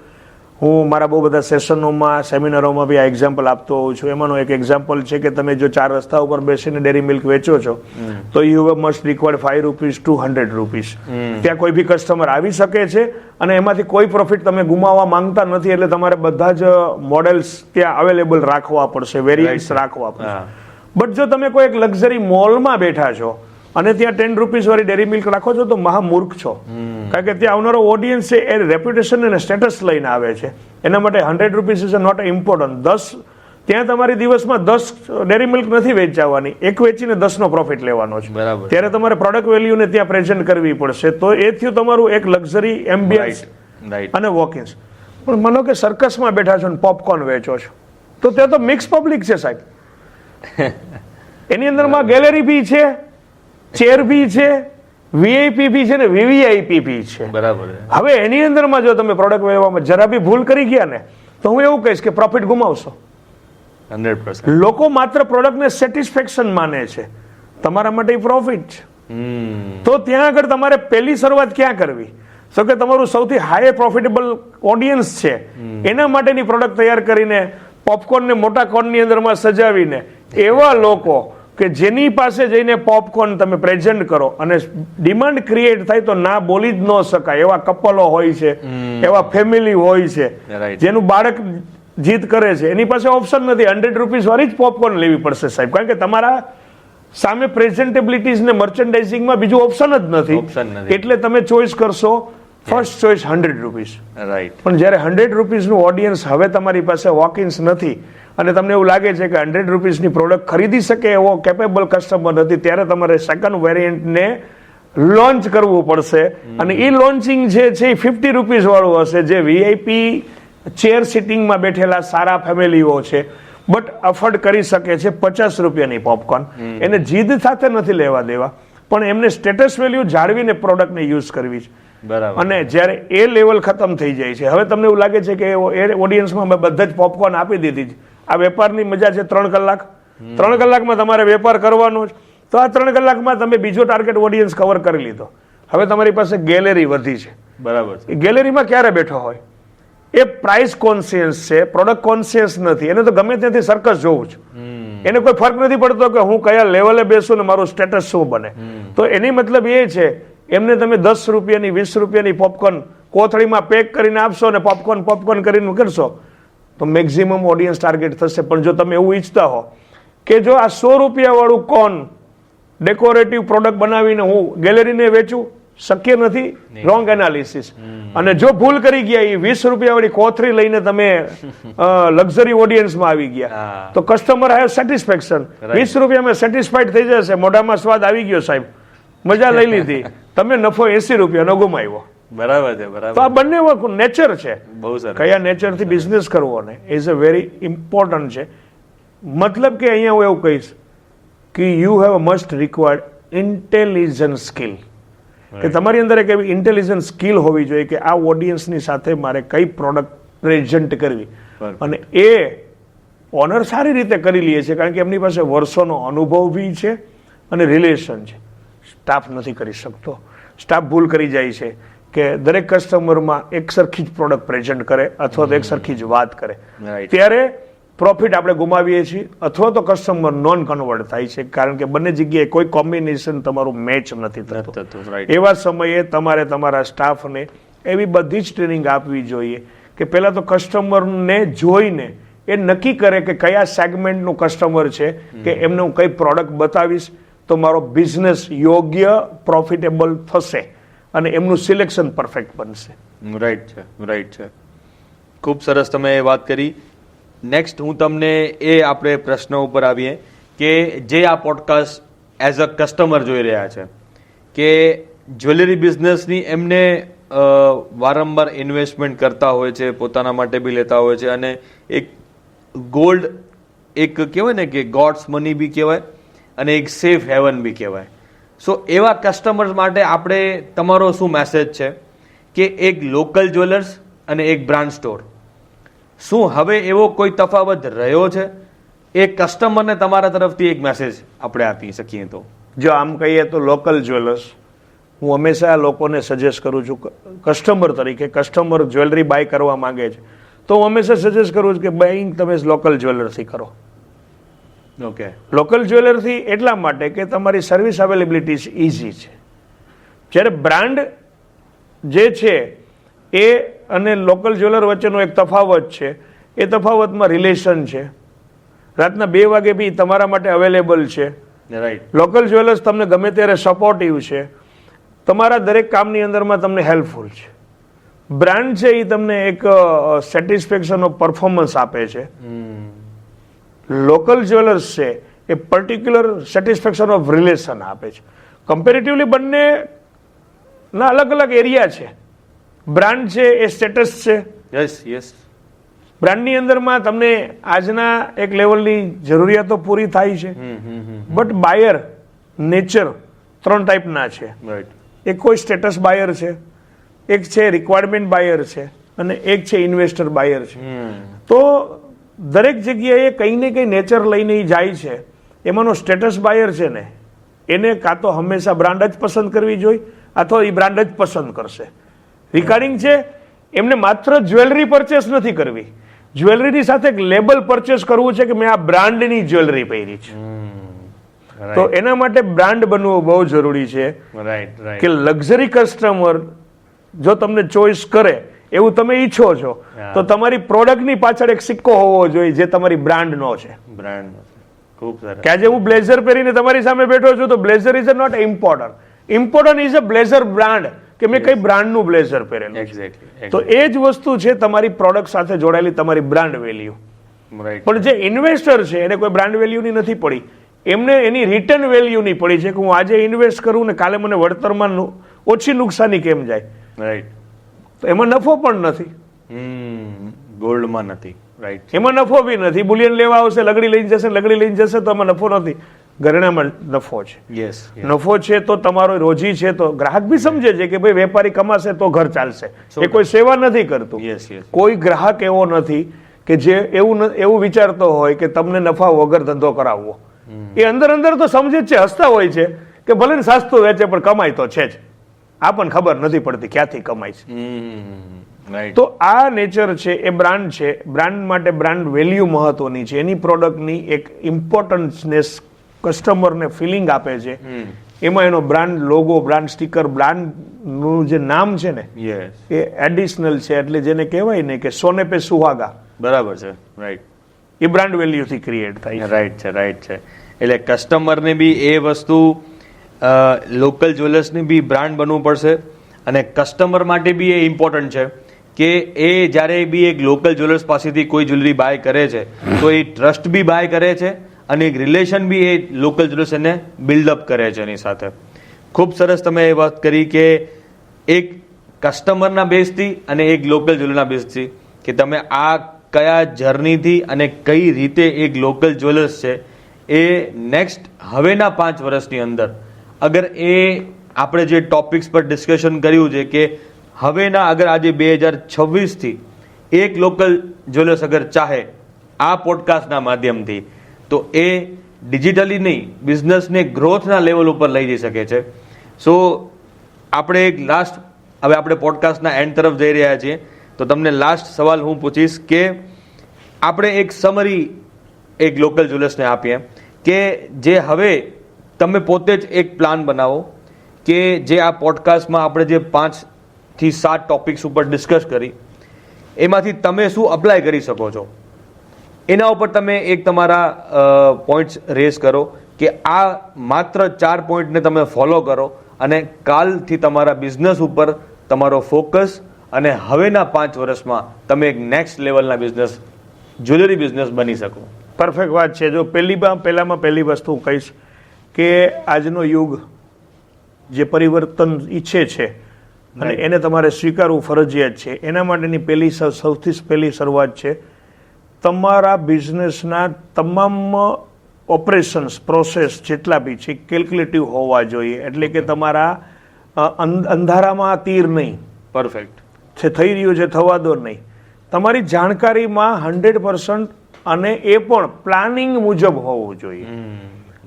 હું મારા બહુ બધા સેશનોમાં, સેમિનારોમાં બી આ એક્ઝામ્પલ આપતો હોઉં છું. એમાંનો એક એક્ઝામ્પલ છે કે તમે જો 4 રસ્તા ઉપર બેસીને ડેરી મિલ્ક વેચો છો તો you must required 5 rupees to 100 rupees. ત્યાં કોઈ બી કસ્ટમર આવી શકે છે અને એમાંથી કોઈ પ્રોફિટ તમે ગુમાવવા માંગતા નથી, એટલે તમારે બધા જ મોડેલ્સ ત્યાં અવેલેબલ રાખવા પડશે, વેરિયન્ટ્સ રાખવા પડશે. બટ જો તમે કોઈ એક લક્ઝરી મોલમાં બેઠા છો અને ત્યાં 10 રૂપીઝ વાળી ડેરી મિલ્ક રાખો છો તો મહામૂર્ખ છો. કારણ કે ત્યાં આવનારો ઓડિયન્સ છે એ રેપ્યુટેશન અને સ્ટેટસ લઈને આવે છે. એના માટે 100 રૂપીઝ ઇઝ નોટ ઇમ્પોર્ટન્ટ. 10 ત્યાં તમારી દિવસમાં 10 ડેરી મિલ્ક નથી વેચવાની, એક વેચીને 10 નો પ્રોફિટ લેવાનો છે. બરાબર. ત્યારે તમારે પ્રોડક્ટ વેલ્યુને ત્યાં પ્રેઝન્ટ કરવી પડશે. તો એ થયું તમારું એક લક્ઝરી એમ્બિયન્સ રાઈટ. અને વોકિન્સ. પણ માનો કે સર્કસમાં બેઠા છો ને પોપકોર્ન વેચો છો તો ત્યાં તો મિક્સ પબ્લિક છે સાહેબ. એની અંદરમાં ગેલેરી બી છે, ચેર બી છે, વીઆઈપી બી છે ને વીવીઆઈપી બી છે. બરાબર. હવે એની અંદરમાં જો તમે પ્રોડક્ટ વેચવામાં જરા બી ભૂલ કરી ગયા ને તો હું એવું કહીશ કે પ્રોફિટ ગુમાવશો. 100%. લોકો માત્ર પ્રોડક્ટને સેટિસ્ફેક્શન માને છે, તમારા માટે પ્રોફિટ છે. તો ત્યાં આગળ તમારે પહેલી શરૂઆત ક્યાં કરવી? તો કે તમારું સૌથી હાઈ પ્રોફિટેબલ ઓડિયન્સ છે એના માટેની પ્રોડક્ટ તૈયાર કરીને પોપકોર્નને મોટા કોર્નની અંદરમાં સજાવીને એવા લોકો કે જેની પાસે જઈને પોપકોર્ન તમે પ્રેઝન્ટ કરો અને ડિમાન્ડ ક્રિએટ થાય તો ના બોલી જ ન શકાય એવા કપલો હોય છે, એવા ફેમિલી હોય છે Right. જેનું બાળક જીદ કરે છે, એની પાસે ઓપ્શન નથી, 100 રૂપીઝ વાળી જ પોપકોર્ન લેવી પડશે સાહેબ. કારણ કે તમારા સામે પ્રેઝન્ટેબિલિટીઝ ને મર્ચેન્ડાઇઝિંગમાં બીજું ઓપ્શન જ Option નથી. નથી. એટલે તમે ચોઈસ કરશો ફર્સ્ટ ચોઈસ 100 રૂપીઝ. રાઈટ. પણ જ્યારે 100 રૂપીઝનું ઓડિયન્સ હવે તમારી પાસે વોકિન્સ નથી અને તમને એવું લાગે છે કે 100 રૂપીઝની પ્રોડક્ટ ખરીદી શકે એવો કેપેબલ કસ્ટમર નથી, ત્યારે તમારે સેકન્ડ વેરિયન્ટને લોન્ચ કરવું પડશે. અને એ લોન્ચિંગ જે છે એ 50 રૂપીઝ વાળું હશે, જે વીઆઈપી ચેર સિટિંગમાં બેઠેલા સારા ફેમિલીઓ છે બટ અફોર્ડ કરી શકે છે 50 રૂપિયાની પોપકોર્ન. એને જીદ સાથે નથી લેવા દેવા, પણ એમને સ્ટેટસ વેલ્યુ જાળવીને પ્રોડક્ટને યુઝ કરવી છે. બરાબર. અને જ્યારે એ લેવલ ખતમ થઈ જાય છે, હવે તમને એવું લાગે છે કે એ ઓડિયન્સમાં મેં બધા જ પોપકોર્ન આપી દીધી છે, આ વેપારની મજા છે 3 કલાક, 3 કલાકમાં તમારે વેપાર કરવાનો છે, તો આ 3 કલાકમાં તમે બીજો ટાર્ગેટ ઓડિયન્સ કવર કરી લીધો. હવે તમારી પાસે ગેલેરી વધી છે. બરાબર. એ ગેલેરીમાં ક્યારે બેઠો હોય? એ પ્રાઇસ કોન્શિયસ છે, પ્રોડક્ટ કોન્શિયસ નથી. એને તો ગમે ત્યાંથી સર્કસ જોવું છે, એને કોઈ ફરક નથી પડતો કે હું કયા લેવલે બેસું ને મારું સ્ટેટસ શું બને. તો એની મતલબ એ છે એમને તમે 10 રૂપિયાની 20 રૂપિયાની પોપકોર્ન કોથળીમાં પેક કરીને આપશો ને પોપકોર્ન કરીને કરશો તો મેક્સિમમ ઓડિયન્સ ટાર્ગેટ થશે. પણ જો તમે એવું ઈચ્છતા હો કે જો આ 100 રૂપિયા વાળું કોન ડેકોરેટિવ પ્રોડક્ટ બનાવીને હું ગેલેરીને વેચું, શક્ય નથી. Wrong analysis. અને જો ભૂલ કરી ગયા એ 20 રૂપિયા વાળી કોથળી લઈને તમે લક્ઝરી ઓડિયન્સમાં આવી ગયા તો કસ્ટમર હેવ સેટિસ્ફેક્શન. 20 રૂપિયામાં સેટિસ્ફાઈડ થઈ જશે, મોઢામાં સ્વાદ આવી ગયો સાહેબ, મજા લઈ લીધી, તમે નફો 80 રૂપિયાનો ગુમાવ્યો. બરાબર છે, તો બરાબર. આ બંને નેચર છે. બહુ સરસ. કયા નેચરથી બિઝનેસ કરવો ને ઇઝ અ વેરી ઇમ્પોર્ટન્ટ છે. મતલબ કે અહીંયા હું એવું કહીશ કે you have must required intelligence skill, કે તમારી અંદર એક એવી ઇન્ટેલિજન્સ સ્કિલ હોવી જોઈએ કે આ ઓડિયન્સની સાથે મારે કઈ પ્રોડક્ટ પ્રેઝન્ટ કરવી. અને એ ઓનર સારી રીતે કરી લે છે કારણ કે એમની પાસે વર્ષોનો અનુભવ બી છે અને રિલેશન છે. સ્ટાફ નથી કરી શકતો. સ્ટાફ ભૂલ કરી જાય છે કે દરેક કસ્ટમરમાં એક સરખી જ પ્રોડક્ટ પ્રેઝન્ટ કરે અથવા તો એક સરખી જ વાત કરે, ત્યારે પ્રોફિટ આપણે ગુમાવીએ છીએ અથવા તો કસ્ટમર નોન કન્વર્ટ થાય છે કારણ કે બંને જગ્યાએ કોઈ કોમ્બિનેશન તમારું મેચ નથી થતું. એવા સમયે તમારે તમારા સ્ટાફને એવી બધી જ ટ્રેનિંગ આપવી જોઈએ કે પહેલા તો કસ્ટમરને જોઈને એ નક્કી કરે કે કયા સેગમેન્ટનું કસ્ટમર છે કે એમને હું કઈ પ્રોડક્ટ બતાવીશ તો મારો બિઝનેસ યોગ્ય પ્રોફિટેબલ થશે અને એમનું સિલેક્શન પરફેક્ટ બનશે. રાઈટ છે, રાઈટ છે. ખૂબ સરસ તમે એ વાત કરી. નેક્સ્ટ હું તમને આપણે પ્રશ્ન ઉપર આવીએ કે જે આ પોડકાસ્ટ એઝ અ કસ્ટમર જોઈ રહ્યા છે કે જ્વેલરી બિઝનેસની એમને વારંવાર ઇન્વેસ્ટમેન્ટ કરતા હોય છે, પોતાના માટે બી લેતા હોય છે અને એક ગોલ્ડ એક કહેવાય ને કે ગોડ્સ મની બી કહેવાય અને એક સેફ હેવન બી કહેવાય. સો એવા કસ્ટમર્સ માટે આપણે તમારો શું મેસેજ છે કે એક લોકલ જ્વેલર્સ અને એક બ્રાન્ડ સ્ટોર, શું હવે એવો કોઈ તફાવત રહ્યો છે? એ કસ્ટમરને તમારા તરફથી એક મેસેજ આપણે આપી શકીએ તો. જો આમ કહીએ તો લોકલ જ્વેલર્સ હું હંમેશા લોકોને સજેસ્ટ કરું છું, કસ્ટમર તરીકે કસ્ટમર જ્વેલરી બાય કરવા માંગે છે તો હું હંમેશા સજેસ્ટ કરું છું કે બાઇંગ તમે લોકલ જ્વેલરથી કરો. ઓકે. લોકલ જ્વેલરથી એટલા માટે કે તમારી સર્વિસ અવેલેબિલિટી ઇઝી છે. જ્યારે બ્રાન્ડ જે છે એ અને લોકલ જ્વેલર વચ્ચેનો એક તફાવત છે, એ તફાવતમાં રિલેશન છે. રાતના 2 વાગે બી તમારા માટે અવેલેબલ છે. રાઈટ. લોકલ જ્વેલર્સ તમને ગમે ત્યારે સપોર્ટિવ છે, તમારા દરેક કામની અંદરમાં તમને હેલ્પફુલ છે. બ્રાન્ડ છે એ તમને એક સેટિસ્ફેક્શન ઓફ પરફોર્મન્સ આપે છે. લોકલ જ્વેલર્સ છે એ પર્ટિક્યુલર સેટિસ્ફેક્શન ઓફ રિલેશન આપે છે. કમ્પેરેટિવલી બંને ના અલગ અલગ એરિયા છે. બ્રાન્ડ છે એ સ્ટેટસ છે. Yes, yes. બ્રાન્ડની અંદરમાં તમને આજના એક લેવલની જરૂરિયાતો પૂરી થાય છે, બટ બાયર નેચર 3 ટાઈપના છે. રાઈટ. એક કોઈ સ્ટેટસ બાયર છે, એક છે રિક્વાયરમેન્ટ બાયર છે અને એક છે ઇન્વેસ્ટર બાયર છે. તો દરેક જગ્યાએ કંઈ ને કંઈ નેચર લઈને જાય છે. એમાંનો સ્ટેટસ બાયર છે ને એને કાં તો હંમેશા બ્રાન્ડ જ પસંદ કરવી જોઈએ અથવા એ બ્રાન્ડ જ પસંદ કરશે. રિગાર્ડિંગ છે એમને માત્ર જ્વેલરી પરચેસ નથી કરવી, જ્વેલરીની સાથે એક લેબલ પરચેસ કરવું છે કે મેં આ બ્રાન્ડની જ્વેલરી પહેરી છે. તો એના માટે બ્રાન્ડ બનવું બહુ જરૂરી છે. Right, right. કે લક્ઝરી કસ્ટમર જો તમને ચોઈસ કરે એવું તમે ઈચ્છો છો તો તમારી પ્રોડક્ટની પાછળ એક સિક્કો હોવો જોઈએ જે તમારી બ્રાન્ડનો છે. બ્રાન્ડ. ખૂબ સરસ. કે આજે હું બ્લેઝર પહેરીને તમારી સામે બેઠો છું તો blazer is not important, important is a blazer brand, કે મેં કઈ બ્રાન્ડનું બ્લેઝર પહેરેલું. એક્ઝેક્ટલી. તો એ જ વસ્તુ છે તમારી પ્રોડક્ટ સાથે જોડાયેલી તમારી બ્રાન્ડ વેલ્યુ. રાઈટ. પણ જે ઇન્વેસ્ટર છે એને કોઈ બ્રાન્ડ વેલ્યુની નથી પડી, એમને એની રિટર્ન વેલ્યુની પડી છે કે હું આજે ઇન્વેસ્ટ કરું ને કાલે મને વળતરમાં ઓછી નુકસાની કેમ જાય. રાઈટ. તો એમાં નફો પણ નથી. ગોલ્ડમાં નથી. રાઈટ. એમાં નફો બી નથી. બુલિયન લેવા આવશે, લગડી લઈને જશે, લગડી લઈને જશે તો એમાં નફો નથી. ઘરેણામાં નફો છે. યસ. નફો છે તો તમારો રોજી છે તો ગ્રાહક બી સમજે છે કે ભાઈ વેપારી કમાશે તો ઘર ચાલશે. એ કોઈ સેવા નથી કરતું. Yes, yes. કોઈ ગ્રાહક એવો નથી કે જે એવું વિચારતો હોય કે તમને નફા વગર ધંધો કરાવવો. એ અંદર અંદર તો સમજે જ છે, હસતા હોય છે કે ભલે ને સસ્તું વેચે પણ કમાય તો છે જ. આ પણ ખબર નથી પડતી ક્યાંથી કમાય છે. તો આ નેચર છે એ બ્રાન્ડ છે. બ્રાન્ડ માટે બ્રાન્ડ વેલ્યુ મહત્વની છે. એની પ્રોડક્ટની એક ઇમ્પોર્ટન્સનેસ કસ્ટમરને ફિલિંગ આપે છે. એમાં એનો બ્રાન્ડ લોગો, બ્રાન્ડ સ્ટીકર, બ્રાન્ડનું જે નામ છે ને એ એડિશનલ છે. એટલે જેને કહેવાય ને કે સોને પે સુહાગા. બરાબર છે. રાઈટ. એ બ્રાન્ડ વેલ્યુથી ક્રિએટ થાય. રાઈટ છે, રાઈટ છે. એટલે કસ્ટમરને બી એ વસ્તુ લોકલ જ્વેલર્સની બી બ્રાન્ડ બનવું પડશે અને કસ્ટમર માટે બી એ ઇમ્પોર્ટન્ટ છે કે એ જ્યારે બી એક લોકલ જ્વેલર્સ પાસેથી કોઈ જ્વેલરી બાય કરે છે તો એ ટ્રસ્ટ બી બાય કરે છે અને એક રિલેશન બી એ લોકલ જ્વેલર્સ એને બિલ્ડઅપ કરે છે એની સાથે. ખૂબ સરસ તમે એ વાત કરી કે એક કસ્ટમરના બેઝથી અને એક લોકલ જ્વેલરના બેઝથી કે તમે આ કયા જર્નીથી અને કઈ રીતે એક લોકલ જ્વેલર્સ છે એ નેક્સ્ટ હવેના 5 વર્ષની અંદર અગર એ આપણે જે ટોપિક્સ પર ડિસ્કશન કર્યું છે કે હવેના અગર આજે 2026થી એક લોકલ જ્વેલર્સ અગર ચાહે આ પોડકાસ્ટના માધ્યમથી તો એ ડિજિટલી નહીં બિઝનેસને ગ્રોથના લેવલ ઉપર લઈ જઈ શકે છે. સો આપણે એક લાસ્ટ હવે આપણે પોડકાસ્ટના એન્ડ તરફ જઈ રહ્યા છીએ તો તમને લાસ્ટ સવાલ હું પૂછીશ કે આપણે એક સમરી એક લોકલ જ્વેલર્સને આપીએ કે જે હવે તમે પોતે જ એક પ્લાન બનાવો કે જે આ પોડકાસ્ટમાં આપણે જે 5 થી 7 ટોપિક્સ ઉપર ડિસ્કસ કરી એમાંથી તમે શું અપ્લાય કરી શકો છો એના ઉપર તમે એક તમારા પોઈન્ટ્સ રેઝ કરો કે આ માત્ર 4 પોઈન્ટને તમે ફોલો કરો અને કાલથી તમારા બિઝનેસ ઉપર તમારો ફોકસ અને હવેના 5 વર્ષમાં તમે એક નેક્સ્ટ લેવલના બિઝનેસ જ્વેલરી બિઝનેસ બની શકો. પરફેક્ટ વાત છે. જો પહેલી વસ્તુ કહીશ કે આજનો યુગ જે પરિવર્તન ઈચ્છે છે અને એને તમારે સ્વીકારવું ફરજિયાત છે એના માટેની સૌથી પહેલી શરૂઆત છે તમારા બિઝનેસના તમામ ઓપરેશન્સ પ્રોસેસ જેટલા બી છે કેલ્ક્યુલેટિવ હોવા જોઈએ. એટલે કે તમારા અંધારામાં તીર નહીં. પરફેક્ટ છે થઈ રહ્યું છે થવા દો નહીં. તમારી જાણકારીમાં 100% અને એ પણ પ્લાનિંગ મુજબ હોવું જોઈએ.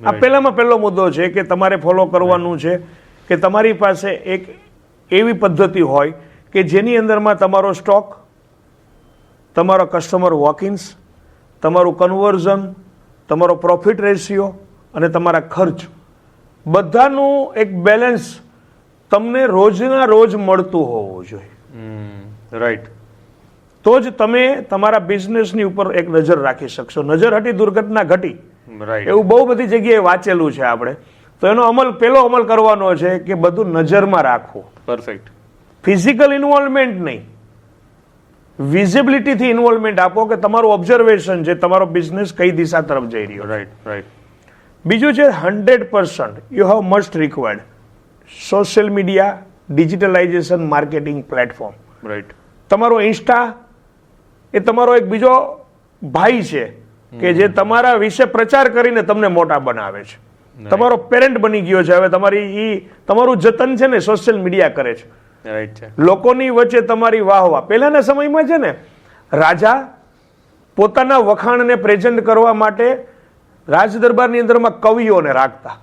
આ પહેલો મુદ્દો છે કે તમારે ફોલો કરવાનું છે કે તમારી પાસે એક એવી પદ્ધતિ હોય કે જેની અંદરમાં તમારો સ્ટોક, તમારો કસ્ટમર વોકિન્સ, તમારું કન્વર્ઝન, તમારો પ્રોફિટ રેશિયો અને તમારા ખર્ચ બધાનું એક બેલેન્સ તમને રોજના રોજ મળતું હોવું જોઈએ. રાઈટ. તો જ તમે તમારા બિઝનેસની ઉપર એક નજર રાખી શકશો. નજર હટી દુર્ઘટના ઘટી એવું બહુ બધી જગ્યાએ વાંચેલું છે આપણે. તો એનો પહેલો અમલ કરવાનો છે કે બધું નજરમાં રાખવું. પરફેક્ટ. ફિઝિકલ ઇન્વોલ્વમેન્ટ નહીં, વિઝિબિલિટીથી ઇન્વોલ્વમેન્ટ આપો કે તમારું ઓબ્ઝર્વેશન છે તમારો બિઝનેસ કઈ દિશા તરફ જઈ રહ્યો. રાઈટ. બીજું છે 100% you have must required social media digitalisation marketing platform. Right. તમારો ઇન્સ્ટા એ તમારો એક બીજો ભાઈ છે કે જે તમારા વિશે પ્રચાર કરીને તમને મોટા બનાવે છે. તમારો પેરેન્ટ બની ગયો છે. હવે તમારું જતન છે ને સોશિયલ મીડિયા કરે છે. લોકોની વચ્ચે તમારી વાહવા. પહેલાના સમયમાં છે ને રાજા પોતાના વખાણને પ્રેઝન્ટ કરવા માટે રાજ દરબારની અંદરમાં કવિઓને રાખતા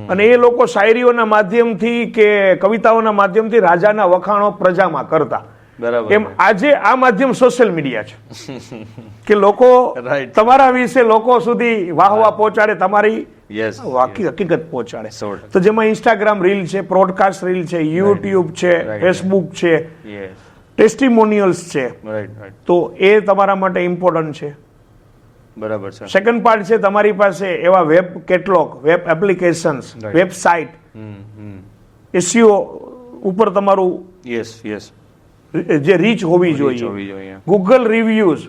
અને એ લોકો શાયરીઓના માધ્યમથી કે કવિતાઓના માધ્યમથી રાજાના વખાણો પ્રજામાં કરતા. એમ આજે આ માધ્યમ સોશિયલ મીડિયા છે કે લોકો તમારા વિશે લોકો સુધી વાહવા પહોંચાડે, તમારી હકીકત પહોંચાડે. તો જેમાં ઇન્સ્ટાગ્રામ રીલ છે, બ્રોડકાસ્ટ રીલ છે, યુટ્યુબ છે, ફેસબુક છે, ટેસ્ટિમોનિયલ્સ છે. તો એ તમારા માટે ઇમ્પોર્ટન્ટ છે. બરાબર છે. સેકન્ડ પાર્ટ છે તમારી પાસે એવા web catalogue, web applications, website, SEO ઉપર તમારું જે રીચ હોવી જોઈએ. Google reviews.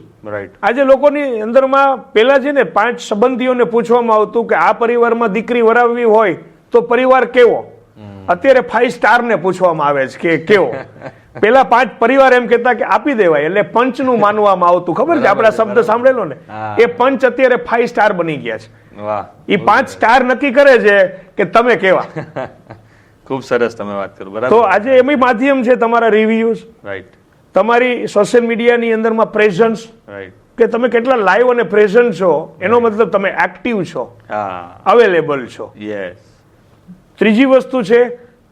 આજે લોકોની અંદરમાં પેલા છે ને 5 સંબંધીઓને પૂછવામાં આવતું કે આ પરિવારમાં દીકરી વરાવવી હોય તો પરિવાર કેવો. અત્યારે 5 સ્ટારને પૂછવામાં આવે છે કે કેવો. પેલા 5 પરિવાર એમ કહેતા કે આપી દેવાય એટલે પંચનું માનવામાં આવતું. ખબર છે આપડા શબ્દ સાંભળેલો ને એ પંચ અત્યારે 5 સ્ટાર બની ગયા છે. એ 5 સ્ટાર નક્કી કરે છે કે તમે કેવા. ખૂબ સરસ તમે વાત કરો. બરાબર. તો આજે એમય માધ્યમ છે તમારા રિવ્યુઝ. રાઈટ. તમારી સોશિયલ મીડિયાની અંદરમાં પ્રેઝન્સ. રાઈટ. કે તમે કેટલા લાઈવ અને પ્રેઝન્ટ છો એનો મતલબ તમે એક્ટિવ છો, અવેલેબલ છો. યસ. ત્રીજી વસ્તુ છે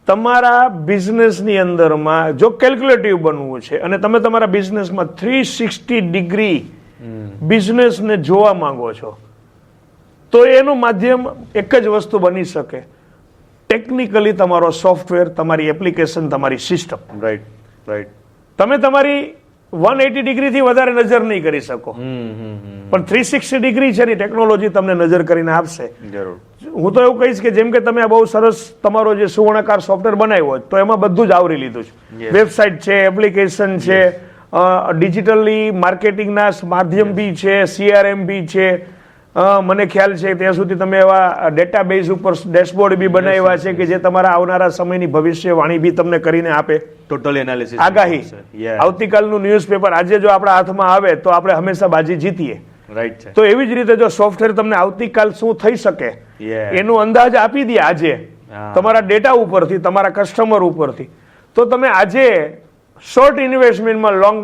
તમારા બિઝનેસની અંદરમાં જો કેલ્ક્યુલેટિવ બનવું છે અને તમે તમારા બિઝનેસમાં 360 ડિગ્રી બિઝનેસને જોવા માંગો છો તો એનું માધ્યમ એક જ વસ્તુ બની શકે, ટેકનિકલી તમારો સોફ્ટવેર, તમારી એપ્લિકેશન, તમારી સિસ્ટમ. રાઈટ. રાઈટ. તમે તમારી 180 ડિગ્રીથી વધારે નજર નહીં કરી શકો પણ 360 ડિગ્રી છે ને ટેકનોલોજી તમને નજર કરીને આપશે. જરૂર. હું તો એવું કહીશ કે જેમ કે તમે આ બહુ સરસ તમારો જે સુવર્ણકાર સોફ્ટવેર બનાવ્યો તો એમાં બધું જ આવરી લીધું છે. વેબસાઇટ છે, એપ્લિકેશન છે, ડિજિટલી માર્કેટિંગના માધ્યમ બી છે, CRM બી છે, મને ખ્યાલ છે ત્યાં સુધી તમે એવા ડેટાબેઝ ઉપર ડેશબોર્ડ બી બનાવ્યા છે કે જે તમારા આવનારા સમયની ભવિષ્યવાણી બી તમને કરીને આપે, ટોટલ એનાલિસિસ, આગાહી. આવતીકાલનું ન્યૂઝપેપર આજે જો આપણા હાથમાં આવે તો આપણે હંમેશા બાજી જીતીએ. રાઈટ છે. તો એવી જ રીતે જો સોફ્ટવેર તમને આવતીકાલ શું થઈ શકે એનો અંદાજ આપી દે આજે તમારા ડેટા ઉપરથી, તમારા કસ્ટમર ઉપરથી, તો તમે આજે શોર્ટ ઇન્વેસ્ટમેન્ટમાં લોંગ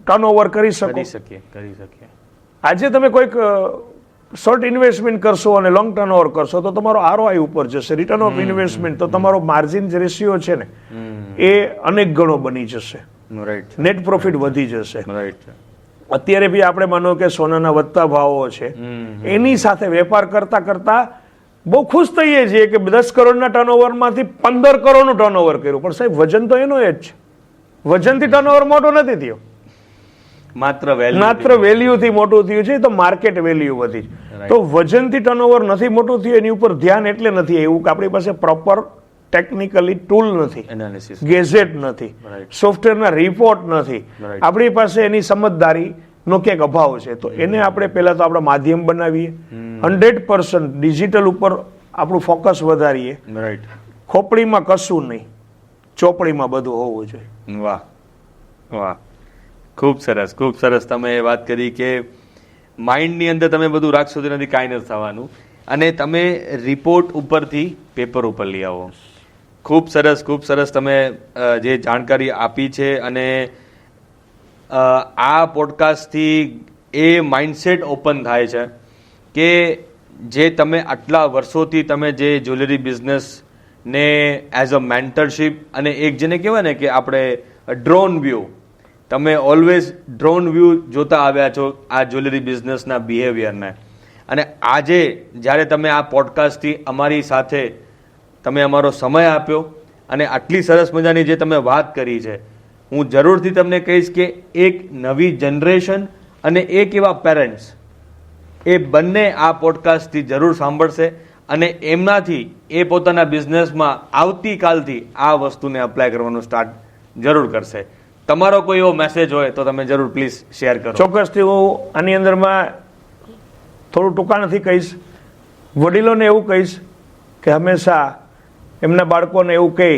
ટર્નઓવર કરી શકીએ. આજે તમે કોઈક શોર્ટ ઇન્વેસ્ટમેન્ટ કરશો અને લોંગ ટર્નઓવર કરશો તો તમારો ROI ઉપર જશે, રિટર્ન ઓફ ઇન્વેસ્ટમેન્ટ, તો તમારો માર્જિન રેશિયો છે ને એ અનેક ગણો બની જશે, નેટ પ્રોફિટ વધી જશે. અત્યારે બી આપણે માનો કે સોનાના વધતા ભાવો છે, એની સાથે વેપાર કરતા કરતા બહુ ખુશ થઈએ છીએ કે 10 કરોડના ટર્નઓવરમાંથી 15 કરોડનું ટર્નઓવર કર્યું, પણ સાહેબ વજન તો એનો જ છે. વજનથી ટર્નઓવર મોટો નથી થયો, માત્ર વેલ્યુથી મોટું થયું છે. તો માર્કેટ વેલ્યુ વધી. તો વજનથી ટર્નઓવર નથી મોટું થયું, એની ઉપર ધ્યાન એટલે નથી એવું કે આપણી પાસે પ્રોપર ટેકનિકલી ટૂલ નથી, ગેજેટ નથી, સોફ્ટવેરના રિપોર્ટ નથી, આપણી પાસે એની સમજદારી નો ક્યાંક અભાવ છે. તો એને આપણે પહેલા તો આપણા માધ્યમ બનાવીએ, 100% ડિજિટલ ઉપર આપણું ફોકસ વધારીએ. ખોપડીમાં કશું નહીં, ચોપડીમાં બધું હોવું જોઈએ. વાહ વાહ, ખૂબ સરસ, ખૂબ સરસ. તમે વાત કરી કે માઇન્ડની અંદર તમે બધું રાખશો તો નથી કાંઈ નથી થવાનું, અને તમે રિપોર્ટ ઉપરથી પેપર ઉપર લઈ આવો. ખૂબ સરસ, ખૂબ સરસ તમે જે જાણકારી આપી છે. અને આ પોડકાસ્ટથી એ માઇન્ડસેટ ઓપન થાય છે કે જે તમે આટલા વર્ષોથી તમે જે જ્વેલરી બિઝનેસને એઝ અ મેન્ટરશીપ, અને એક જેને કહેવાય ને કે આપણે ડ્રોન વ્યૂ, તમે ઓલવેઝ ડ્રોન વ્યૂ જોતા આવ્યા છો આ જ્વેલરી બિઝનેસના બિહેવિયરને. અને આજે જ્યારે તમે આ પોડકાસ્ટથી અમારી સાથે તમે અમારો સમય આપ્યો અને આટલી સરસ મજાની જે તમે વાત કરી છે, હું જરૂરથી તમને કહીશ કે એક નવી જનરેશન અને એક એવા પેરેન્ટ્સ, એ બંને આ પોડકાસ્ટથી જરૂર સાંભળશે અને એમનાથી એ પોતાના બિઝનેસમાં આવતીકાલથી આ વસ્તુને અપ્લાય કરવાનું સ્ટાર્ટ જરૂર કરશે. તમારો કોઈ એવો મેસેજ હોય તો તમે જરૂર પ્લીઝ શેર કરો. ચોક્કસથી હું આની અંદરમાં થોડું ટૂંકાણથી કહીશ. વડીલોને એવું કહીશ કે હંમેશા એમના બાળકોને એવું કહે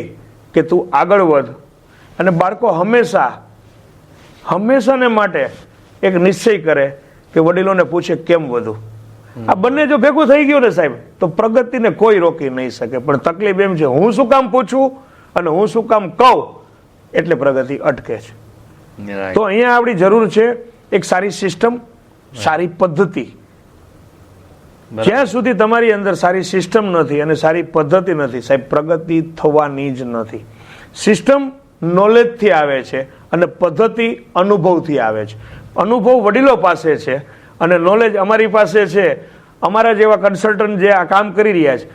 કે તું આગળ વધ, અને બાળકો હંમેશાને માટે એક નિશ્ચય કરે કે વડીલોને પૂછે કેમ વધુ. આ બંને જો ભેગું થઈ ગયું ને સાહેબ, તો પ્રગતિને કોઈ રોકી નહીં શકે. પણ તકલીફ એમ છે, હું શું કામ પૂછું અને હું શું કામ કહું, એટલે પ્રગતિ અટકે છે. તો અહીંયા આપણી જરૂર છે એક સારી સિસ્ટમ, સારી પદ્ધતિ. જ્યાં સુધી તમારી અંદર સારી સિસ્ટમ નથી અને સારી પદ્ધતિ નથી, સાહેબ પ્રગતિ થવાની જ નથી. સિસ્ટમ નોલેજથી આવે છે અને પદ્ધતિ અનુભવથી આવે છે. અનુભવ વડીલો પાસે છે અને નોલેજ અમારી પાસે છે, અમારા જેવા કન્સલ્ટન્ટ જે આ કામ કરી રહ્યા છે.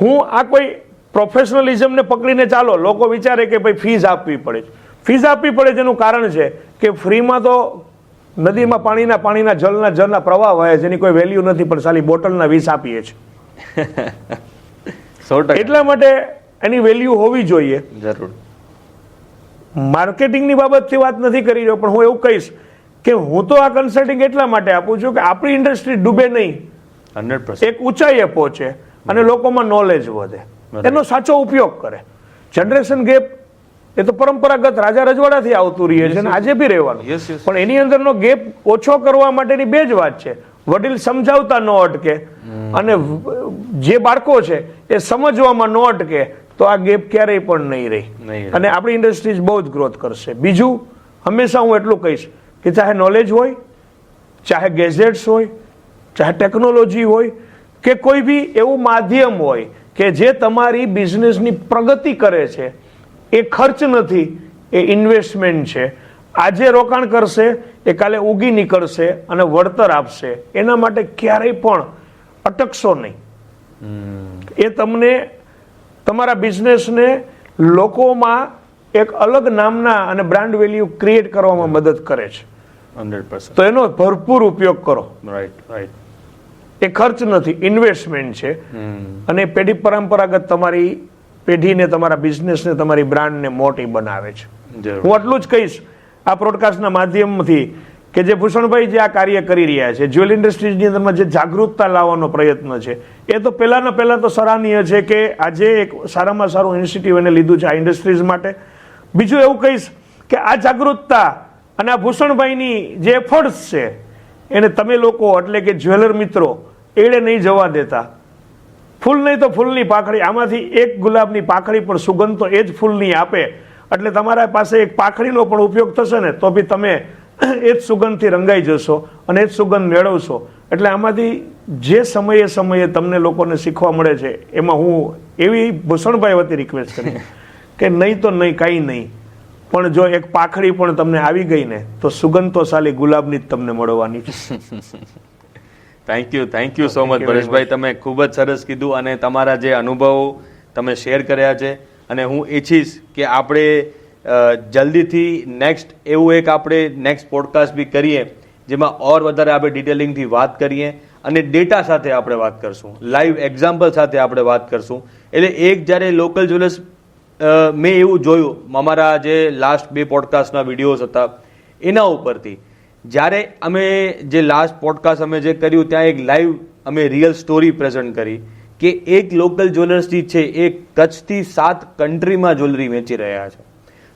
હું આ કોઈ પ્રોફેશનલિઝમને પકડીને ચાલો, લોકો વિચારે કે ભાઈ ફીસ આપવી પડે છે. ફીસ આપવી પડે છે એનું કારણ છે કે ફ્રીમાં તો નદીમાં પાણીના જળના પ્રવાહ વહે છે, જેની કોઈ વેલ્યુ નથી, પણ ખાલી બોટલના 20 આપીએ છીએ. એટલા માટે એની વેલ્યુ હોવી જોઈએ. જરૂર. માર્કેટિંગની બાબતથી વાત નથી કરી રહ્યો, પણ હું એવું કહીશ કે હું તો આ કન્સલ્ટિંગ એટલા માટે આપું છું કે આપણી ઇન્ડસ્ટ્રી ડૂબે નહીં, 100% એક ઊંચાઈએ પહોંચે અને લોકોમાં નોલેજ વધે, એનો સાચો ઉપયોગ કરે. જનરેશન ગેપ એ તો પરંપરાગત રાજા રજવાડાથી આવતું રહે છે અને આજે બી રહેવાનું, પણ એની અંદરનો ગેપ ઓછો કરવા માટેની બે જ વાત છે. વડીલ સમજાવતા ન અટકે અને જે બાળકો છે એ સમજવામાં ન અટકે, તો આ ગેપ ક્યારેય પણ નહીં રહી અને આપણી ઇન્ડસ્ટ્રીઝ બહુ જ ગ્રોથ કરશે. બીજું, હંમેશા હું એટલું કહીશ કે ચાહે નોલેજ હોય, ચાહે ગેજેટ્સ હોય, ચાહે ટેકનોલોજી હોય, કે કોઈ બી એવું માધ્યમ હોય કે જે તમારી બિઝનેસની પ્રગતિ કરે છે, એ ખર્ચ નથી, એ ઇન્વેસ્ટમેન્ટ છે. આજે રોકાણ કરશે, એ કાલે ઉગી નીકળશે અને વળતર આપશે. એના માટે ક્યારેય પણ અટકશો નહીં. એ તમને તમારા બિઝનેસને લોકોમાં એક અલગ નામના અને બ્રાન્ડ વેલ્યુ ક્રિએટ કરવામાં મદદ કરે છે. 100%. તો એનો ભરપૂર ઉપયોગ કરો. રાઈટ. એ ખર્ચ નથી, ઇન્વેસ્ટમેન્ટ છે. અને પેઢી પરંપરાગત તમારી પેઢીને, તમારા બિઝનેસને, તમારી બ્રાન્ડને મોટી બનાવે છે. હું આટલું જ કહીશ આ પોડકાસ્ટના માધ્યમથી કે જે ભૂષણભાઈ જે આ કાર્ય કરી રહ્યા છે, જ્વેલ ઇન્ડસ્ટ્રીઝની અંદરમાં જે જાગૃતતા લાવવાનો પ્રયત્ન છે, એ તો પહેલાં તો સરાહનીય છે કે આજે એક સારામાં સારું ઇન્સ્ટિટ્યૂટ એને લીધું છે આ ઇન્ડસ્ટ્રીઝ માટે. બીજું એવું કહીશ કે આ જાગૃતતા અને આ ભૂષણભાઈની જે એફર્ટ્સ છે એને તમે લોકો એટલે કે જ્વેલર મિત્રો એળે નહીં જવા દેતા. ફૂલ નહીં તો ફૂલની પાખડી, આમાંથી એક ગુલાબની પાખડી પણ સુગંધ તો એ જ ફૂલની આપે. એટલે તમારા પાસે એક પાખડીનો પણ ઉપયોગ થશે ને તો બી તમે એ જ સુગંધથી રંગાઈ જશો અને એ જ સુગંધ મેળવશો. એટલે આમાંથી જે સમયે તમને લોકોને શીખવા મળે છે એમાં હું એવી ભૂષણભાઈ વતી રિક્વેસ્ટ કરી કે નહીં તો નહીં, કાંઈ નહીં, પણ જો એક પાખડી પણ તમને આવી ગઈ ને તો સુગંધ તો સાલી ગુલાબની જ તમને મળવાની છે. થેન્ક યુ સો મચ પરેશભાઈ, તમે ખૂબ જ સરસ કીધું અને તમારા જે અનુભવો તમે શેર કર્યા છે. અને હું ઈચ્છીશ કે આપણે જલ્દીથી નેક્સ્ટ પોડકાસ્ટ બી કરીએ જેમાં ઓર વધારે આપણે ડિટેલિંગથી વાત કરીએ અને ડેટા સાથે આપણે વાત કરશું, લાઈવ એક્ઝામ્પલ સાથે આપણે વાત કરશું. એટલે એક જ્યારે લોકલ જ્વેલર્સ મેં એવું જોયું અમારા જે લાસ્ટ 2 પોડકાસ્ટના વિડીયોઝ હતા એના ઉપરથી, જ્યારે અમે જે લાસ્ટ પોડકાસ્ટ અમે જે કર્યું ત્યાં એક લાઈવ અમે રિયલ સ્ટોરી પ્રેઝન્ટ કરી કે એક લોકલ જ્વેલર્સ જે છે એ કચ્છથી 7 કન્ટ્રીમાં જ્વેલરી વેચી રહ્યા છે.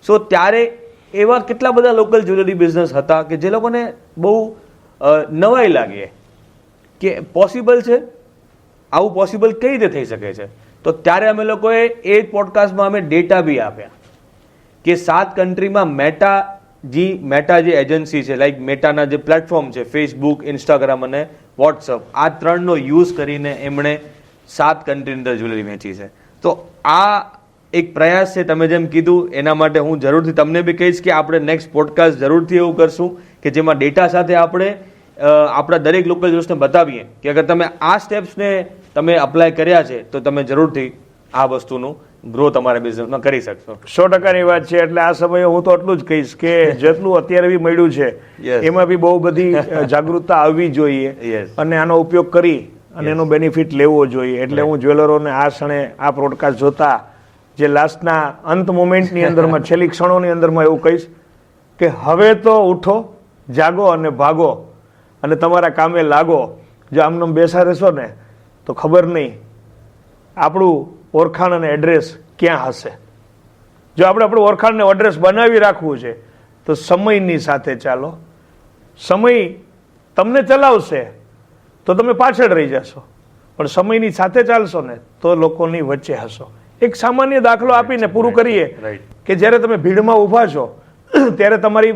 સો ત્યારે એવા કેટલા બધા લોકલ જ્વેલરી બિઝનેસ હતા કે જે લોકોને બહુ નવાઈ લાગી કે પોસિબલ છે, આવું પોસિબલ કઈ રીતે થઈ શકે છે. તો ત્યારે અમે લોકોએ એ પોડકાસ્ટમાં અમે ડેટા બી આપ્યા કે 7 કન્ટ્રીમાં મેટા જે એજન્સી છે, લાઈક મેટાના જે પ્લેટફોર્મ છે ફેસબુક, ઇન્સ્ટાગ્રામ અને વોટ્સઅપ, આ 3નો યુઝ કરીને એમણે 7 કન્ટ્રીની અંદર જ્વેલરી વેચી છે. તો આ એક પ્રયાસ છે, તમે જેમ કીધું એના માટે હું જરૂરથી તમને બી કહીશ કે આપણે નેક્સ્ટ પોડકાસ્ટ જરૂરથી એવું કરશું કે જેમાં ડેટા સાથે આપણે આપણા દરેક લોકલ જ્વેલર્સને બતાવીએ કે અગર તમે આ સ્ટેપ્સને તમે અપ્લાય કર્યા છે તો તમે જરૂરથી આ વસ્તુનું ગ્રો તમારા બિઝનેસમાં કરી શકશો. 100%ની વાત છે. એટલે આ સમયે હું તો એટલું જ કહીશ કે જેટલું અત્યારે બી મળ્યું છે એમાં બી બહુ બધી જાગૃતતા આવવી જોઈએ અને આનો ઉપયોગ કરી અને એનો બેનિફિટ લેવો જોઈએ. એટલે હું જ્વેલરોને આ ક્ષણે આ પોડકાસ્ટ જોતા જે લાસ્ટના અંત મોમેન્ટની અંદરમાં છેલ્લી ક્ષણોની અંદરમાં એવું કહીશ કે હવે તો ઉઠો, જાગો અને ભાગો અને તમારા કામે લાગો. જો આમનામ બેસા રહેશો ને તો ખબર નહીં આપણું ઓળખાણ અને એડ્રેસ ક્યાં હશે. જો આપણે આપણું ઓળખાણ અને એડ્રેસ બનાવી રાખવું છે તો સમયની સાથે ચાલો. સમય તમને ચલાવશે તો તમે પાછળ રહી જશો, પણ સમયની સાથે ચાલશો ને તો લોકોની વચ્ચે હશો. એક સામાન્ય દાખલો આપીને પૂરું કરીએ કે જ્યારે તમે ભીડમાં ઊભા છો ત્યારે તમારી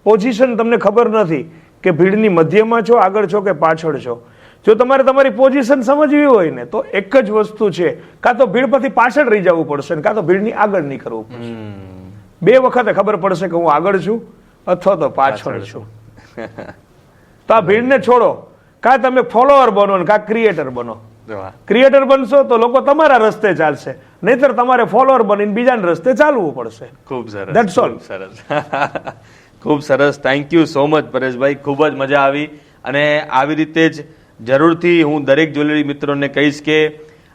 પોઝિશન તમને ખબર નથી કે ભીડની મધ્યમાં છો, આગળ છો કે પાછળ છો. જો તમારે તમારી પોઝિશન સમજવી હોય ને તો એક જ વસ્તુ છે, કાં તો ભીડ પરથી પાછળ રહી જવું પડશે કાં તો ભીડની આગળ નહીં કરવું પડશે. 2 વખતે ખબર પડશે કે હું આગળ છું અથવા તો પાછળ છું. તો આ ભીડને છોડો, કાં તમે ફોલોઅર બનો ને કાં ક્રિએટર બનો. ક્રિએટર બનશો તો લોકો તમારા રસ્તે ચાલશે, નહીતર તમારે ફોલોઅર બનીને બીજાના રસ્તે ચાલવું પડશે. ખૂબ સરસ, ધેટ્સ ઓલ. ખૂબ સરસ. થેન્ક યુ સો મચ પરેશભાઈ, ખૂબ જ મજા આવી. અને આવી રીતે જ જરૂરથી હું દરેક જ્વેલરી મિત્રોને કહીશ કે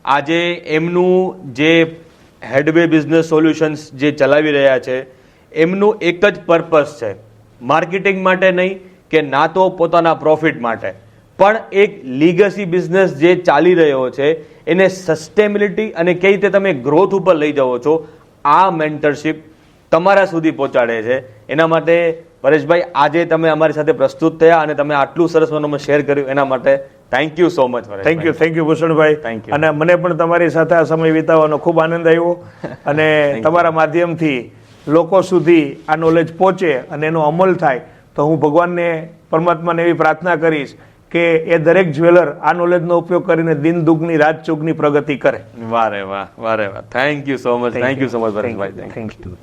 આજે એમનું જે હેડવે બિઝનેસ સોલ્યુશન્સ જે ચલાવી રહ્યા છે એમનું એક જ પર્પસ છે, માર્કેટિંગ માટે નહીં કે ના તો પોતાના પ્રોફિટ માટે, પણ એક લીગસી બિઝનેસ જે ચાલી રહ્યો છે એને સસ્ટેનેબિલિટી અને કઈ રીતે તમે ગ્રોથ ઉપર લઈ જાઓ છો આ મેન્ટરશિપ તમારા સુધી પહોંચાડે છે. એના માટે પરેશભાઈ આજે તમે અમારી સાથે પ્રસ્તુત થયા અને તમે આટલું સરસ મને શેર કર્યું એના માટે thank you so much. Thank you Bhushanbhai. Thank you. અને મને પણ તમારી સાથે આ સમય વિતાવવાનો ખૂબ આનંદ આવ્યો અને તમારા માધ્યમથી લોકો સુધી આ નોલેજ પહોંચે અને એનો અમલ થાય તો હું ભગવાનને, પરમાત્માને એવી પ્રાર્થના કરીશ કે એ દરેક જ્વેલર આ નોલેજનો ઉપયોગ કરીને દિન દુગની રાત ચૂગની પ્રગતિ કરે. વારે વાહ, વારે વાહ. Thank you so much. Thank you so much Pareshbhai. Thank you.